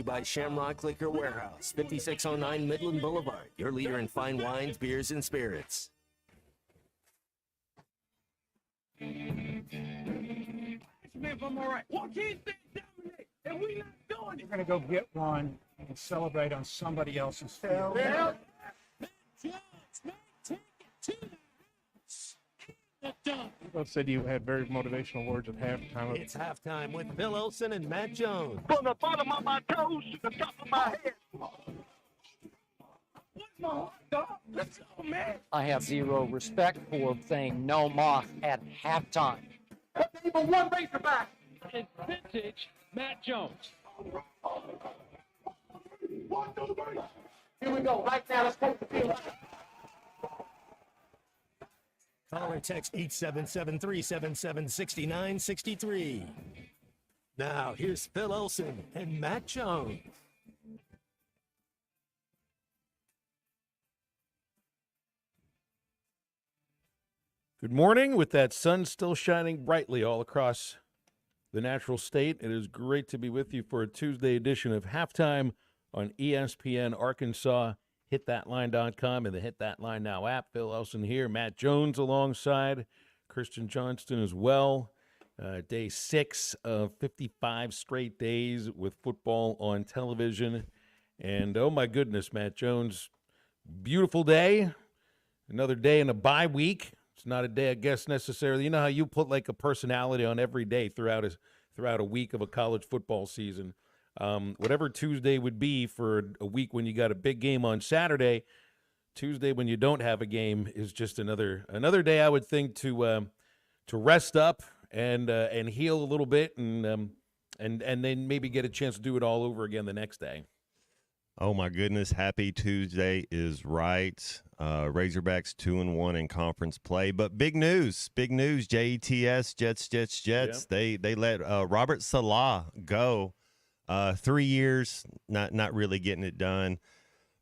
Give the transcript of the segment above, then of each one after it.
By Shamrock Liquor Warehouse, 5609 Midland Boulevard, your leader in fine wines, beers, and spirits. Man, I'm all right. Why can't they dominate? And we not doing it. We're going to go get one and celebrate on somebody else's field. Yeah. Both said you had very motivational words at halftime. It's halftime with Bill Olson and Matt Jones. From the bottom of my toes to the top of my head. What's my heart, dog? Let's go, man. I have zero respect for saying no moth at halftime. Even one Razorback. It's vintage Matt Jones. 1, 2, 3. Here we go. Right now, let's take the field. Call or text 877-377-6963. Now, here's Phil Olson and Matt Jones. Good morning. With that sun still shining brightly all across the natural state, it is great to be with you for a Tuesday edition of Halftime on ESPN Arkansas. HitThatLine.com and the Hit That Line Now app. Phil Olson here, Matt Jones alongside, Christian Johnston as well. Day 6 of 55 straight days with football on television. And, oh, my goodness, Matt Jones, beautiful day. Another day in a bye week. It's not a day, I guess, necessarily. You know how you put like a personality on every day throughout a week of a college football season. Whatever Tuesday would be for a week when you got a big game on Saturday, Tuesday when you don't have a game is just another day, I would think, to rest up and heal a little bit and then maybe get a chance to do it all over again the next day. Oh my goodness! Happy Tuesday is right. Razorbacks 2-1 in conference play, but big news! JETS Jets. Yep. They let Robert Salah go. 3 years, not really getting it done.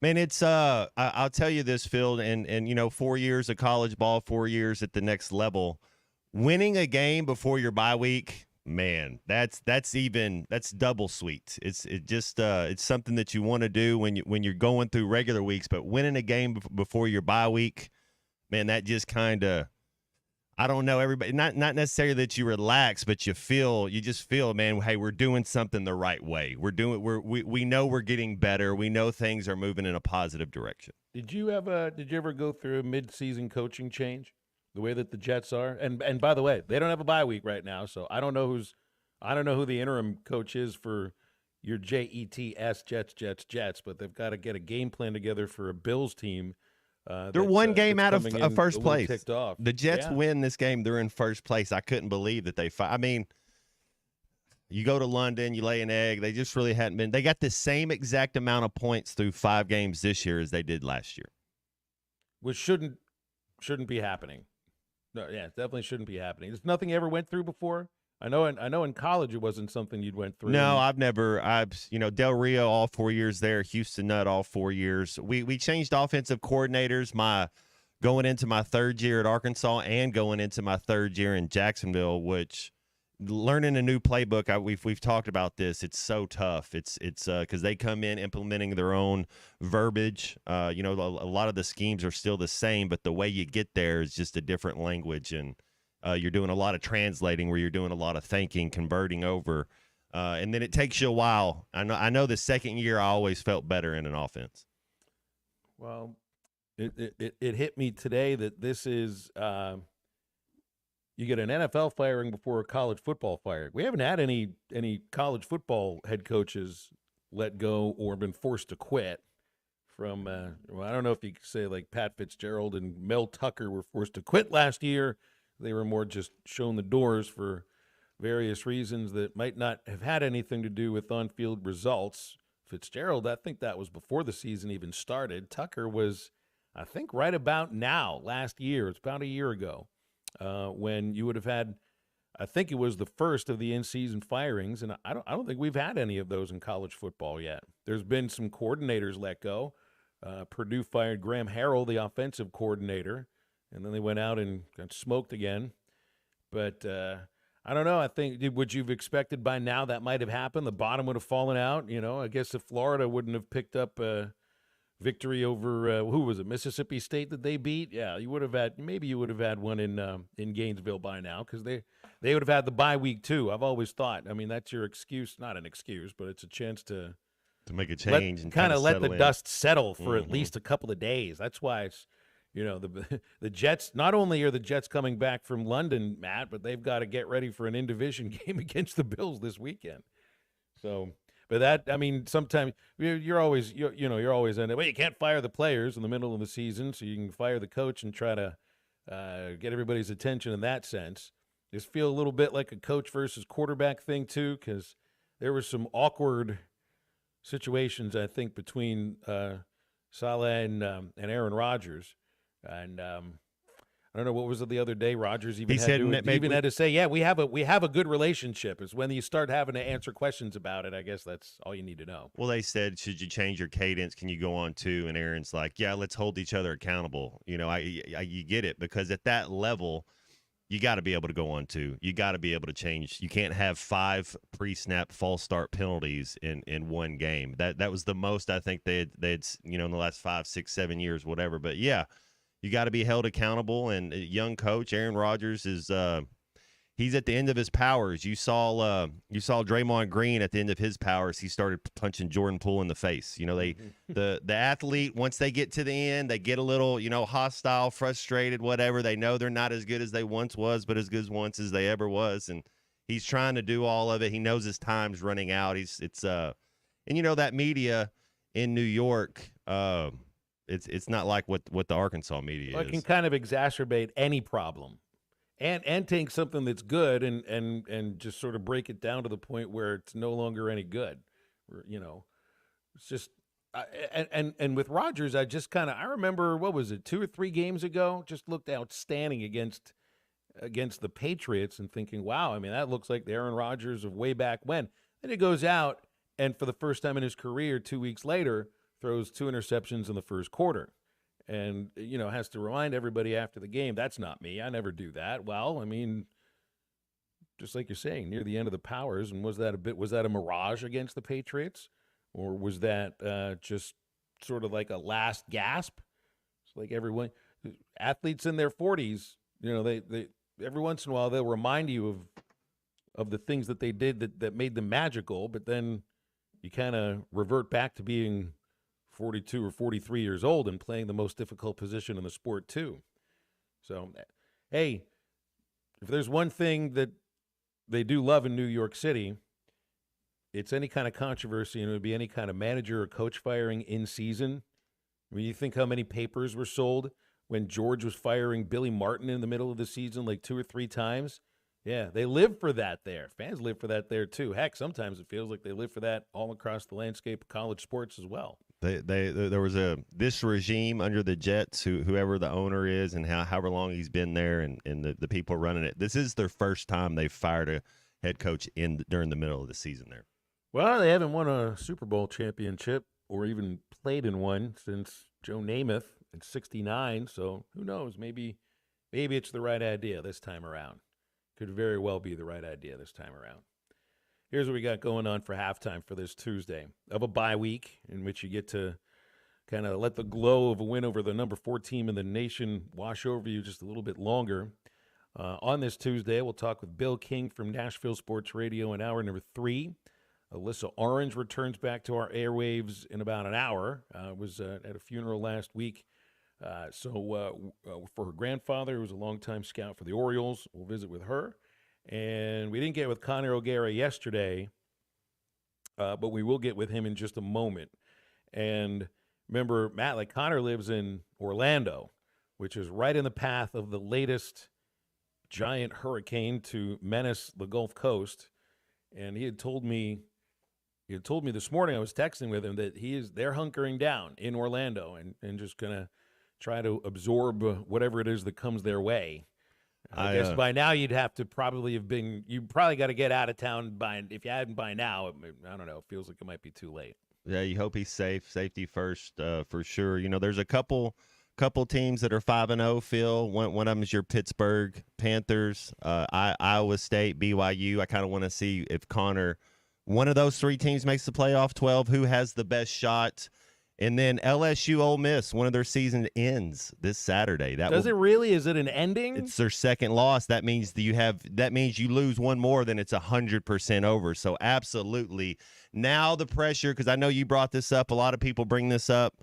Man, it's I'll tell you this, Phil, and you know, 4 years of college ball, 4 years at the next level. Winning a game before your bye week, man, that's double sweet. It's something that you want to do when you're going through regular weeks, but winning a game before your bye week, man, that just kind of, I don't know, everybody, not necessarily that you relax, but you just feel, man, hey, we're doing something the right way. We know we're getting better. We know things are moving in a positive direction. Did you ever go through a mid-season coaching change the way that the Jets are? And by the way, they don't have a bye week right now, so I don't know who the interim coach is for your JETS Jets, but they've got to get a game plan together for a Bills team. They're one game out of first place. Off. The Jets win this game. They're in first place. I couldn't believe that I mean, you go to London, you lay an egg. They just really hadn't been. They got the same exact amount of points through 5 games this year as they did last year. Which shouldn't be happening. No, yeah, it definitely shouldn't be happening. It's nothing you ever went through before. I know in college it wasn't something you'd went through. No, I've Del Rio all 4 years there, Houston Nutt all 4 years. We changed offensive coordinators going into my third year at Arkansas and going into my third year in Jacksonville, which learning a new playbook, we've talked about this. It's so tough. It's because they come in implementing their own verbiage. A lot of the schemes are still the same, but the way you get there is just a different language, and you're doing a lot of translating where you're doing a lot of thinking, converting over, and then it takes you a while. I know the second year I always felt better in an offense. Well, it hit me today that this is you get an NFL firing before a college football firing. We haven't had any college football head coaches let go or been forced to quit from, I don't know if you could say like Pat Fitzgerald and Mel Tucker were forced to quit last year. They were more just shown the doors for various reasons that might not have had anything to do with on-field results. Fitzgerald, I think that was before the season even started. Tucker was, I think, right about now, last year. It's about a year ago. When you would have had, I think it was the first of the in-season firings, and I don't think we've had any of those in college football yet. There's been some coordinators let go. Purdue fired Graham Harrell, the offensive coordinator, and then they went out and got smoked again. But I don't know. I think would you've expected by now that might have happened. The bottom would have fallen out. I guess if Florida wouldn't have picked up a victory over who was it, Mississippi State that they beat? Yeah, you would have had one in Gainesville by now because they would have had the bye week too. I've always thought. I mean, that's your excuse, not an excuse, but it's a chance to make a change and kind of let the settle in. dust settle for at least a couple of days. That's why it's. The Jets, not only are the Jets coming back from London, Matt, but they've got to get ready for an in-division game against the Bills this weekend. So, but that, I mean, sometimes you're always in well, you can't fire the players in the middle of the season, so you can fire the coach and try to get everybody's attention in that sense. Just feel a little bit like a coach versus quarterback thing too, because there were some awkward situations, I think, between Saleh and Aaron Rodgers. And I don't know, what was it the other day? Rodgers even had to say, "Yeah, we have a good relationship." It's when you start having to answer questions about it. I guess that's all you need to know. Well, they said, "Should you change your cadence? Can you go on too?" And Aaron's like, "Yeah, let's hold each other accountable." You get it, because at that level, you got to be able to go on too. You got to be able to change. You can't have 5 pre-snap false start penalties in one game. That was the most I think they'd in the last 5, 6, 7 years, whatever. But yeah. You got to be held accountable, and a young coach Aaron Rodgers is he's at the end of his powers. You saw Draymond Green at the end of his powers. He started punching Jordan Poole in the face. The athlete, once they get to the end, they get a little hostile, frustrated, whatever. They know they're not as good as they once was, but as good once as they ever was, and he's trying to do all of it. He knows his time's running out. And that media in New York. It's not like what the Arkansas media is. It can kind of exacerbate any problem, and take something that's good and just sort of break it down to the point where it's no longer any good. It's just and with Rodgers, I remember, what was it, 2 or 3 games ago, just looked outstanding against the Patriots and thinking, wow, I mean, that looks like the Aaron Rodgers of way back when. Then he goes out and for the first time in his career, 2 weeks later, throws 2 interceptions in the first quarter and, has to remind everybody after the game, that's not me. I never do that. Well, I mean, just like you're saying, near the end of the powers, and was that a mirage against the Patriots, or was that just sort of like a last gasp? It's like athletes in their 40s, they every once in a while they'll remind you of the things that they did that made them magical, but then you kind of revert back to being 42 or 43 years old and playing the most difficult position in the sport too. So, hey, if there's one thing that they do love in New York City, it's any kind of controversy, and it would be any kind of manager or coach firing in season. I mean, you think how many papers were sold when George was firing Billy Martin in the middle of the season like 2 or 3 times? Yeah, they live for that there. Fans live for that there too. Heck, sometimes it feels like they live for that all across the landscape of college sports as well. There was this regime under the Jets, whoever the owner is and however long he's been there, and the people running it. This is their first time they've fired a head coach during the middle of the season there. Well, they haven't won a Super Bowl championship or even played in one since Joe Namath in '69. So who knows? Maybe it's the right idea this time around. Could very well be the right idea this time around. Here's what we got going on for halftime for this Tuesday of a bye week, in which you get to kind of let the glow of a win over the number 4 team in the nation wash over you just a little bit longer. On this Tuesday, we'll talk with Bill King from Nashville Sports Radio in hour number 3. Alyssa Orange returns back to our airwaves in about an hour. Was at a funeral last week. For her grandfather, who was a longtime scout for the Orioles, we'll visit with her. And we didn't get with Connor O'Gara yesterday, but we will get with him in just a moment. And remember, Matt, like Connor lives in Orlando, which is right in the path of the latest giant hurricane to menace the Gulf Coast. And he had told me this morning, I was texting with him, that they're hunkering down in Orlando and just going to try to absorb whatever it is that comes their way. I guess by now you'd probably got to get out of town if you hadn't by now. I don't know. It feels like it might be too late. Yeah, you hope he's safe. Safety first, for sure. There's a couple couple teams that are 5-0. Phil, one of them is your Pittsburgh Panthers, Iowa State, BYU. I kind of want to see if Connor, one of those three teams makes the playoff 12. Who has the best shot? And then LSU Ole Miss, one of their season ends this Saturday. Does it really? Is it an ending? It's their second loss. That means you lose one more, then it's 100% over. So absolutely. Now the pressure, because I know you brought this up. A lot of people bring this up.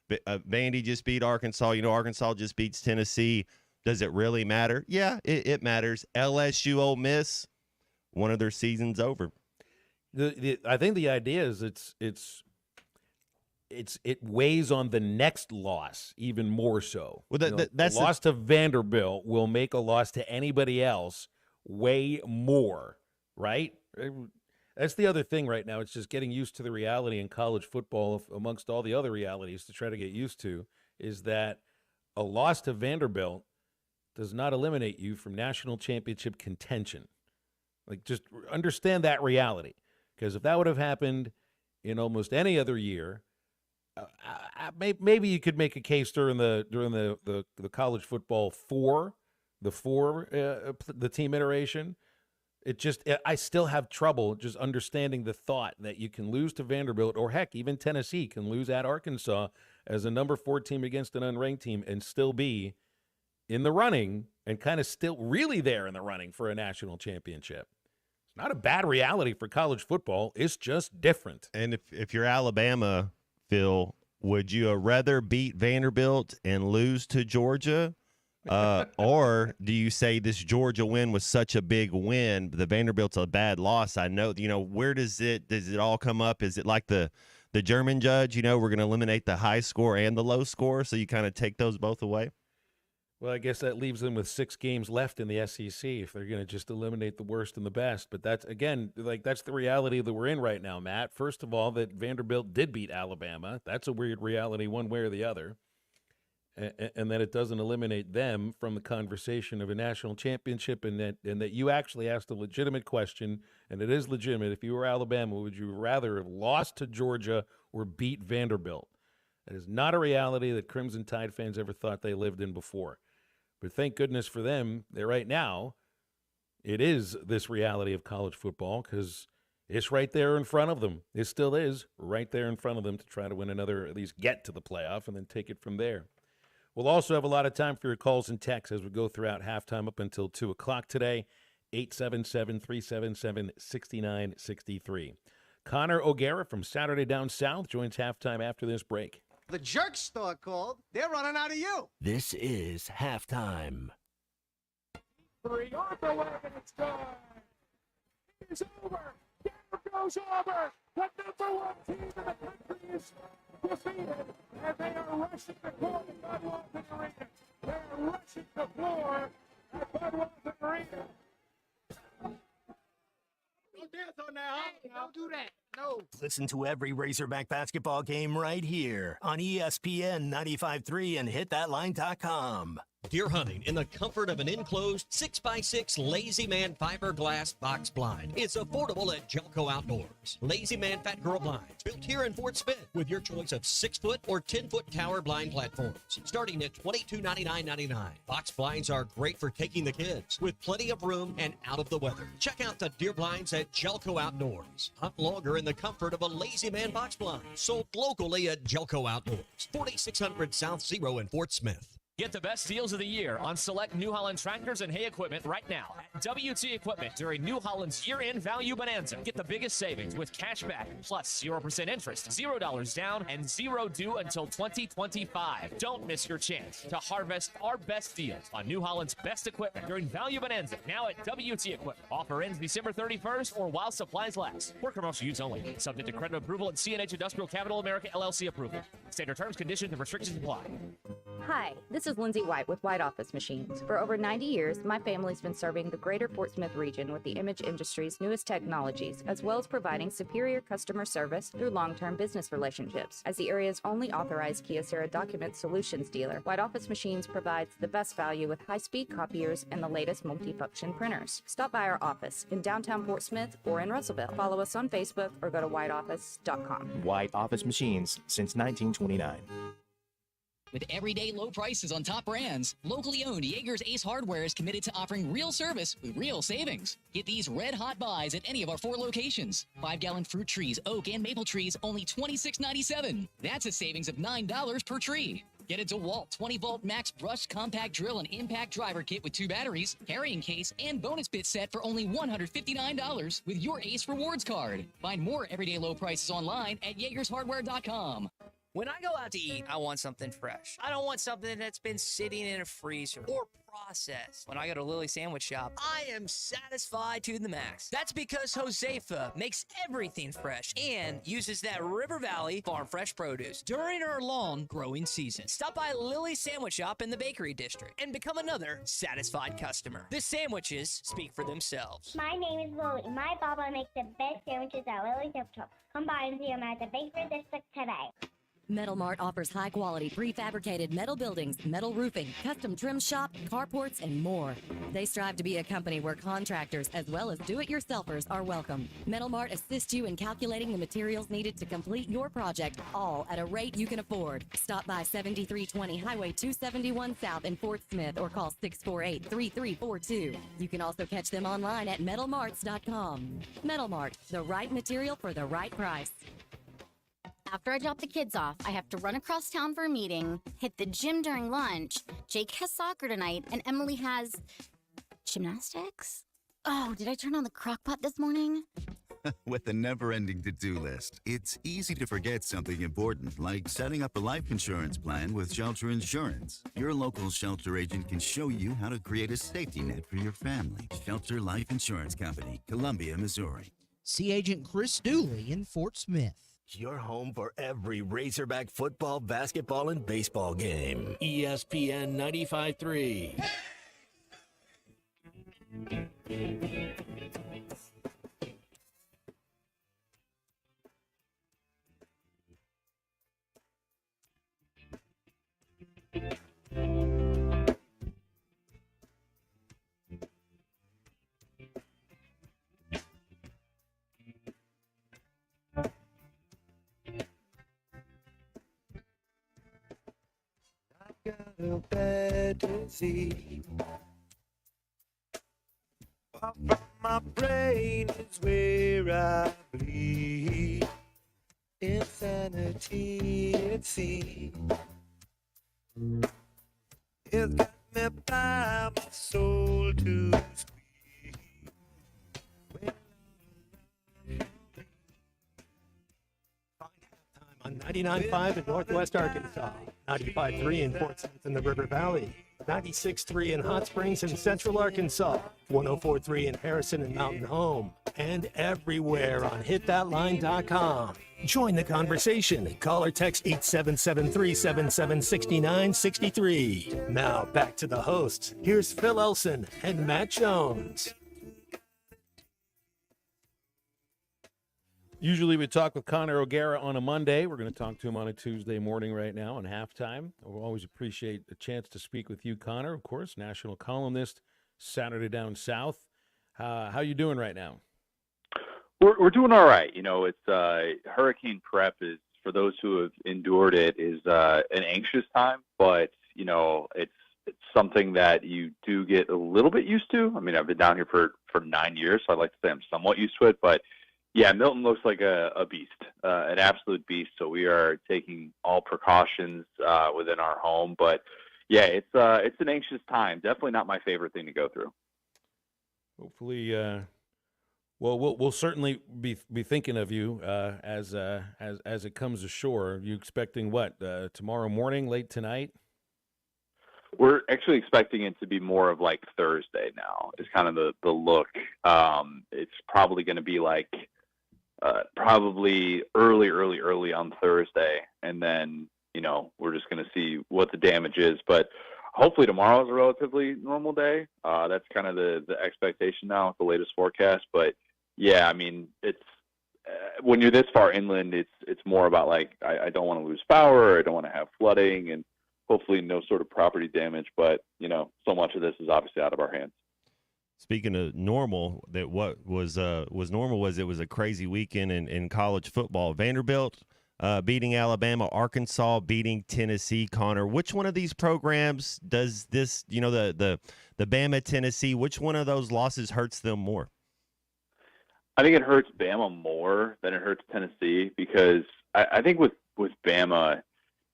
Vandy just beat Arkansas. Arkansas just beats Tennessee. Does it really matter? Yeah, it matters. LSU Ole Miss, one of their seasons over. I think the idea is it weighs on the next loss even more so. Well, that's the loss to Vanderbilt will make a loss to anybody else weigh more, right? That's the other thing right now. It's just getting used to the reality in college football, amongst all the other realities to try to get used to, is that a loss to Vanderbilt does not eliminate you from national championship contention. Like, just understand that reality, because if that would have happened in almost any other year, maybe you could make a case during the college football the team iteration. I still have trouble just understanding the thought that you can lose to Vanderbilt, or heck, even Tennessee can lose at Arkansas as a number 4 team against an unranked team and still be in the running and kind of still really there in the running for a national championship. It's not a bad reality for college football. It's just different. And if you're Alabama, Phil, would you rather beat Vanderbilt and lose to Georgia? Or do you say this Georgia win was such a big win, the Vanderbilt's a bad loss? I know, where does it all come up? Is it like the German judge, we're going to eliminate the high score and the low score, so you kind of take those both away? Well, I guess that leaves them with 6 games left in the SEC if they're going to just eliminate the worst and the best. But that's, again, that's the reality that we're in right now, Matt. First of all, that Vanderbilt did beat Alabama. That's a weird reality one way or the other. And that it doesn't eliminate them from the conversation of a national championship, and that you actually asked a legitimate question, and it is legitimate. If you were Alabama, would you rather have lost to Georgia or beat Vanderbilt? That is not a reality that Crimson Tide fans ever thought they lived in before. But thank goodness for them that right now it is this reality of college football, because it's right there in front of them. It still is right there in front of them to try to win another, at least get to the playoff, and then take it from there. We'll also have a lot of time for your calls and texts as we go throughout halftime up until 2 o'clock today, 877-377-6963. Connor O'Gara from Saturday Down South joins halftime after this break. The jerk store called. They're running out of you. This is halftime. Three on the wagon, it's time. It's over. There goes Auburn. The number 1 team in the country is defeated, and they are rushing the floor at Budweiser Arena. They are rushing the floor at Budweiser Arena. Don't dance on that. Hey, don't do that. No. Listen to every Razorback basketball game right here on ESPN 95.3 and hitthatline.com. Deer hunting in the comfort of an enclosed 6x6 Lazy Man fiberglass box blind. It's affordable at Jelco Outdoors. Lazy Man Fat Girl Blinds, built here in Fort Smith with your choice of 6-foot or 10-foot tower blind platforms, starting at $22.99.99. Box blinds are great for taking the kids, with plenty of room and out of the weather. Check out the deer blinds at Jelco Outdoors. Hunt longer in the comfort of a Lazy Man box blind. Sold locally at Jelco Outdoors, 4600 South Zero in Fort Smith. Get the best deals of the year on select New Holland tractors and hay equipment right now at WT Equipment during New Holland's year-end value bonanza. Get the biggest savings with cash back plus 0% interest, $0 down, and 0 due until 2025. Don't miss your chance to harvest our best deals on New Holland's best equipment during value bonanza now at WT Equipment. Offer ends December 31st or while supplies last. For commercial use only. Subject to credit approval and CNH Industrial Capital America LLC approval. Standard terms, conditions, and restrictions apply. Hi, this is Lindsay White with White Office Machines. For over 90 years, my family's been serving the greater Fort Smith region with the image industry's newest technologies, as well as providing superior customer service through long-term business relationships. As the area's only authorized Kyocera document solutions dealer, White Office Machines provides the best value with high-speed copiers and the latest multifunction printers. Stop by our office in downtown Fort Smith or in Russellville. Follow us on Facebook or go to whiteoffice.com. White Office Machines since 1929. With everyday low prices on top brands, locally owned Jaeger's Ace Hardware is committed to offering real service with real savings. Get these red-hot buys at any of our 4 locations. 5-gallon fruit trees, oak, and maple trees, only $26.97. That's a savings of $9 per tree. Get a DeWalt 20-volt max brushed compact drill and impact driver kit with 2 batteries, carrying case, and bonus bit set for only $159 with your Ace Rewards card. Find more everyday low prices online at JagersHardware.com. When I go out to eat, I want something fresh. I don't want something that's been sitting in a freezer or processed. When I go to Lily Sandwich Shop, I am satisfied to the max. That's because Josefa makes everything fresh and uses that River Valley farm fresh produce during our long growing season. Stop by Lily Sandwich Shop in the Bakery District and become another satisfied customer. The sandwiches speak for themselves. My name is Lily. My Papa makes the best sandwiches at Lily Sandwich Shop. Come by and see them at the Bakery District today. Metal Mart offers high-quality, prefabricated metal buildings, metal roofing, custom trim shop, carports, and more. They strive to be a company where contractors as well as do-it-yourselfers are welcome. Metal Mart assists you in calculating the materials needed to complete your project, all at a rate you can afford. Stop by 7320 Highway 271 South in Fort Smith or call 648-3342. You can also catch them online at metalmarts.com. Metal Mart, the right material for the right price. After I drop the kids off, I have to run across town for a meeting, hit the gym during lunch. Jake has soccer tonight, and Emily has gymnastics? Oh, did I turn on the crock pot this morning? With a never-ending to-do list, it's easy to forget something important, like setting up a life insurance plan with Shelter Insurance. Your local Shelter agent can show you how to create a safety net for your family. Shelter Life Insurance Company, Columbia, Missouri. See Agent Chris Dooley in Fort Smith. Your home for every Razorback football, basketball, and baseball game. ESPN 95.3. A bad disease. Far from my brain is where I bleed. Insanity, it seems. It's got me by my soul to squeeze. On 99.5 in Northwest Arkansas, 95.3 in Fort Smith in the River Valley, 96.3 in Hot Springs in Central Arkansas, 104.3 in Harrison and Mountain Home, and everywhere on hitthatline.com. Join the conversation. Call or text 877-377-6963. Now back to the hosts. Here's Phil Elson and Matt Jones. Usually we talk with Connor O'Gara on a Monday. We're going to talk to him on a Tuesday morning right now on halftime. We'll always appreciate the chance to speak with you, Connor, of course, national columnist, Saturday Down South. How you doing right now? We're doing all right. You know, it's hurricane prep is, for those who have endured it, is an anxious time, but, you know, it's something that you do get a little bit used to. I mean, I've been down here for 9 years, so I'd like to say I'm somewhat used to it, but yeah, Milton looks like a beast, an absolute beast. So we are taking all precautions within our home. But yeah, it's an anxious time. Definitely not my favorite thing to go through. Hopefully, well, we'll certainly be thinking of you as it comes ashore. Are you expecting what tomorrow morning, late tonight? We're actually expecting it to be more of like Thursday now. Is kind of the look. It's probably going to be like. Probably early on Thursday, and then, you know, we're just going to see what the damage is. But hopefully tomorrow is a relatively normal day. That's kind of the expectation now with the latest forecast. But yeah, I mean, it's when you're this far inland, it's more about like I don't want to lose power, or I don't want to have flooding, and hopefully no sort of property damage. But you know, so much of this is obviously out of our hands. Speaking of normal, that what was normal was it was a crazy weekend in college football. Vanderbilt beating Alabama, Arkansas beating Tennessee. Connor, which one of these programs does this, the Bama, Tennessee, which one of those losses hurts them more? I think it hurts Bama more than it hurts Tennessee because I think with Bama,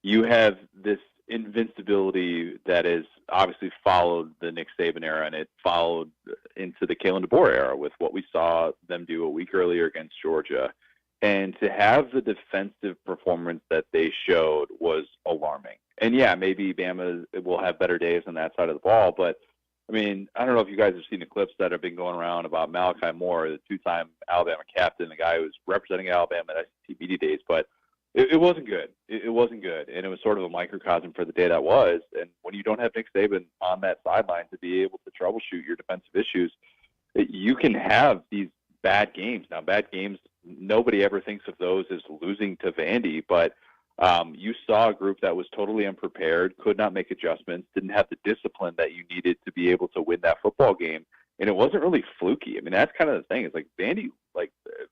you have this invincibility that has obviously followed the Nick Saban era, and it followed into the Kalen DeBoer era with what we saw them do a week earlier against Georgia. And to have the defensive performance that they showed was alarming. And yeah, maybe Bama will have better days on that side of the ball, but I mean, I don't know if you guys have seen the clips that have been going around about Malachi Moore, the two-time Alabama captain, the guy who was representing Alabama at SEC Media Days, but it wasn't good. It wasn't good, and it was sort of a microcosm for the day that was. And when you don't have Nick Saban on that sideline to be able to troubleshoot your defensive issues, you can have these bad games. Now, bad games, nobody ever thinks of those as losing to Vandy, but you saw a group that was totally unprepared, could not make adjustments, didn't have the discipline that you needed to be able to win that football game, and it wasn't really fluky. I mean, that's kind of the thing. It's like Vandy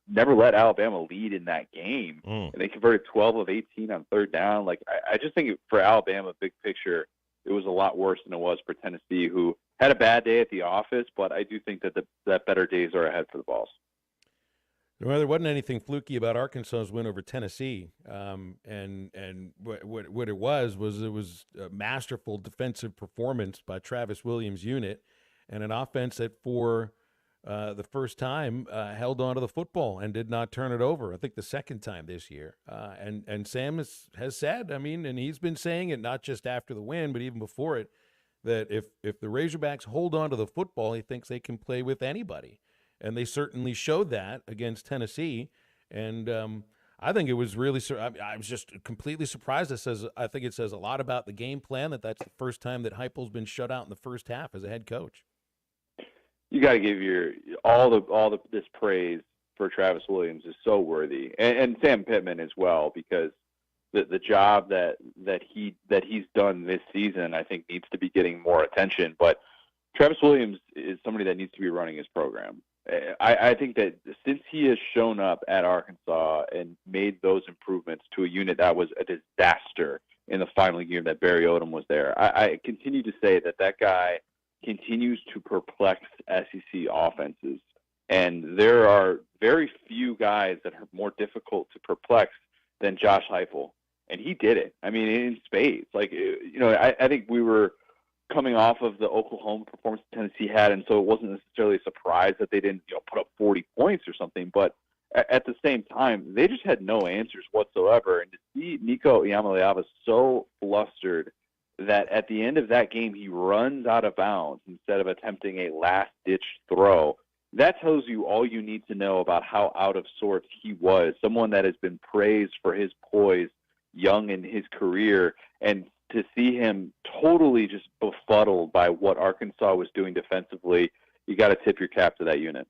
never let Alabama lead in that game, and they converted 12 of 18 on third down. I just think for Alabama, big picture, it was a lot worse than it was for Tennessee, who had a bad day at the office, but I do think that better days are ahead for the Vols. Well, there wasn't anything fluky about Arkansas's win over Tennessee, and what it was a masterful defensive performance by Travis Williams' unit, and an offense that for the first time held on to the football and did not turn it over. I think the second time this year, and Sam has said, I mean, and he's been saying it not just after the win, but even before it, that if the Razorbacks hold on to the football, he thinks they can play with anybody. And they certainly showed that against Tennessee. And I think it was really – I was just completely surprised. I think it says a lot about the game plan that's the first time that Heupel's been shut out in the first half as a head coach. You got to give this praise for Travis Williams is so worthy. And Sam Pittman as well, because the job that he's done this season, I think, needs to be getting more attention. But Travis Williams is somebody that needs to be running his program. I think that since he has shown up at Arkansas and made those improvements to a unit that was a disaster in the final year that Barry Odom was there, I continue to say that guy continues to perplex SEC offenses. And there are very few guys that are more difficult to perplex than Josh Heupel. And he did it. I mean, in spades. I think we were coming off of the Oklahoma performance Tennessee had, and so it wasn't necessarily a surprise that they didn't put up 40 points or something, but at the same time, they just had no answers whatsoever. And to see Nico Iamaleava so flustered that at the end of that game he runs out of bounds instead of attempting a last-ditch throw, that tells you all you need to know about how out of sorts he was, someone that has been praised for his poise young in his career, and to see him totally just befuddled by what Arkansas was doing defensively, you got to tip your cap to that unit.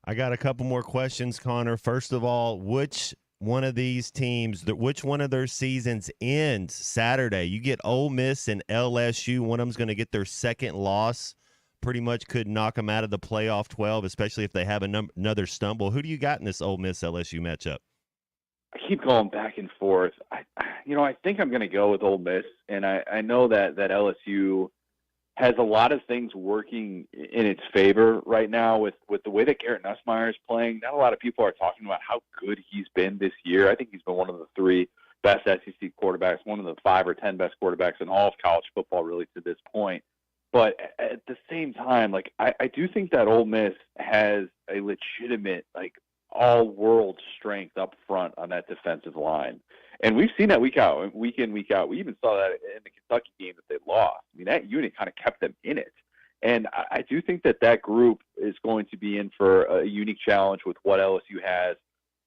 I got a couple more questions, Connor. First of all, which one of these teams, which one of their seasons ends Saturday? You get Ole Miss and LSU. One of them's going to get their second loss. Pretty much could knock them out of the playoff 12, especially if they have another stumble. Who do you got in this Ole Miss-LSU matchup? I keep going back and forth. I think I'm going to go with Ole Miss, and I know that LSU has a lot of things working in its favor right now with the way that Garrett Nussmeier is playing. Not a lot of people are talking about how good he's been this year. I think he's been one of the 3 best SEC quarterbacks, one of the 5 or 10 best quarterbacks in all of college football really to this point. But at the same time, I do think that Ole Miss has a legitimate, all-world strength up front on that defensive line. And we've seen that week in, week out. We even saw that in the Kentucky game that they lost. I mean, that unit kind of kept them in it. And I do think that group is going to be in for a unique challenge with what LSU has,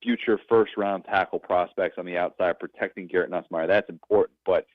future first-round tackle prospects on the outside, protecting Garrett Nussmeier. That's important. But,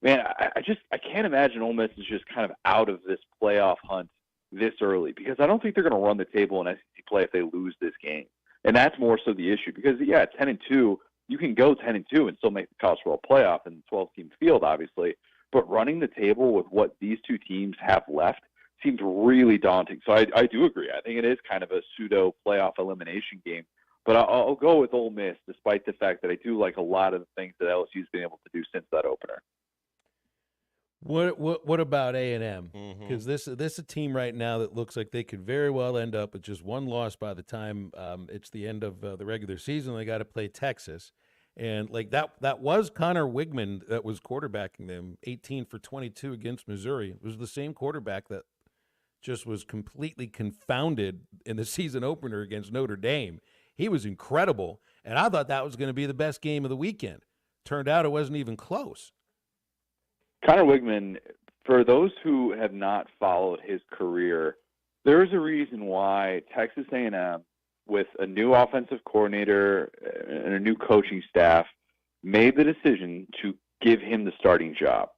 man, I can't imagine Ole Miss is just kind of out of this playoff hunt this early, because I don't think they're going to run the table in SEC play if they lose this game. And that's more so the issue, because, 10-2, you can go 10-2 and still make the college football playoff in the 12-team field, obviously. But running the table with what these two teams have left seems really daunting. So I do agree. I think it is kind of a pseudo playoff elimination game. But I'll go with Ole Miss, despite the fact that I do like a lot of the things that LSU's been able to do since that opener. What about A&M? Because this is a team right now that looks like they could very well end up with just one loss by the time it's the end of the regular season. They got to play Texas. And like that was Connor Wigman that was quarterbacking them, 18 for 22 against Missouri. It was the same quarterback that just was completely confounded in the season opener against Notre Dame. He was incredible, and I thought that was going to be the best game of the weekend. Turned out it wasn't even close. Connor Wigman, for those who have not followed his career, there is a reason why Texas A&M, with a new offensive coordinator and a new coaching staff, made the decision to give him the starting job.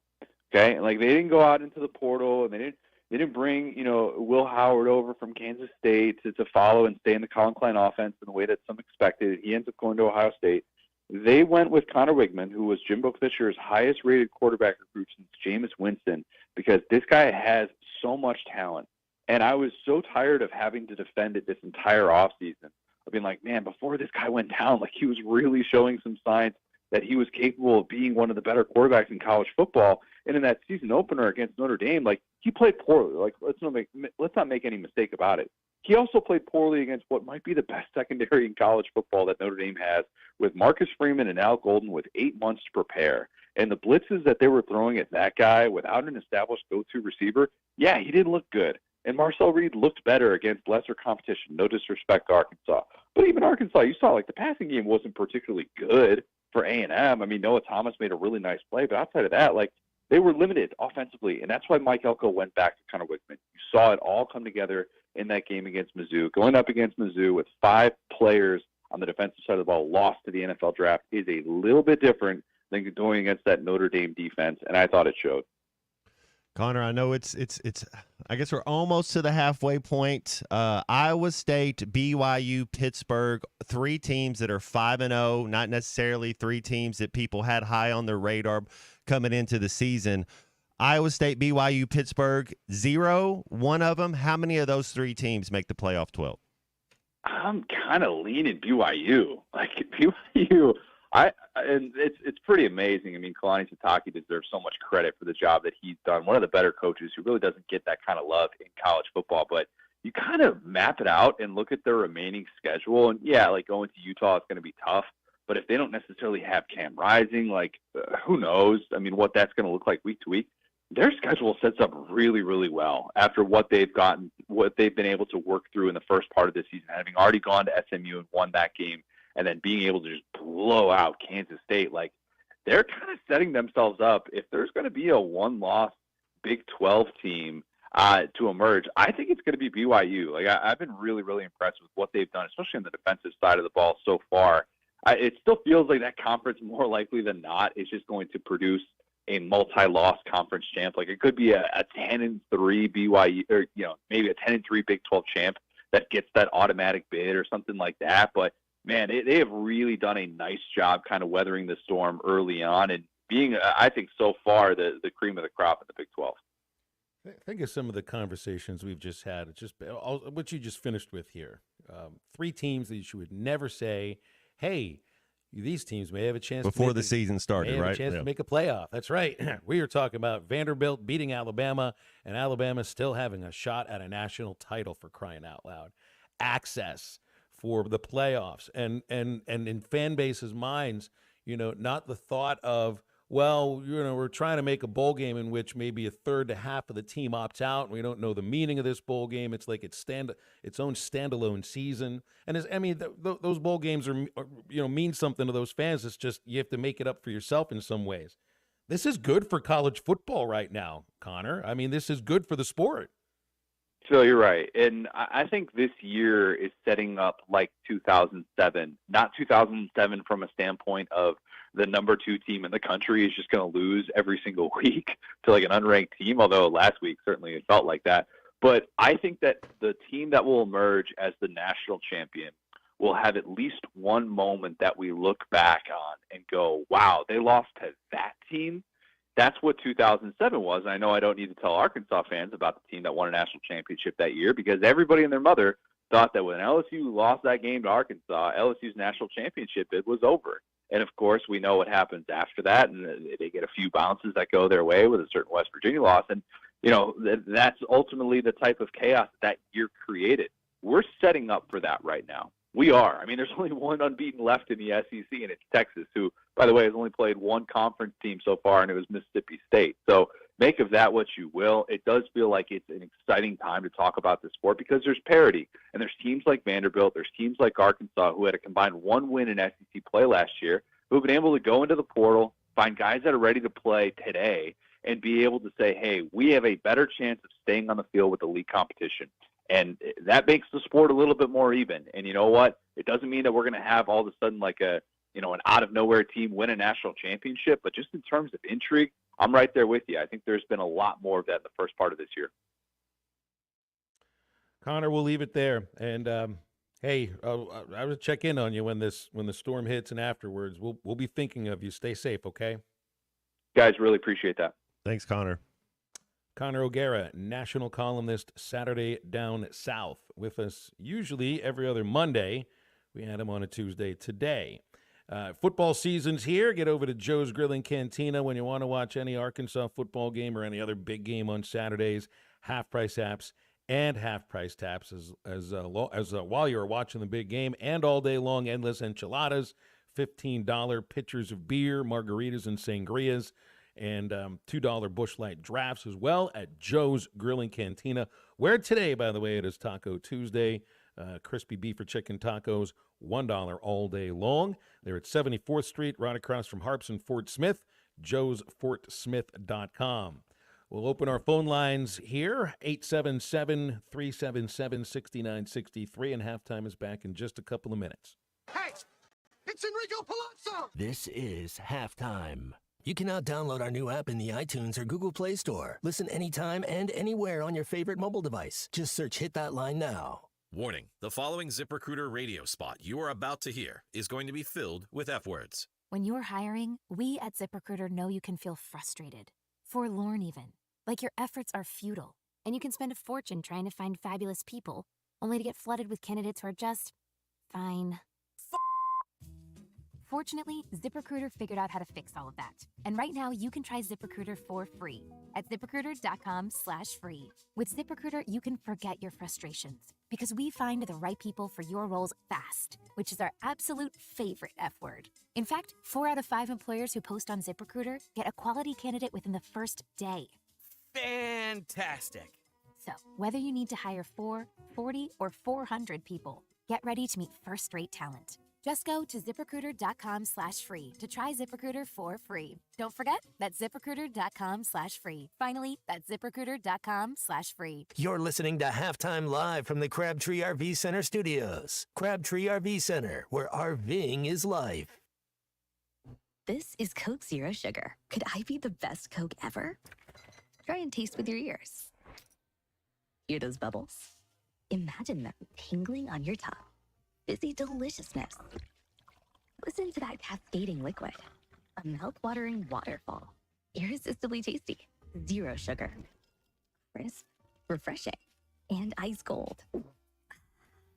Okay, like they didn't go out into the portal, and they didn't bring Will Howard over from Kansas State to follow and stay in the Colin Klein offense in the way that some expected. He ends up going to Ohio State. They went with Connor Wigman, who was Jimbo Fisher's highest-rated quarterback recruit since Jameis Winston, because this guy has so much talent. And I was so tired of having to defend it this entire offseason. I've been like, man, before this guy went down, like he was really showing some signs that he was capable of being one of the better quarterbacks in college football. And in that season opener against Notre Dame, like he played poorly. Like let's not make any mistake about it. He also played poorly against what might be the best secondary in college football that Notre Dame has, with Marcus Freeman and Al Golden with 8 months to prepare. And the blitzes that they were throwing at that guy without an established go-to receiver, yeah, he didn't look good. And Marcel Reed looked better against lesser competition. No disrespect to Arkansas. But even Arkansas, you saw like the passing game wasn't particularly good for A&M. I mean, Noah Thomas made a really nice play, but outside of that, like they were limited offensively. And that's why Mike Elko went back to Connor Wigman. You saw it all come together in that game against Mizzou. Going up against Mizzou with 5 players on the defensive side of the ball lost to the NFL draft is a little bit different than going against that Notre Dame defense, and I thought it showed. Connor, I know it's. I guess we're almost to the halfway point. Iowa State, BYU, Pittsburgh, 3 teams that are 5-0. Not necessarily 3 teams that people had high on their radar coming into the season. Iowa State, BYU, Pittsburgh, 0. One of them. How many of those 3 teams make the playoff 12? I'm kind of leaning BYU. Like BYU. And it's pretty amazing. I mean, Kalani Sitake deserves so much credit for the job that he's done. One of the better coaches who really doesn't get that kind of love in college football. But you kind of map it out and look at their remaining schedule. And, yeah, like going to Utah is going to be tough. But if they don't necessarily have Cam Rising, like who knows? I mean, what that's going to look like week to week. Their schedule sets up really, really well after what they've been able to work through in the first part of the season, having already gone to SMU and won that game. And then being able to just blow out Kansas State, like they're kind of setting themselves up. If there's going to be a 1-loss Big 12 team to emerge, I think it's going to be BYU. Like I've been really, really impressed with what they've done, especially on the defensive side of the ball so far. It still feels like that conference, more likely than not, is just going to produce a multi-loss conference champ. Like it could be a 10-3 BYU, or maybe a 10-3 Big 12 champ that gets that automatic bid or something like that. But man, they have really done a nice job kind of weathering the storm early on and being, I think, so far the cream of the crop in the Big 12. Think of some of the conversations we've just had. It's just what you just finished with here. 3 teams that you would never say, hey, these teams may have a chance before the season started, right? A chance to make a playoff. That's right. We are talking about Vanderbilt beating Alabama, and Alabama still having a shot at a national title, for crying out loud. Access for the playoffs, and in fan bases' minds, not the thought of, well, we're trying to make a bowl game in which maybe a third to half of the team opts out, and we don't know the meaning of this bowl game. It's like its own standalone season, and those bowl games are mean something to those fans. It's just you have to make it up for yourself in some ways. This is good for college football right now, Connor. I mean, this is good for the sport. Phil, you're right. And I think this year is setting up like 2007, not 2007 from a standpoint of the number 2 team in the country is just going to lose every single week to like an unranked team, although last week certainly it felt like that. But I think that the team that will emerge as the national champion will have at least one moment that we look back on and go, wow, they lost to that team. That's what 2007 was. And I know I don't need to tell Arkansas fans about the team that won a national championship that year because everybody and their mother thought that when LSU lost that game to Arkansas, LSU's national championship bid was over. And, of course, we know what happens after that, and they get a few bounces that go their way with a certain West Virginia loss. And, that's ultimately the type of chaos that year created. We're setting up for that right now. We are. I mean, there's only one unbeaten left in the SEC, and it's Texas, who, by the way, has only played one conference team so far, and it was Mississippi State. So make of that what you will. It does feel like it's an exciting time to talk about the sport because there's parity, and there's teams like Vanderbilt, there's teams like Arkansas who had a combined one win in SEC play last year, who have been able to go into the portal, find guys that are ready to play today, and be able to say, hey, we have a better chance of staying on the field with elite competition. And that makes the sport a little bit more even. And you know what? It doesn't mean that we're going to have all of a sudden like an out-of-nowhere team win a national championship, but just in terms of intrigue, I'm right there with you. I think there's been a lot more of that in the first part of this year. Connor, we'll leave it there. And hey, I will check in on you when the storm hits and afterwards. We'll be thinking of you. Stay safe, okay? Guys, really appreciate that. Thanks, Connor. Connor O'Gara, national columnist, Saturday Down South, with us usually every other Monday. We had him on a Tuesday today. Football season's here. Get over to Joe's Grilling Cantina when you want to watch any Arkansas football game or any other big game on Saturdays. Half-price apps and half-price taps as while you're watching the big game, and all day long, endless enchiladas, $15 pitchers of beer, margaritas and sangrias, and $2 Busch Light drafts as well at Joe's Grilling Cantina, where today, by the way, it is Taco Tuesday. Crispy beef or chicken tacos, $1 all day long. They're at 74th Street, right across from Harps and Fort Smith, joesfortsmith.com. We'll open our phone lines here, 877-377-6963, and halftime is back in just a couple of minutes. Hey, it's Enrico Palazzo! This is Halftime. You can now download our new app in the iTunes or Google Play Store. Listen anytime and anywhere on your favorite mobile device. Just search Hit That Line now. Warning, the following ZipRecruiter radio spot you are about to hear is going to be filled with F-words. When you're hiring, we at ZipRecruiter know you can feel frustrated, forlorn even, like your efforts are futile, and you can spend a fortune trying to find fabulous people, only to get flooded with candidates who are just fine. Fortunately, ZipRecruiter figured out how to fix all of that. And right now, you can try ZipRecruiter for free at ZipRecruiter.com/free. With ZipRecruiter, you can forget your frustrations because we find the right people for your roles fast, which is our absolute favorite F word. In fact, 4 out of 5 employers who post on ZipRecruiter get a quality candidate within the first day. Fantastic. So, whether you need to hire 4, 40, or 400 people, get ready to meet first-rate talent. Just go to ZipRecruiter.com/free to try ZipRecruiter for free. Don't forget, that's ZipRecruiter.com/free. Finally, that's ZipRecruiter.com/free. You're listening to Halftime Live from the Crabtree RV Center studios. Crabtree RV Center, where RVing is life. This is Coke Zero Sugar. Could I be the best Coke ever? Try and taste with your ears. Hear those bubbles? Imagine them tingling on your tongue. Fizzy deliciousness. Listen to that cascading liquid. A mouth-watering waterfall. Irresistibly tasty. Zero sugar. Crisp, refreshing, and ice cold.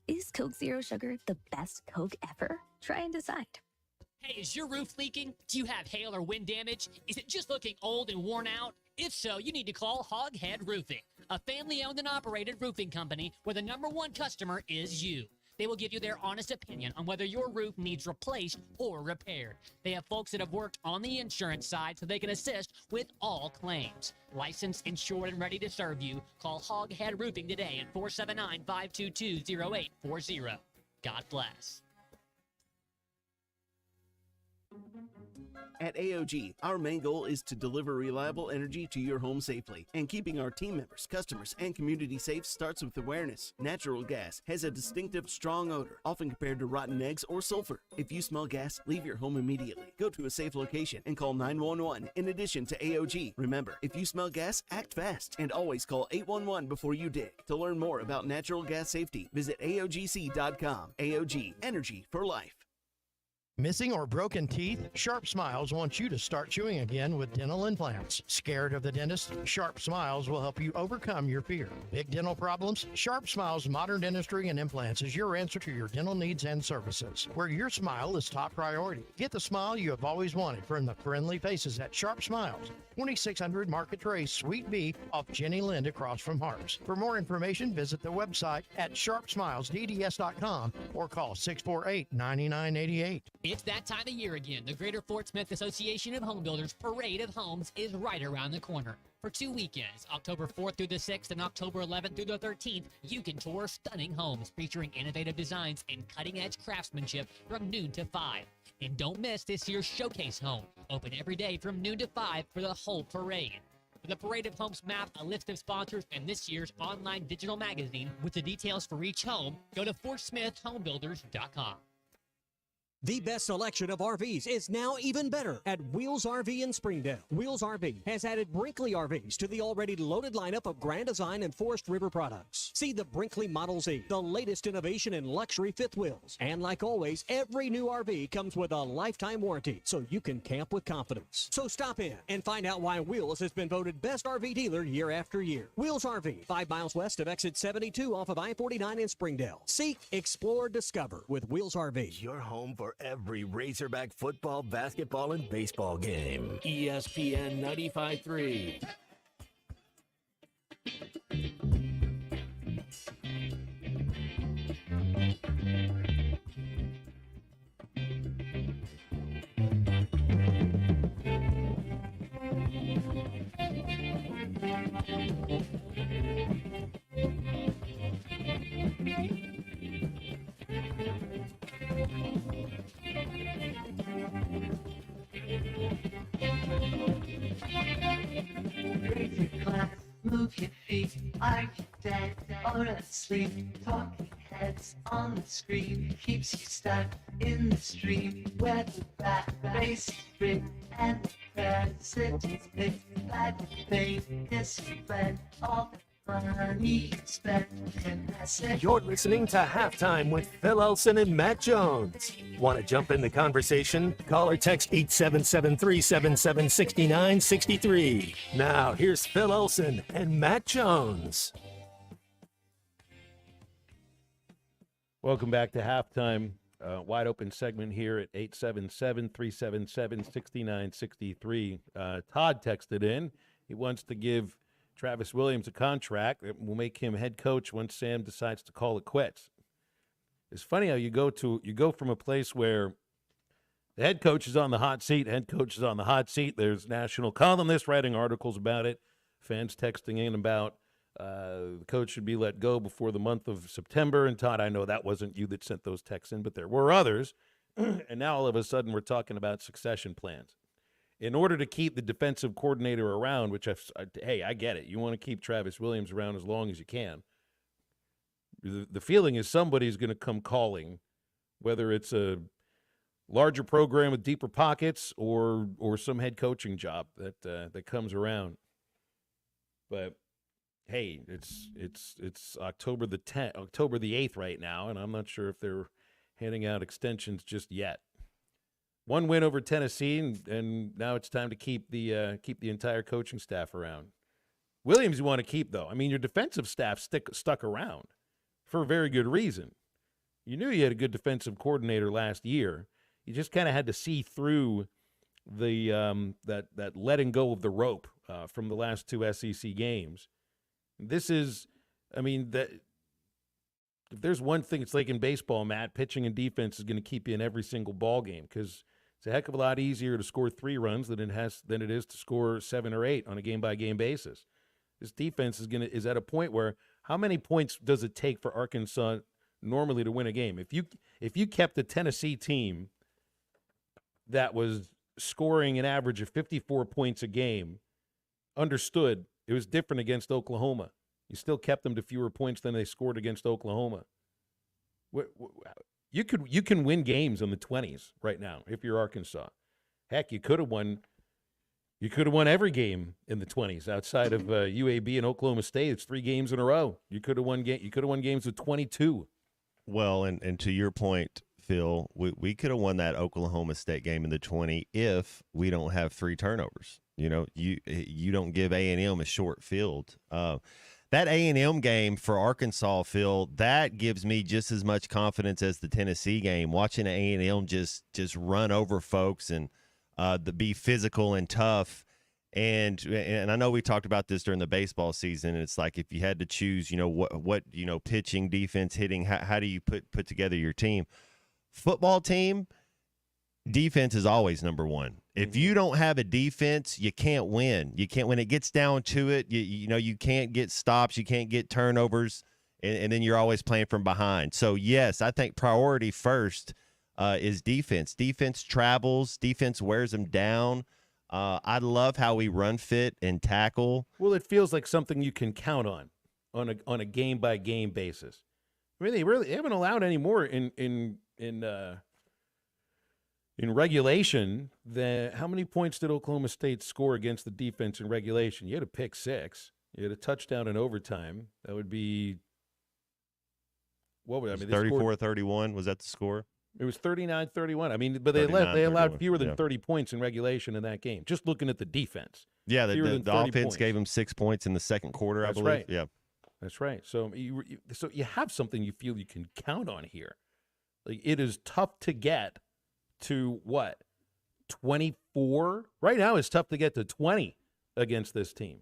Is Coke Zero Sugar the best Coke ever? Try and decide. Hey, is your roof leaking? Do you have hail or wind damage? Is it just looking old and worn out? If so, you need to call Hoghead Roofing, a family-owned and operated roofing company where the #1 customer is you. They will give you their honest opinion on whether your roof needs replaced or repaired. They have folks that have worked on the insurance side so they can assist with all claims. Licensed, insured, and ready to serve you. Call Hoghead Roofing today at 479-522-0840. God bless. At AOG, our main goal is to deliver reliable energy to your home safely. And keeping our team members, customers, and community safe starts with awareness. Natural gas has a distinctive, strong odor, often compared to rotten eggs or sulfur. If you smell gas, leave your home immediately. Go to a safe location and call 911 in addition to AOG. Remember, if you smell gas, act fast. And always call 811 before you dig. To learn more about natural gas safety, visit AOGC.com. AOG, energy for life. Missing or broken teeth? Sharp Smiles wants you to start chewing again with dental implants. Scared of the dentist? Sharp Smiles will help you overcome your fear. Big dental problems? Sharp Smiles Modern Dentistry and Implants is your answer to your dental needs and services, where your smile is top priority. Get the smile you have always wanted from the friendly faces at Sharp Smiles, 2600 Market Trace, Suite B, off Jenny Lind across from Harps. For more information, visit the website at sharpsmilesdds.com or call 648-9988. It's that time of year again. The Greater Fort Smith Association of Home Builders Parade of Homes is right around the corner. For 2 weekends, October 4th through the 6th and October 11th through the 13th, you can tour stunning homes featuring innovative designs and cutting-edge craftsmanship from noon to 5. And don't miss this year's Showcase Home, open every day from noon to 5 for the whole parade. For the Parade of Homes map, a list of sponsors, and this year's online digital magazine with the details for each home, go to FortSmithHomebuilders.com. The best selection of RVs is now even better at Wheels RV in Springdale. Wheels RV has added Brinkley RVs to the already loaded lineup of Grand Design and Forest River products. See the Brinkley Model Z, the latest innovation in luxury fifth wheels. And like always, every new RV comes with a lifetime warranty, so you can camp with confidence. So stop in and find out why Wheels has been voted best RV dealer year after year. Wheels RV, 5 miles west of exit 72 off of I-49 in Springdale. Seek, explore, discover with Wheels RV. Your home for every Razorback football, basketball, and baseball game. ESPN 95.3. Move your feet, are you dead or asleep? Talking heads on the screen keeps you stuck in the stream where the rat race is rigged and the president's picked by the pain. Yes, you fled all the money you spent. And I said, You're listening to Halftime with Phil Elson and Matt Jones. Want to jump in the conversation? Call or text 877-377-6963. Now, here's Phil Elson and Matt Jones. Welcome back to Halftime. Wide open segment here at 877-377-6963. Todd texted in. He wants to give Travis Williams a contract that will make him head coach once Sam decides to call it quits. It's funny how you go from a place where the head coach is on the hot seat. There's national columnists writing articles about it. Fans texting in about the coach should be let go before the month of September. And Todd, I know that wasn't you that sent those texts in, but there were others. And now all of a sudden we're talking about succession plans. In order to keep the defensive coordinator around, which I get it. You want to keep Travis Williams around as long as you can. The feeling is somebody's going to come calling, whether it's a larger program with deeper pockets or some head coaching job that comes around. But hey, it's October the 8th right now, and I'm not sure if they're handing out extensions just yet. One win over Tennessee, and now it's time to keep the entire coaching staff around. Williams you want to keep, though. I mean, your defensive staff stuck around for a very good reason. You knew you had a good defensive coordinator last year. You just kind of had to see through the that letting go of the rope from the last two SEC games. This is, I mean, that if there's one thing, it's like in baseball, Matt, pitching and defense is going to keep you in every single ball game because it's a heck of a lot easier to score 3 runs than it is to score 7 or 8 on a game-by-game basis. This defense is at a point where how many points does it take for Arkansas normally to win a game? If you kept a Tennessee team that was scoring an average of 54 points a game, understood it was different against Oklahoma. You still kept them to fewer points than they scored against Oklahoma. You can win games in the 20s right now if you're Arkansas. Heck, you could have won every game in the 20s outside of UAB and Oklahoma State. It's 3 games in a row. You could have won games with 22. Well, and to your point, Phil, we could have won that Oklahoma State game in the 20 if we don't have 3 turnovers. You know, you don't give A&M a short field. That A&M game for Arkansas, Phil, that gives me just as much confidence as the Tennessee game. Watching A&M just run over folks and be physical and tough. And I know we talked about this during the baseball season. And it's like if you had to choose, you know, what you know, pitching, defense, hitting, how do you put together your team? Football team, defense is always number one. If you don't have a defense, you can't win. You can't when it gets down to it. You know you can't get stops, you can't get turnovers, and then you're always playing from behind. So yes, I think priority first is defense. Defense travels. Defense wears them down. I love how we run fit and tackle. Well, it feels like something you can count on a game by game basis. I mean, they haven't allowed any more in regulation. How many points did Oklahoma State score against the defense in regulation? You had a pick 6. You had a touchdown in overtime. That would be what would I mean? 34-31 was that the score? It was 39-31. I mean, but they allowed fewer than 30 points in regulation in that game. Just looking at the defense. Yeah, the offense gave them 6 points in the second quarter, I believe. Right. Yeah. That's right. So you have something you feel you can count on here. Like it is tough to get to what? 24? Right now it's tough to get to 20 against this team.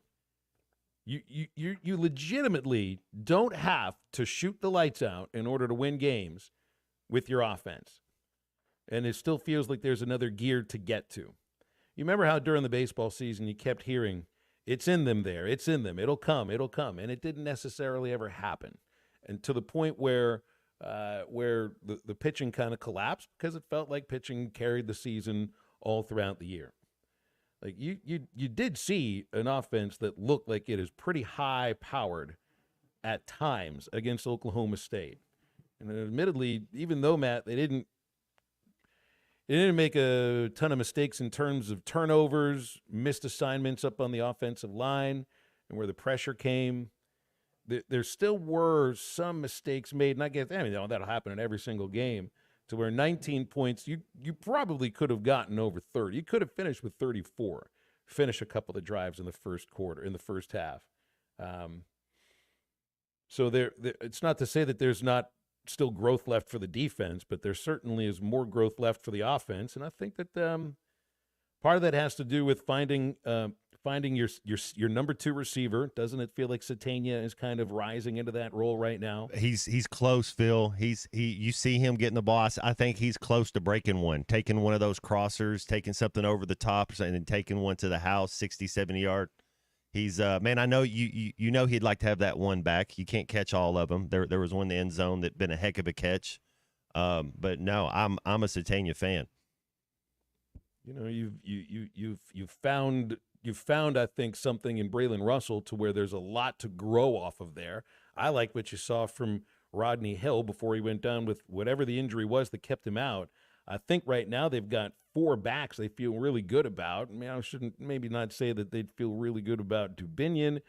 You legitimately don't have to shoot the lights out in order to win games with your offense. And it still feels like there's another gear to get to. You remember how during the baseball season you kept hearing, it's in them there, it's in them, it'll come. And it didn't necessarily ever happen. And to the point where the pitching kind of collapsed because it felt like pitching carried the season all throughout the year. Like you did see an offense that looked like it is pretty high powered at times against Oklahoma State. And admittedly, even though, Matt, they didn't make a ton of mistakes in terms of turnovers, missed assignments up on the offensive line, and where the pressure came, there still were some mistakes made. And I guess that'll happen in every single game. To where 19 points, you probably could have gotten over 30. You could have finished with 34, finish a couple of drives in the first quarter, in the first half. So it's not to say that there's not still growth left for the defense, but there certainly is more growth left for the offense. And I think that part of that has to do with finding your number 2 receiver. Doesn't it feel like Satania is kind of rising into that role right now? He's close, Phil. You see him getting the ball. I think he's close to breaking one, taking one of those crossers, taking something over the top, and then taking one to the house, 60, 70 yard. He's man, I know you know he'd like to have that one back. You can't catch all of them. There was one in the end zone that been a heck of a catch. But no, I'm a Satania fan. You know, you've found I think something in Braylon Russell to where there's a lot to grow off of there. I like what you saw from Rodney Hill before he went down with whatever the injury was that kept him out. I think right now they've got 4 backs they feel really good about. I mean, I shouldn't maybe not say that they'd feel really good about Dubinion,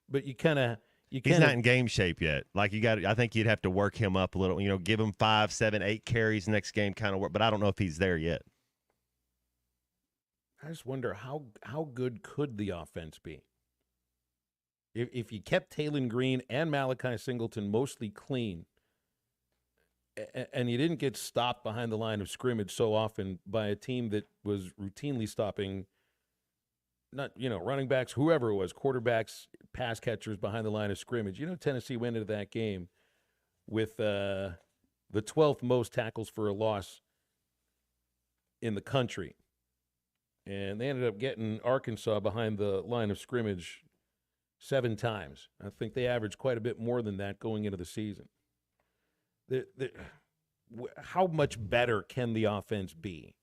but he's not in game shape yet. Like I think you'd have to work him up a little, you know, give him 5, 7, 8 carries next game kind of work, but I don't know if he's there yet. I just wonder how good could the offense be? If you kept Taylon Green and Malachi Singleton mostly clean, and you didn't get stopped behind the line of scrimmage so often by a team that was routinely stopping, running backs, whoever it was, quarterbacks, pass catchers behind the line of scrimmage. You know, Tennessee went into that game with the 12th most tackles for a loss in the country. And they ended up getting Arkansas behind the line of scrimmage 7 times. I think they averaged quite a bit more than that going into the season. How much better can the offense be?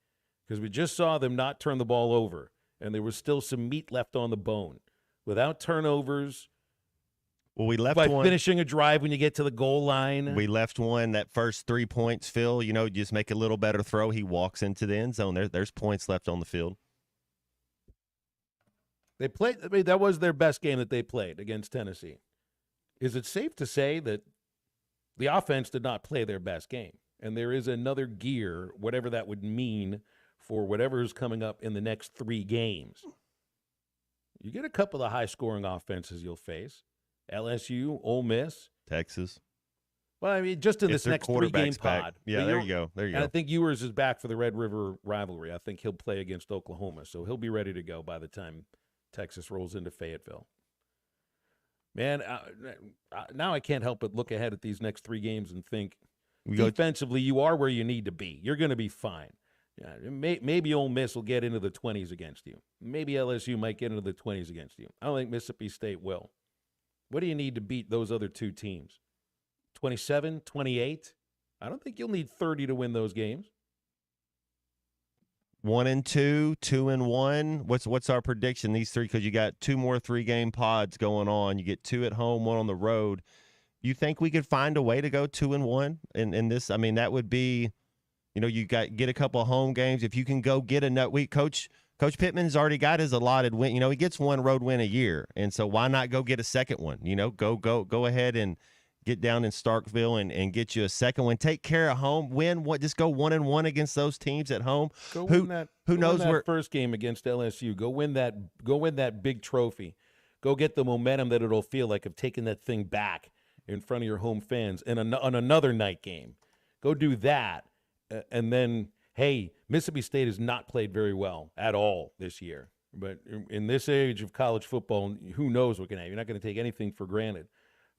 Because we just saw them not turn the ball over, and there was still some meat left on the bone. Without turnovers, well, we left by one finishing a drive when you get to the goal line. We left one that first 3 points, Phil. You know, just make a little better throw. He walks into the end zone. There's points left on the field. They played. I mean, that was their best game that they played against Tennessee. Is it safe to say that the offense did not play their best game? and there is another gear, whatever that would mean for whatever is coming up in the next 3 games. You get a couple of high-scoring offenses you'll face. LSU, Ole Miss. Texas. Well, I mean, just in If this their next 3-game quarterback's back. pod. Yeah, But there you go. There you and go. I think Ewers is back for the Red River rivalry. I think he'll play against Oklahoma, so he'll be ready to go by the time Texas rolls into Fayetteville. Man, now I can't help but look ahead at these next 3 games and think, defensively, you are where you need to be. You're going to be fine. Yeah, maybe Ole Miss will get into the 20s against you. Maybe LSU might get into the 20s against you. I don't think Mississippi State will. What do you need to beat those other 2 teams? 27, 28? I don't think you'll need 30 to win those games. 1-2, 2-1. What's our prediction? These 3, because you got 2 more 3-game pods going on. You get 2 at home, 1 on the road. You think we could find a way to go 2-1 in this? I mean, that would be, you get a couple of home games. If you can go get a nut week, Coach Pittman's already got his allotted win. He gets 1 road win a year, and so why not go get a second one? Go ahead and get down in Starkville and get you a second one. Take care of home. Win what? Just go 1-1 against those teams at home. Who knows win that where? First game against LSU. Go win that big trophy. Go get the momentum that it'll feel like of taking that thing back in front of your home fans on another night game. Go do that, and then. Hey, Mississippi State has not played very well at all this year. But in this age of college football, who knows what can happen? You're not going to take anything for granted.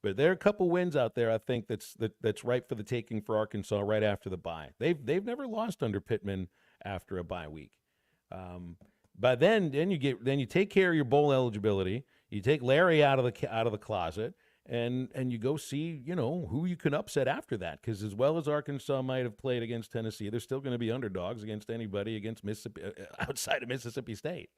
But there are a couple wins out there, I think, that's ripe for the taking for Arkansas right after the bye. They've never lost under Pittman after a bye week. But then you take care of your bowl eligibility. You take Larry out of the closet. And you go see, who you can upset after that. Because as well as Arkansas might have played against Tennessee, they're still going to be underdogs against anybody against Mississippi outside of Mississippi State.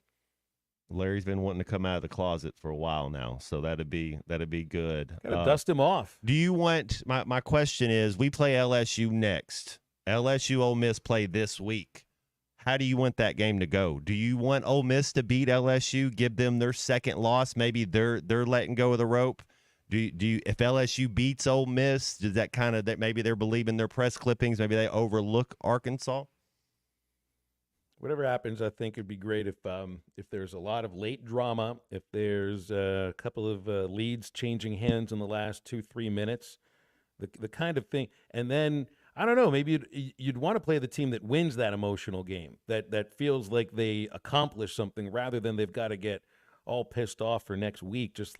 Larry's been wanting to come out of the closet for a while now, so that'd be good. Got to dust him off. Do you want my question is, we play LSU next. LSU Ole Miss play this week. How do you want that game to go? Do you want Ole Miss to beat LSU, give them their second loss? Maybe they're letting go of the rope. Do you if LSU beats Ole Miss, does that kind of that maybe they're believing their press clippings, maybe they overlook Arkansas? Whatever happens, I think it'd be great if there's a lot of late drama, if there's a couple of leads changing hands in the last 2-3 minutes, the kind of thing, and then I don't know, maybe you'd want to play the team that wins that emotional game, that feels like they accomplished something rather than they've got to get all pissed off for next week, Just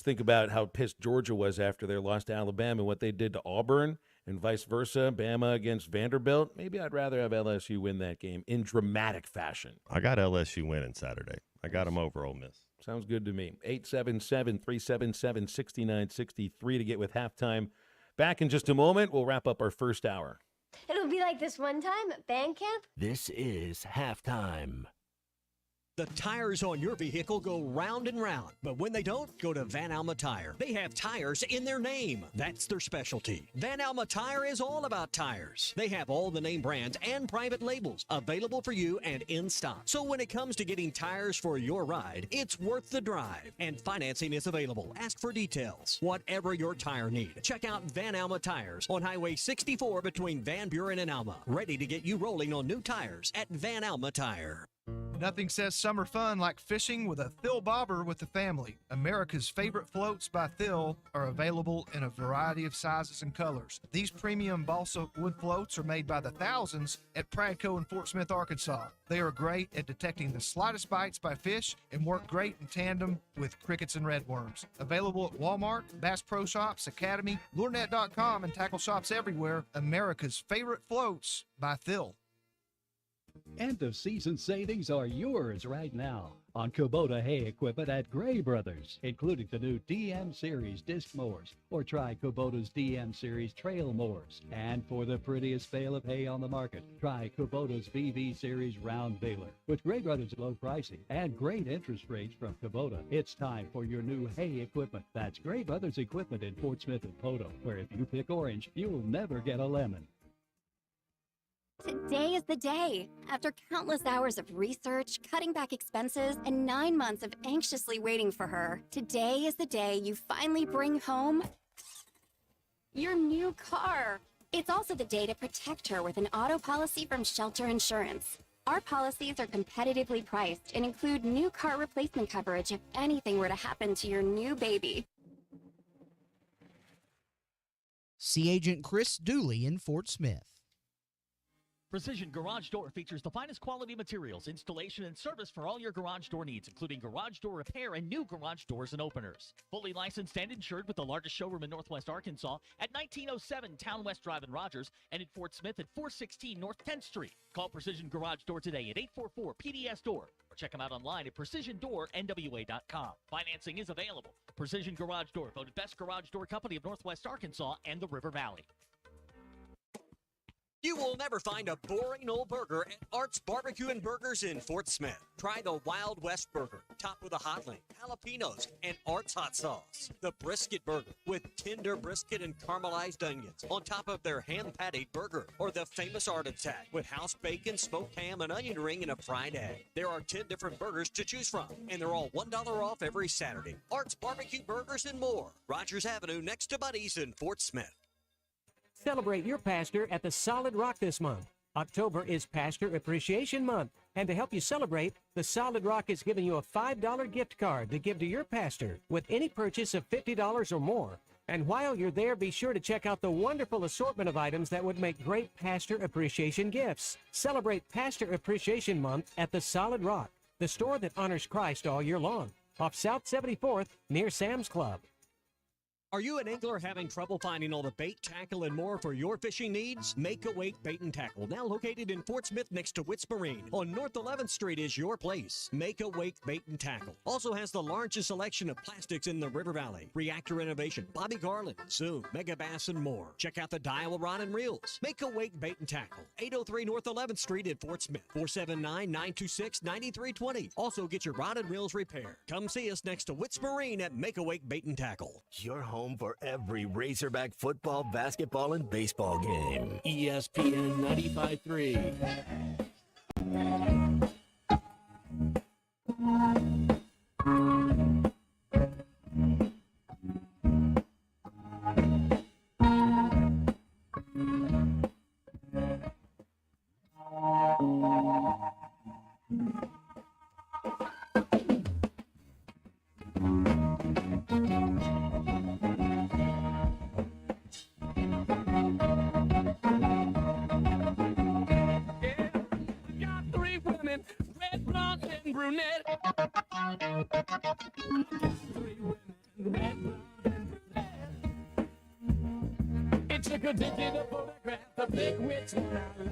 think about how pissed Georgia was after their loss to Alabama, what they did to Auburn, and vice versa, Bama against Vanderbilt. Maybe I'd rather have LSU win that game in dramatic fashion. I got LSU winning Saturday. I got them over Ole Miss. Sounds good to me. 877-377-6963 to get with halftime. Back in just a moment. We'll wrap up our first hour. It'll be like this one time at band camp. This is halftime. The tires on your vehicle go round and round, but when they don't, go to Van Alma Tire. They have tires in their name. That's their specialty. Van Alma Tire is all about tires. They have all the name brands and private labels available for you and in stock. So when it comes to getting tires for your ride, it's worth the drive. And financing is available. Ask for details. Whatever your tire need, check out Van Alma Tires on Highway 64 between Van Buren and Alma. Ready to get you rolling on new tires at Van Alma Tire. Nothing says summer fun like fishing with a Thill Bobber with the family. America's favorite floats by Thill are available in a variety of sizes and colors. These premium balsa wood floats are made by the thousands at Pradco in Fort Smith, Arkansas. They are great at detecting the slightest bites by fish and work great in tandem with crickets and redworms. Available at Walmart, Bass Pro Shops, Academy, LureNet.com, and tackle shops everywhere. America's favorite floats by Thill. End of season savings are yours right now on Kubota hay equipment at Gray Brothers, including the new DM Series disc mowers, or try Kubota's DM Series trail mowers. And for the prettiest bale of hay on the market, try Kubota's VV Series round baler. With Gray Brothers low pricing and great interest rates from Kubota, it's time for your new hay equipment. That's Gray Brothers equipment in Fort Smith and Poto, where if you pick orange, you'll never get a lemon. Today is the day. After countless hours of research, cutting back expenses, and 9 months of anxiously waiting for her, today is the day you finally bring home your new car. It's also the day to protect her with an auto policy from Shelter Insurance. Our policies are competitively priced and include new car replacement coverage if anything were to happen to your new baby. See Agent Chris Dooley in Fort Smith. Precision Garage Door features the finest quality materials, installation, and service for all your garage door needs, including garage door repair and new garage doors and openers. Fully licensed and insured with the largest showroom in Northwest Arkansas at 1907 Town West Drive in Rogers and in Fort Smith at 416 North 10th Street. Call Precision Garage Door today at 844-PDS-DOOR or check them out online at PrecisionDoorNWA.com. Financing is available. Precision Garage Door, voted Best Garage Door Company of Northwest Arkansas and the River Valley. You will never find a boring old burger at Art's Barbecue and Burgers in Fort Smith. Try the Wild West Burger, topped with a hot link, jalapenos, and Art's hot sauce. The Brisket Burger, with tender brisket and caramelized onions on top of their hand-patted burger. Or the famous Art Attack, with house bacon, smoked ham, an onion ring, and a fried egg. There are 10 different burgers to choose from, and they're all $1 off every Saturday. Art's Barbecue Burgers and more. Rogers Avenue, next to Buddy's in Fort Smith. Celebrate your pastor at the Solid Rock this month. October is Pastor Appreciation Month, and to help you celebrate, the Solid Rock is giving you a $5 gift card to give to your pastor with any purchase of $50 or more. And while you're there, be sure to check out the wonderful assortment of items that would make great pastor appreciation gifts. Celebrate Pastor Appreciation Month at the Solid Rock, the store that honors Christ all year long, off South 74th near Sam's Club. Are you an angler having trouble finding all the bait, tackle, and more for your fishing needs? Make a Wake Bait and Tackle, now located in Fort Smith next to Witts Marine on North 11th Street, is your place. Make a Wake Bait and Tackle also has the largest selection of plastics in the River Valley. Reactor Innovation, Bobby Garland, Zoom, Mega Bass, and more. Check out the Daiwa Rod and Reels. Make a Wake Bait and Tackle, 803 North 11th Street in Fort Smith, 479-926-9320. Also get your rod and reels repaired. Come see us next to Witts Marine at Make a Wake Bait and Tackle. Your home for every Razorback football, basketball, and baseball game. ESPN 95.3. It took a digital photograph to pick which one I like.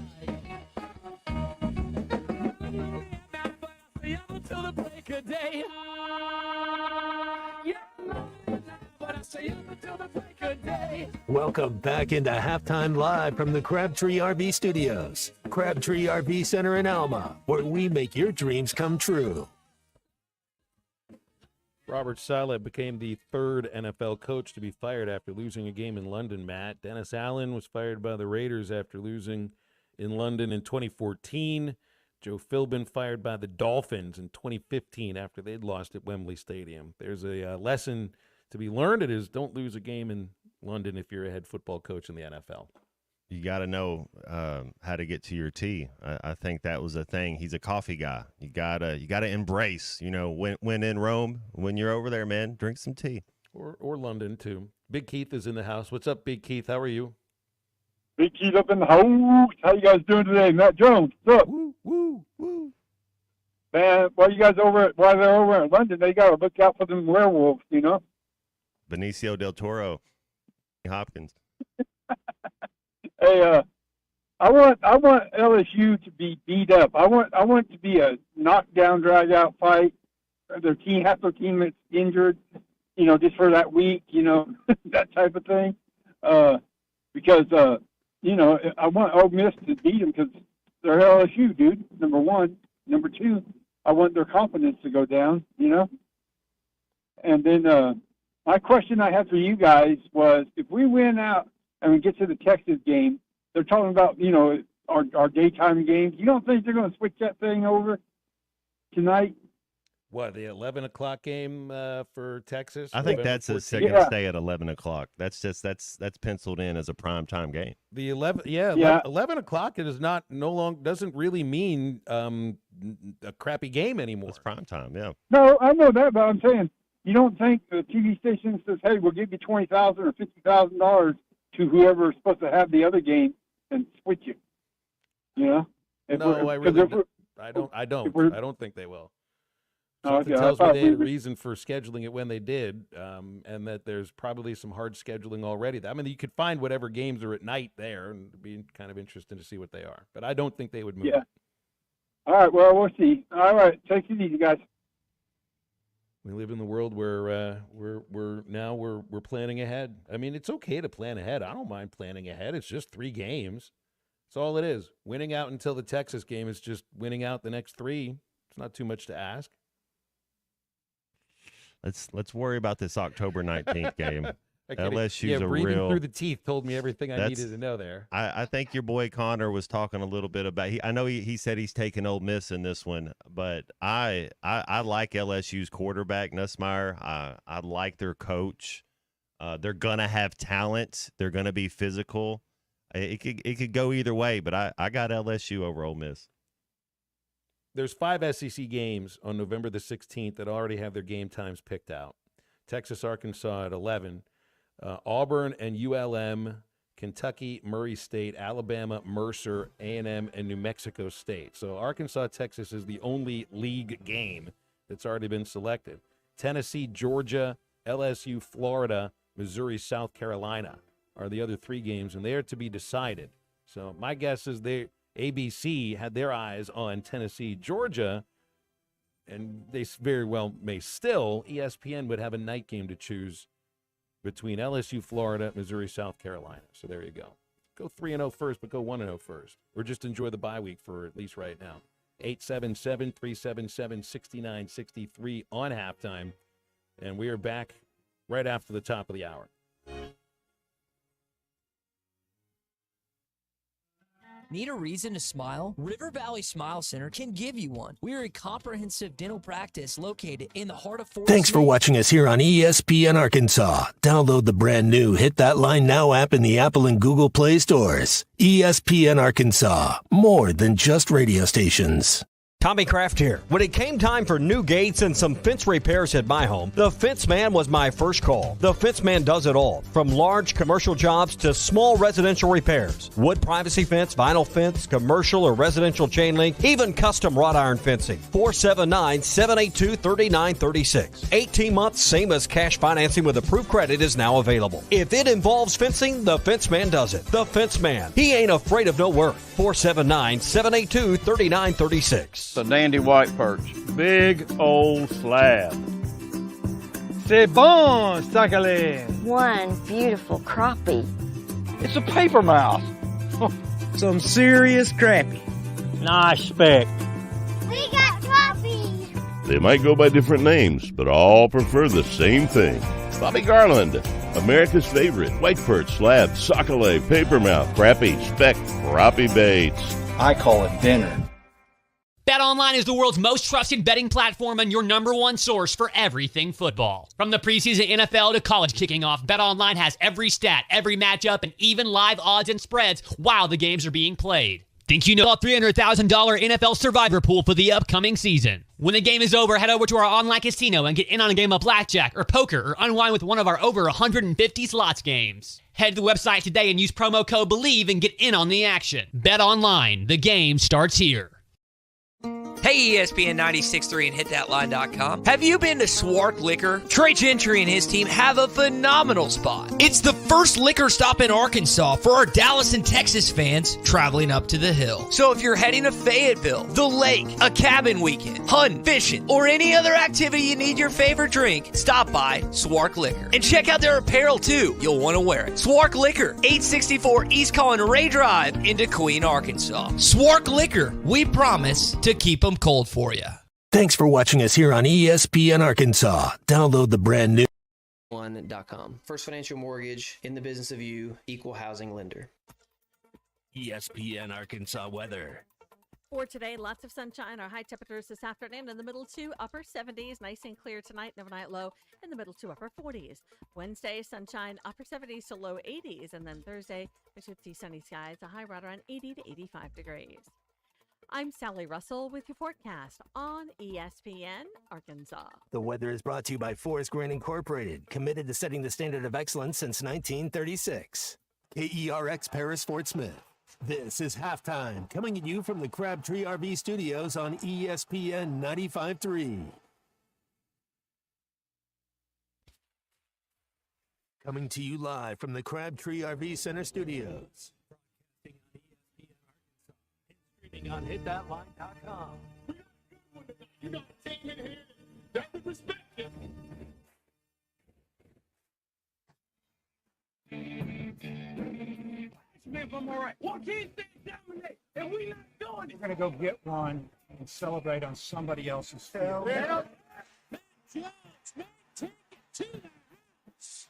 Till the break of day. But I stay up until the break of day. Welcome back into Halftime Live from the Crabtree RV Studios. Crabtree RV Center in Alma, where we make your dreams come true. Robert Saleh became the third NFL coach to be fired after losing a game in London, Matt. Dennis Allen was fired by the Raiders after losing in London in 2014. Joe Philbin fired by the Dolphins in 2015 after they'd lost at Wembley Stadium. There's a lesson to be learned. It is, don't lose a game in London if you're a head football coach in the NFL. You got to know how to get to your tea. I think that was a thing. He's a coffee guy. You gotta embrace. You know, when in Rome, when you're over there, man, drink some tea. Or London too. Big Keith is in the house. What's up, Big Keith? How are you? Big Keith up in the house. How you guys doing today? Matt Jones, what's up? Woo, woo, woo. Man, while they're over in London, they got to look out for them werewolves, you know? Benicio del Toro, Hopkins. Hey, I want LSU to be beat up. I want it to be a knockdown, drag out fight. Half their team that's injured, you know, just for that week, you know, that type of thing. Because you know, I want Ole Miss to beat them because they're LSU, dude. Number one, number two, I want their confidence to go down, you know. And then my question I had for you guys was, if we win out and we get to the Texas game, they're talking about, you know, our daytime games. You don't think they're going to switch that thing over tonight? the 11 o'clock game for Texas? I think November that's a 14th? second stay at 11 o'clock. That's penciled in as a prime time game. The 11 o'clock doesn't really mean a crappy game anymore. It's prime time, yeah. No, I know that, but I'm saying you don't think the TV station says, "Hey, we'll give you $20,000 or $50,000 to whoever is supposed to have the other game and switch you." You know? I don't think they will. Something tells me they had a reason for scheduling it when they did, and that there's probably some hard scheduling already. I mean, you could find whatever games are at night there, and it'd be kind of interesting to see what they are. But I don't think they would move. Yeah. All right. Well, we'll see. All right. Take it easy, guys. We live in the world where we're planning ahead. I mean, it's okay to plan ahead. I don't mind planning ahead. It's just 3 games. That's all it is. Winning out until the Texas game is just winning out the next 3. It's not too much to ask. Let's worry about this October 19th game. LSU's a breathing real. through the teeth told me everything I needed to know there. I think your boy Connor was talking a little bit about. I know he said he's taking Ole Miss in this one, but I like LSU's quarterback Nussmeier. I like their coach. They're gonna have talent. They're gonna be physical. It could go either way, but I got LSU over Ole Miss. There's 5 SEC games on November the 16th that already have their game times picked out. Texas, Arkansas at 11. Auburn and ULM, Kentucky, Murray State, Alabama, Mercer, A&M, and New Mexico State. So Arkansas, Texas is the only league game that's already been selected. Tennessee, Georgia, LSU, Florida, Missouri, South Carolina are the other 3 games, and they are to be decided. So my guess is ABC had their eyes on Tennessee, Georgia, and they very well may still. ESPN would have a night game to choose between LSU, Florida, Missouri, South Carolina. So there you go. Go 3-0 first, but go 1-0 first. Or just enjoy the bye week for at least right now. 877-377-6963 on halftime. And we are back right after the top of the hour. Need a reason to smile? River Valley Smile Center can give you one. We are a comprehensive dental practice located in the heart of Forest Thanks for City. watching us here on ESPN Arkansas. Download the brand new Hit That Line Now app in the Apple and Google Play stores. ESPN Arkansas, more than just radio stations. Tommy Kraft here. When it came time for new gates and some fence repairs at my home, the Fence Man was my first call. The Fence Man does it all, from large commercial jobs to small residential repairs. Wood privacy fence, vinyl fence, commercial or residential chain link, even custom wrought iron fencing. 479-782-3936. 18 months, same as cash financing with approved credit is now available. If it involves fencing, the Fence Man does it. The Fence Man. He ain't afraid of no work. 479-782-3936. A dandy white perch. Big old slab. C'est bon, sacalé. One beautiful crappie. It's a paper mouth. Some serious crappie. Nice speck. We got crappie. They might go by different names, but all prefer the same thing. Bobby Garland, America's favorite white perch, slab, sockeye, papermouth, crappie, speck, crappie baits. I call it dinner. BetOnline is the world's most trusted betting platform and your number one source for everything football. From the preseason NFL to college kicking off, BetOnline has every stat, every matchup, and even live odds and spreads while the games are being played. Think you know a $300,000 NFL Survivor pool for the upcoming season? When the game is over, head over to our online casino and get in on a game of blackjack or poker or unwind with one of our over 150 slots games. Head to the website today and use promo code BELIEVE and get in on the action. BetOnline, the game starts here. Hey, ESPN 96.3 and HitThatLine.com. Have you been to Swark Liquor? Trey Gentry and his team have a phenomenal spot. It's the first liquor stop in Arkansas for our Dallas and Texas fans traveling up to the hill. So if you're heading to Fayetteville, the lake, a cabin weekend, hunting, fishing, or any other activity you need your favorite drink, stop by Swark Liquor. And check out their apparel too. You'll want to wear it. Swark Liquor, 864 East Collin Ray Drive into Queen, Arkansas. Swark Liquor, we promise to keep them cold for you. Thanks for watching us here on ESPN Arkansas. Download the brand new One.com. First Financial Mortgage, in the business of you, equal housing lender. ESPN Arkansas weather. For today, lots of sunshine. Our high temperatures this afternoon in the middle to upper 70s. Nice and clear tonight. And overnight low in the middle to upper 40s. Wednesday, sunshine, upper 70s to low 80s. And then Thursday, we should see sunny skies. A high right around 80 to 85 degrees. I'm Sally Russell with your forecast on ESPN Arkansas. The weather is brought to you by Forest Grain Incorporated, committed to setting the standard of excellence since 1936. KERX Paris Fort Smith. This is Halftime, coming at you from the Crabtree RV Studios on ESPN 95.3. Coming to you live from the Crabtree RV Center Studios. Streaming on hitthatline.com. You got to take me here. That would respect you. I'm all right. Why can't they dominate? And we not doing it. We're going to go get one and celebrate on somebody else's field. Well, take it to the house.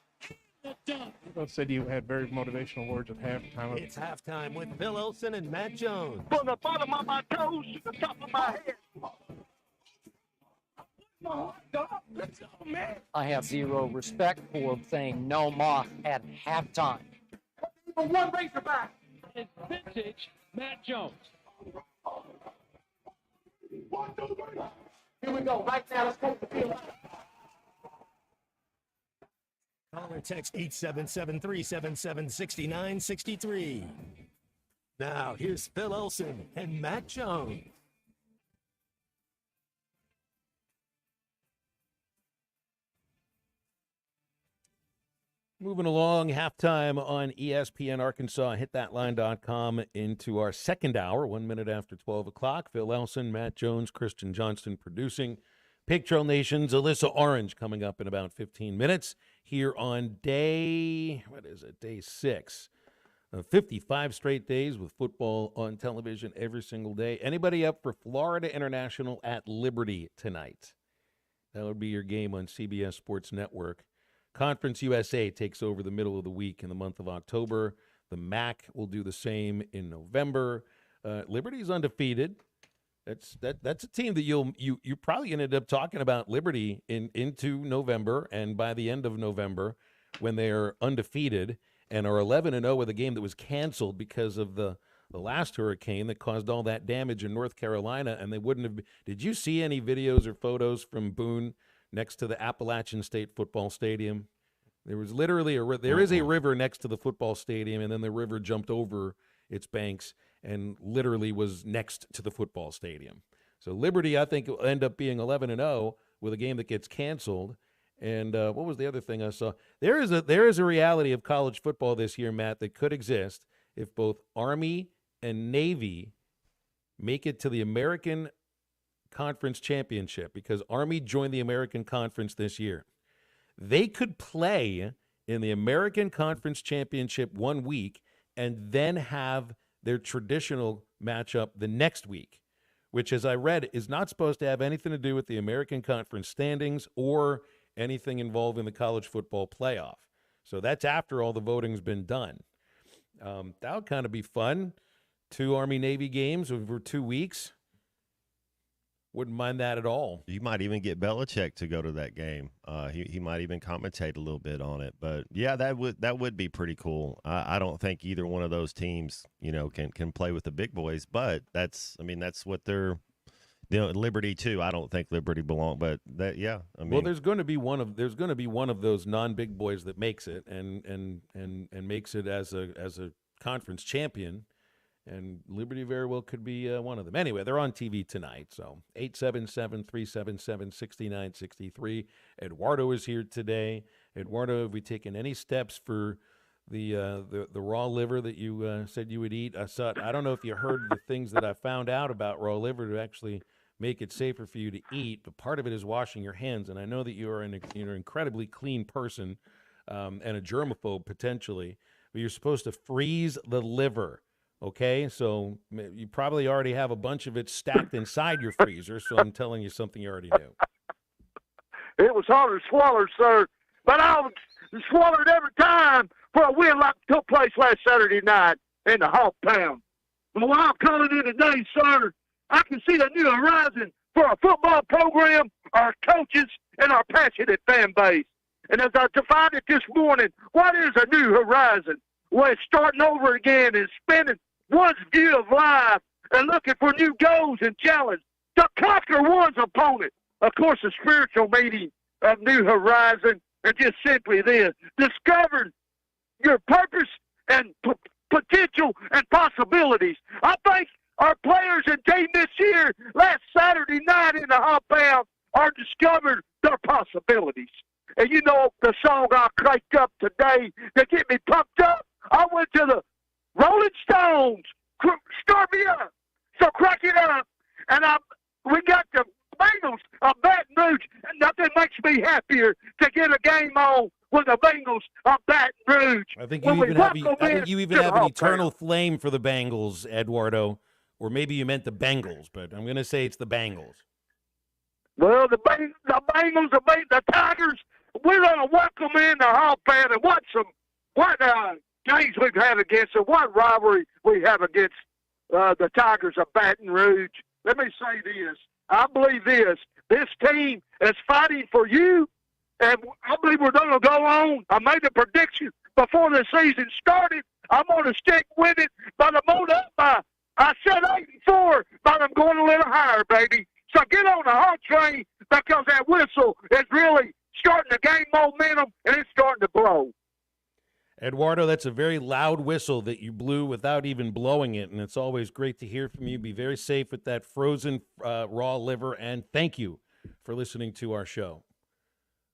Both said you had very motivational words at halftime. It's Halftime with Phil Olson and Matt Jones. From the bottom of my toes to the top of my head. Let's go, man. I have zero respect for saying no mock at halftime. For one Razorback. It's vintage Matt Jones. 1, 2, 3. Here we go. Right now, let's take the field. Call or text 877-377-6963. Now, here's Phil Olson and Matt Jones. Moving along, halftime on ESPN Arkansas, hitthatline.com into our second hour, 1 minute after 12 o'clock. Phil Elson, Matt Jones, Christian Johnston producing. Pig Trail Nation's Alyssa Orange coming up in about 15 minutes here on day 6. 55 straight days with football on television every single day. Anybody up for Florida International at Liberty tonight? That would be your game on CBS Sports Network. Conference USA takes over the middle of the week in the month of October. The MAC will do the same in November. Liberty's undefeated. That's a team that you're probably going to end up talking about Liberty into November, and by the end of November, when they're undefeated and are 11-0 with a game that was canceled because of the last hurricane that caused all that damage in North Carolina, and they wouldn't have. Did you see any videos or photos from Boone next to the Appalachian State Football Stadium? There was literally there is a river next to the football stadium, and then the river jumped over its banks and literally was next to the football stadium. So Liberty, I think, will end up being 11-0 with a game that gets canceled. And what was the other thing I saw? There is a reality of college football this year, Matt, that could exist if both Army and Navy make it to the American Conference Championship, because Army joined the American Conference this year. They could play in the American Conference Championship 1 week and then have their traditional matchup the next week, which, as I read, is not supposed to have anything to do with the American Conference standings or anything involving the college football playoff. So that's after all the voting's been done. That would kind of be fun. 2 Army-Navy games over 2 weeks. Wouldn't mind that at all. You might even get Belichick to go to that game. He might even commentate a little bit on it. But yeah, that would be pretty cool. I don't think either one of those teams, can play with the big boys. But that's what they're. Liberty too. I don't think Liberty belong, but that well, there's going to be one of those non-big boys that makes it and makes it as a conference champion. And Liberty very well could be one of them. Anyway, they're on TV tonight, so 877-377-6963. Eduardo is here today. Eduardo, have we taken any steps for the raw liver that you said you would eat? I don't know if you heard the things that I found out about raw liver to actually make it safer for you to eat, but part of it is washing your hands. And I know that you're an incredibly clean person and a germaphobe potentially, but you're supposed to freeze the liver. Okay, so you probably already have a bunch of it stacked inside your freezer, so I'm telling you something you already knew. It was hard to swallow, sir, but I swallowed every time for a win like took place last Saturday night in the Hawk Pound. But what I'm calling in today, sir, I can see a new horizon for our football program, our coaches, and our passionate fan base. And as I defined it this morning, what is a new horizon? Well, it's starting over again and spinning one's view of life and looking for new goals and challenges to conquer one's opponent. Of course, a spiritual meaning of New Horizon, and just simply this: discovering your purpose and potential and possibilities. I think our players and team this year, last Saturday night in the Hop Pound, are discovering their possibilities. And you know the song I cranked up today to get me pumped up? I went to the Rolling Stones, Start Me Up. So crank it up. And we got the Bengals of Baton Rouge, and nothing makes me happier to get a game on with the Bengals of Baton Rouge. I think you even have an eternal flame for the Bengals, Eduardo. Or maybe you meant the Bengals, but I'm going to say it's the Bengals. Well, the Bengals have beat the Tigers. We're going to welcome in the Hall Pound and what games we've had against them, what rivalry we have against the Tigers of Baton Rouge. Let me say this. I believe this team is fighting for you, and I believe we're going to go on. I made a prediction before the season started. I'm going to stick with it, but I'm on up. I said 8-4, but I'm going a little higher, baby. So get on the hot train because that whistle is really starting to gain momentum, and it's starting to blow. Eduardo, that's a very loud whistle that you blew without even blowing it, and it's always great to hear from you. Be very safe with that frozen raw liver, and thank you for listening to our show.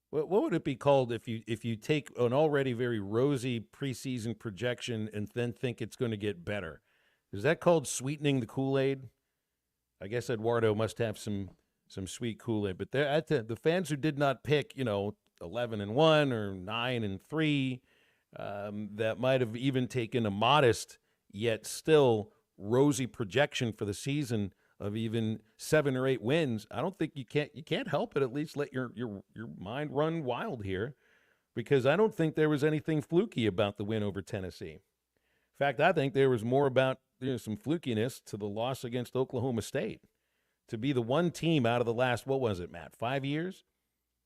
What would it be called if you take an already very rosy preseason projection and then think it's going to get better? Is that called sweetening the Kool-Aid? I guess Eduardo must have some sweet Kool-Aid, but the fans who did not pick, 11-1 or 9-3. That might have even taken a modest yet still rosy projection for the season of even 7 or 8 wins. I don't think you can't help but at least let your mind run wild here, because I don't think there was anything fluky about the win over Tennessee. In fact, I think there was more about some flukiness to the loss against Oklahoma State. To be the one team out of the last, 5 years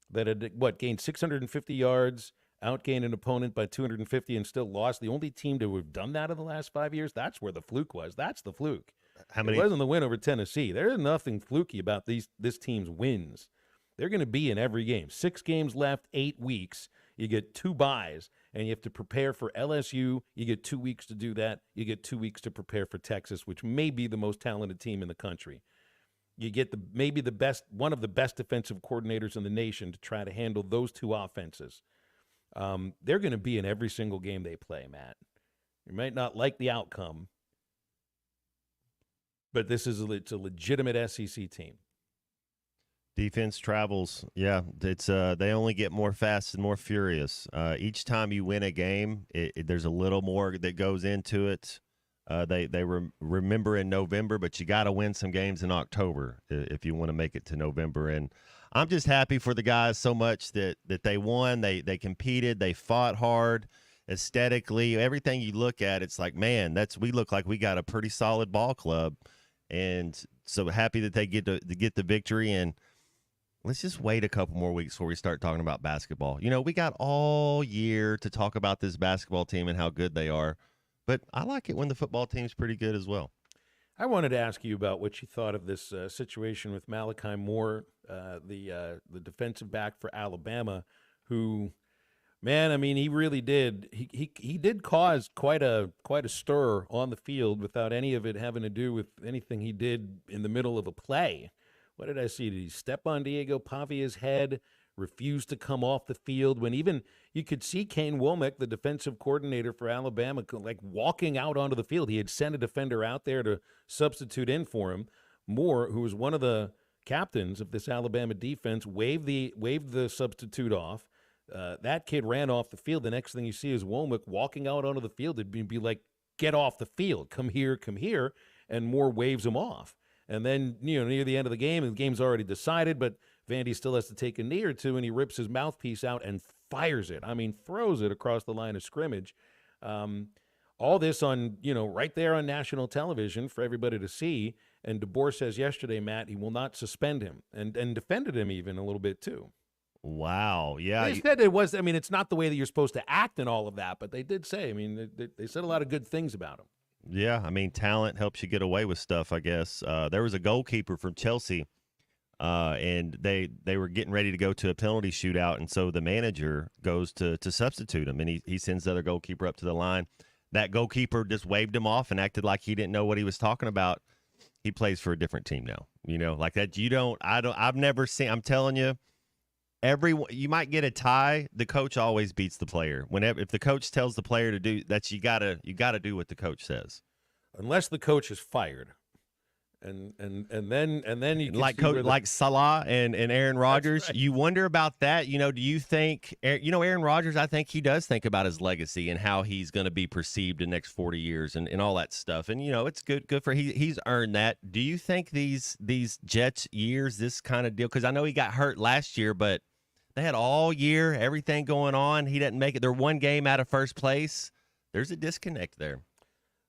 that had gained 650 yards, outgained an opponent by 250 and still lost. The only team to have done that in the last 5 years, that's where the fluke was. That's the fluke. It wasn't the win over Tennessee. There is nothing fluky about this team's wins. They're going to be in every game. 6 games left, 8 weeks. You get 2 byes, and you have to prepare for LSU. You get 2 weeks to do that. You get 2 weeks to prepare for Texas, which may be the most talented team in the country. You get one of the best defensive coordinators in the nation to try to handle those 2 offenses. They're going to be in every single game they play, Matt. You might not like the outcome, but it's a legitimate SEC team. Defense travels. Yeah, it's they only get more fast and more furious. Each time you win a game, there's a little more that goes into it. They remember in November, but you got to win some games in October if you want to make it to November. And I'm just happy for the guys so much that they won. They competed. They fought hard. Aesthetically, everything you look at, it's like, man, we look like we got a pretty solid ball club. And so happy that they get the victory. And let's just wait a couple more weeks before we start talking about basketball. We got all year to talk about this basketball team and how good they are. But I like it when the football team's pretty good as well. I wanted to ask you about what you thought of this situation with Malachi Moore, the defensive back for Alabama, who, man, I mean, he really did. He did cause quite a stir on the field without any of it having to do with anything he did in the middle of a play. What did I see? Did he step on Diego Pavia's head? Refused to come off the field when even you could see Kane Womack, the defensive coordinator for Alabama, like walking out onto the field. He had sent a defender out there to substitute in for him. Moore, who was one of the captains of this Alabama defense, waved the substitute off. That kid ran off the field. The next thing you see is Womack walking out onto the field. It'd be like, get off the field. Come here. And Moore waves him off. And then, near the end of the game, and the game's already decided, but Vandy still has to take a knee or two, and he rips his mouthpiece out and fires it. I mean, throws it across the line of scrimmage. All this on, right there on national television for everybody to see. And DeBoer says yesterday, Matt, he will not suspend him, and defended him even a little bit too. Wow. Yeah. They said it was, I mean, it's not the way that you're supposed to act and all of that, but they did say, I mean, they said a lot of good things about him. Yeah. I mean, talent helps you get away with stuff, I guess. There was a goalkeeper from Chelsea, and they were getting ready to go to a penalty shootout, and so the manager goes to substitute him, and he sends the other goalkeeper up to the line. That goalkeeper just waved him off and acted like he didn't know what he was talking about. He plays for a different team now, like that. I've never seen, I'm telling you, you might get a tie. The coach always beats the player. If the coach tells the player to do that, you gotta do what the coach says, unless the coach is fired. And then you can like Salah and Aaron Rodgers. Right. You wonder about that. Do you think Aaron Rodgers? I think he does think about his legacy and how he's going to be perceived in the next 40 years and all that stuff. And it's good for he's earned that. Do you think these Jets years, this kind of deal? Because I know he got hurt last year, but they had all year, everything going on. He didn't make it. They're one game out of first place. There's a disconnect there.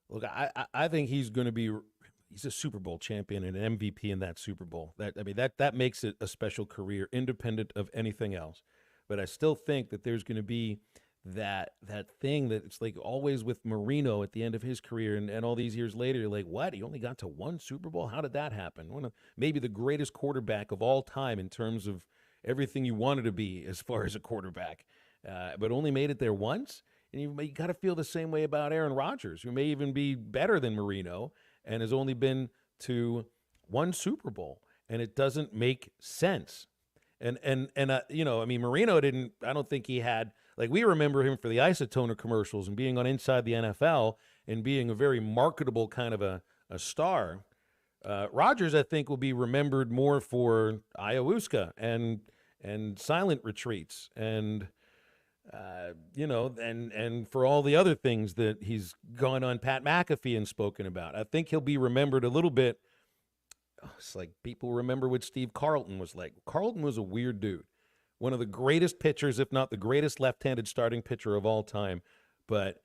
Look, I think he's going to be. He's a Super Bowl champion and an MVP in that Super Bowl. That makes it a special career, independent of anything else. But I still think that there's going to be that thing that it's like always with Marino at the end of his career, and all these years later, you're like, what? He only got to one Super Bowl? How did that happen? One of maybe the greatest quarterback of all time in terms of everything you wanted to be as far as a quarterback, but only made it there once. And you got to feel the same way about Aaron Rodgers, who may even be better than Marino, and has only been to one Super Bowl, and it doesn't make sense. And Marino didn't. I don't think he had, like, we remember him for the Isotoner commercials and being on Inside the NFL and being a very marketable kind of a star. Rodgers, I think, will be remembered more for ayahuasca and silent retreats and. And for all the other things that he's gone on Pat McAfee and spoken about. I think he'll be remembered a little bit. It's like people remember what Steve Carlton was like. Carlton was a weird dude. One of the greatest pitchers, if not the greatest left-handed starting pitcher of all time, but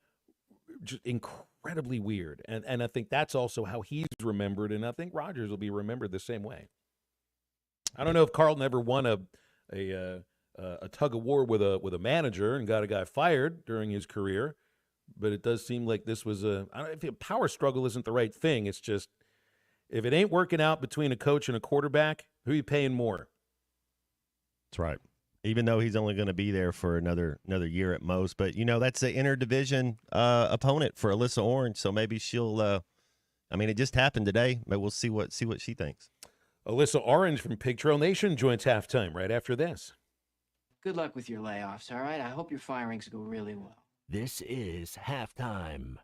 just incredibly weird. And I think that's also how he's remembered, and I think Rodgers will be remembered the same way. I don't know if Carlton ever won a tug of war with a manager and got a guy fired during his career, but it does seem like this was I don't know if power struggle isn't the right thing. It's just if it ain't working out between a coach and a quarterback, who are you paying more? That's right. Even though he's only going to be there for another year at most, but that's an interdivision opponent for Alyssa Orange, so maybe she'll. It just happened today, but we'll see what she thinks. Alyssa Orange from Pig Trail Nation joins halftime right after this. Good luck with your layoffs, all right? I hope your firings go really well. This is halftime.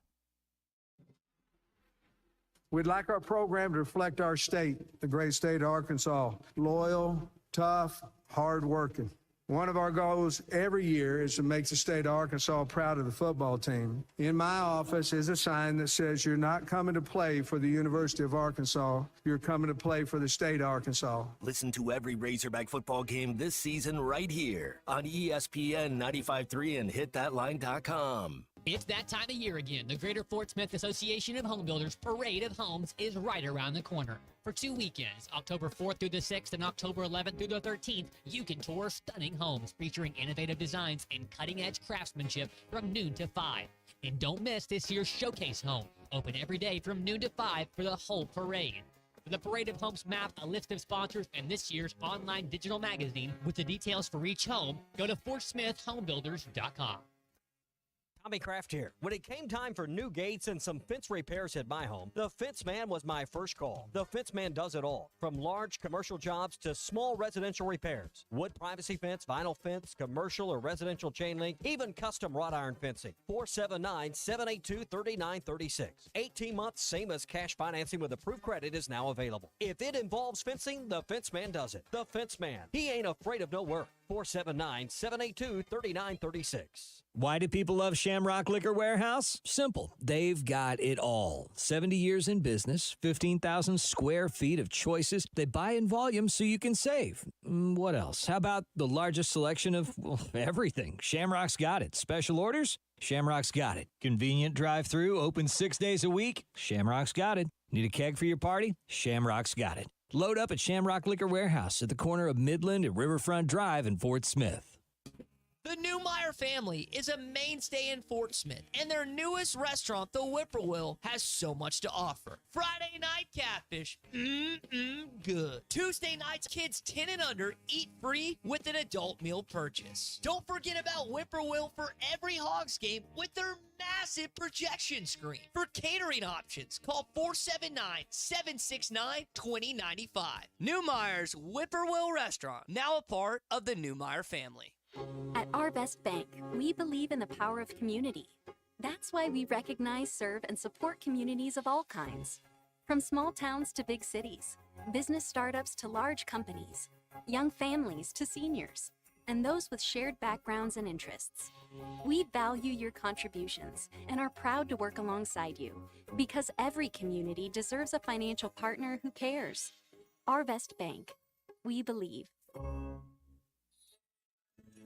We'd like our program to reflect our state, the great state of Arkansas. Loyal, tough, hardworking. One of our goals every year is to make the state of Arkansas proud of the football team. In my office is a sign that says you're not coming to play for the University of Arkansas, you're coming to play for the state of Arkansas. Listen to every Razorback football game this season right here on ESPN 95.3 and hitthatline.com. It's that time of year again. The Greater Fort Smith Association of Home Builders Parade of Homes is right around the corner. For 2 weekends, October 4th through the 6th and October 11th through the 13th, you can tour stunning homes featuring innovative designs and cutting-edge craftsmanship from noon to 5. And don't miss this year's Showcase Home, open every day from noon to 5 for the whole parade. For the Parade of Homes map, a list of sponsors, and this year's online digital magazine with the details for each home, go to FortSmithHomebuilders.com. Tommy Kraft here. When it came time for new gates and some fence repairs at my home, the Fence Man was my first call. The Fence Man does it all, from large commercial jobs to small residential repairs. Wood privacy fence, vinyl fence, commercial or residential chain link, even custom wrought iron fencing. 479-782-3936. 18 months, same as cash financing with approved credit is now available. If it involves fencing, the Fence Man does it. The Fence Man. He ain't afraid of no work. 479-782-3936. Why do people love Shamrock Liquor Warehouse? Simple. They've got it all. 70 years in business, 15,000 square feet of choices. They buy in volume so you can save. What else? How about the largest selection of everything? Shamrock's got it. Special orders? Shamrock's got it. Convenient drive-through, open 6 days a week? Shamrock's got it. Need a keg for your party? Shamrock's got it. Load up at Shamrock Liquor Warehouse at the corner of Midland and Riverfront Drive in Fort Smith. The Newmeyer family is a mainstay in Fort Smith, and their newest restaurant, the Whippoorwill, has so much to offer. Friday night catfish, good. Tuesday nights, kids 10 and under eat free with an adult meal purchase. Don't forget about Whippoorwill for every Hogs game with their massive projection screen. For catering options, call 479-769-2095. Newmeyer's Whippoorwill Restaurant, now a part of the Newmeyer family. At Our Best Bank, we believe in the power of community. That's why we recognize, serve, and support communities of all kinds. From small towns to big cities, business startups to large companies, young families to seniors, and those with shared backgrounds and interests. We value your contributions and are proud to work alongside you because every community deserves a financial partner who cares. Our Best Bank. We believe.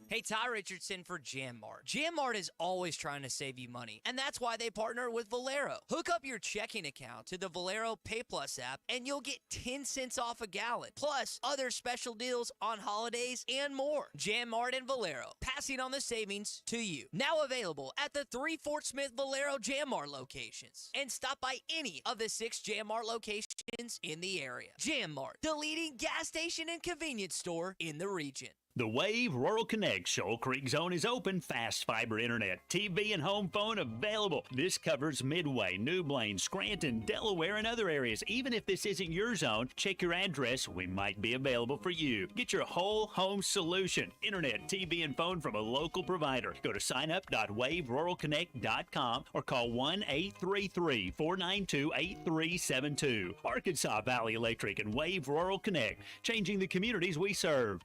Hey, Ty Richardson for Jam Mart. Jam Mart is always trying to save you money, and that's why they partner with Valero. Hook up your checking account to the Valero Pay Plus app, and you'll get 10 cents off a gallon, plus other special deals on holidays and more. Jam Mart and Valero, passing on the savings to you. Now available at the 3 Fort Smith Valero Jam Mart locations. And stop by any of the 6 Jam Mart locations in the area. Jam Mart, the leading gas station and convenience store in the region. The Wave Rural Connect Shoal Creek Zone is open. Fast fiber internet, TV, and home phone available. This covers Midway, New Blaine, Scranton, Delaware, and other areas. Even if this isn't your zone, check your address. We might be available for you. Get your whole home solution. Internet, TV, and phone from a local provider. Go to signup.waveruralconnect.com or call 1-833-492-8372. Arkansas Valley Electric and Wave Rural Connect, changing the communities we serve.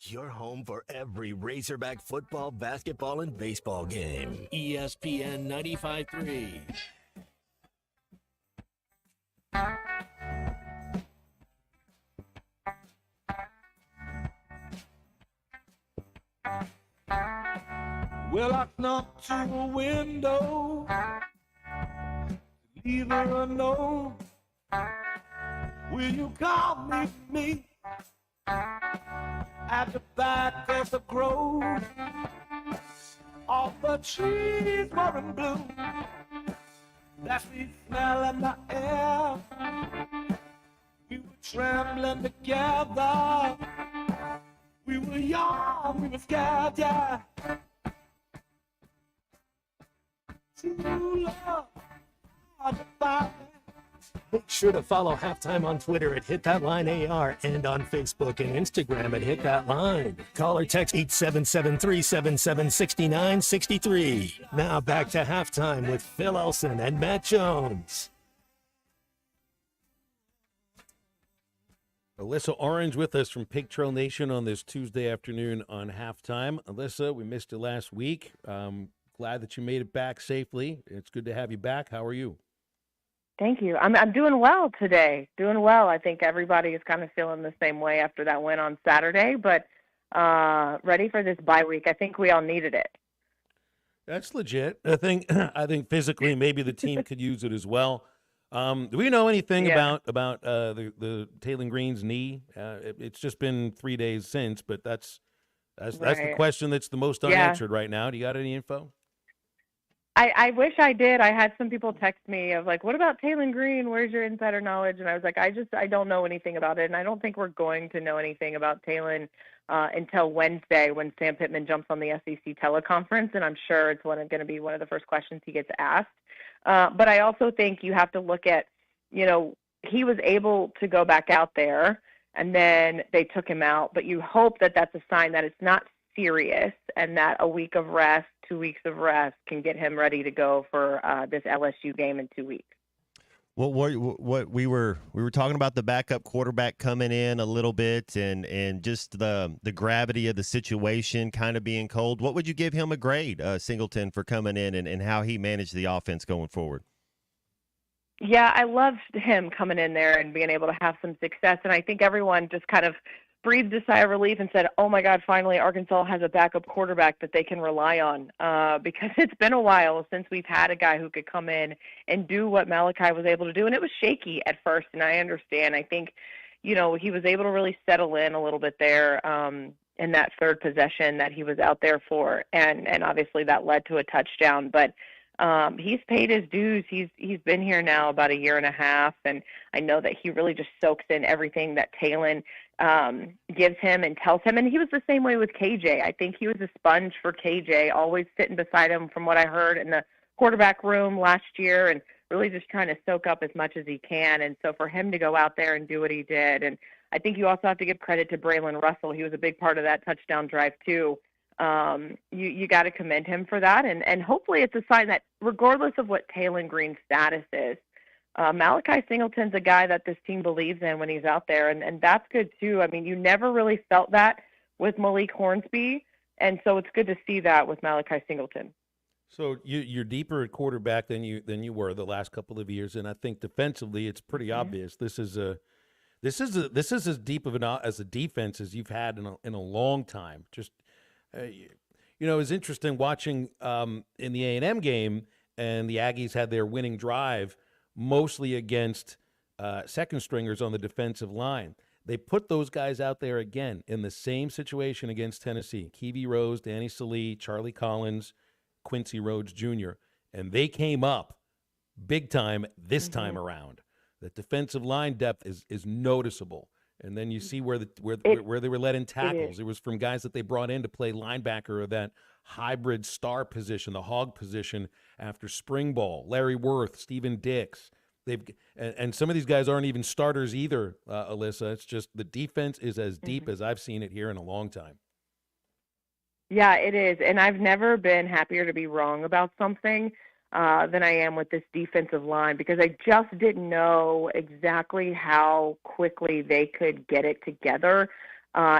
Your home for every Razorback football, basketball, and baseball game. ESPN 95.3. Well, I knocked to a window, leave her a note. Will you call me? At the back of the grove, all the trees were in bloom. That sweet smell in the air. We were trembling together. We were young, we were scared, yeah. True love, hard to find. Make sure to follow Halftime on Twitter at HitThatLineAR and on Facebook and Instagram at HitThatLine. Call or text 877-377-6963. Now back to Halftime with Phil Elson and Matt Jones. Alyssa Orange with us from Pig Trail Nation on this Tuesday afternoon on Halftime. Alyssa, we missed you last week. Glad that you made it back safely. It's good to have you back. How are you? Thank you. I'm doing well today. Doing well. I think everybody is kind of feeling the same way after that win on Saturday, but ready for this bye week. I think we all needed it. That's legit. I think physically maybe the team could use it as well. Do we know anything about the Taylon Green's knee? It's just been 3 days since, but that's the question that's the most unanswered right now. Do you got any info? I wish I did. I had some people text me of like, what about Taylon Green? Where's your insider knowledge? And I was like, I don't know anything about it. And I don't think we're going to know anything about Taylon until Wednesday when Sam Pittman jumps on the SEC teleconference. And I'm sure it's going to be one of the first questions he gets asked. But I also think you have to look at, he was able to go back out there and then they took him out. But you hope that that's a sign that it's not serious and that a week of rest, 2 weeks of rest can get him ready to go for this LSU game in 2 weeks. Well, what we were talking about the backup quarterback coming in a little bit and just the gravity of the situation kind of being cold. What would you give him a grade, Singleton, for coming in and how he managed the offense going forward? Yeah, I loved him coming in there and being able to have some success. And I think everyone just kind of breathed a sigh of relief and said, oh my God, finally Arkansas has a backup quarterback that they can rely on, because it's been a while since we've had a guy who could come in and do what Malachi was able to do. And it was shaky at first, and I understand. I think, he was able to really settle in a little bit there in that third possession that he was out there for, and obviously that led to a touchdown. But he's paid his dues. He's been here now about a year and a half, and I know that he really just soaks in everything that Talon gives him and tells him. And he was the same way with KJ. I think he was a sponge for KJ, always sitting beside him from what I heard in the quarterback room last year, and really just trying to soak up as much as he can. And so for him to go out there and do what he did, and I think you also have to give credit to Braylon Russell. He was a big part of that touchdown drive too. You got to commend him for that. And hopefully it's a sign that regardless of what Talon Green's status is, Malachi Singleton's a guy that this team believes in when he's out there. And that's good too. I mean, you never really felt that with Malik Hornsby. And so it's good to see that with Malachi Singleton. So you're deeper at quarterback than you were the last couple of years, and I think defensively it's pretty obvious. This is as deep of as a defense as you've had in a long time. Just it's interesting watching in the A&M game, and the Aggies had their winning drive mostly against second stringers on the defensive line. They put those guys out there again in the same situation against Tennessee: Kiwi Rose, Danny Salee, Charlie Collins, Quincy Rhodes Jr., and they came up big time this time around. The defensive line depth is noticeable, and then you see where they were letting tackles. It was from guys that they brought in to play linebacker or that hybrid star position, the hog position after spring ball. Larry Worth, Steven Dix. And some of these guys aren't even starters either, Alyssa. It's just the defense is as deep as I've seen it here in a long time. Yeah, it is. And I've never been happier to be wrong about something than I am with this defensive line, because I just didn't know exactly how quickly they could get it together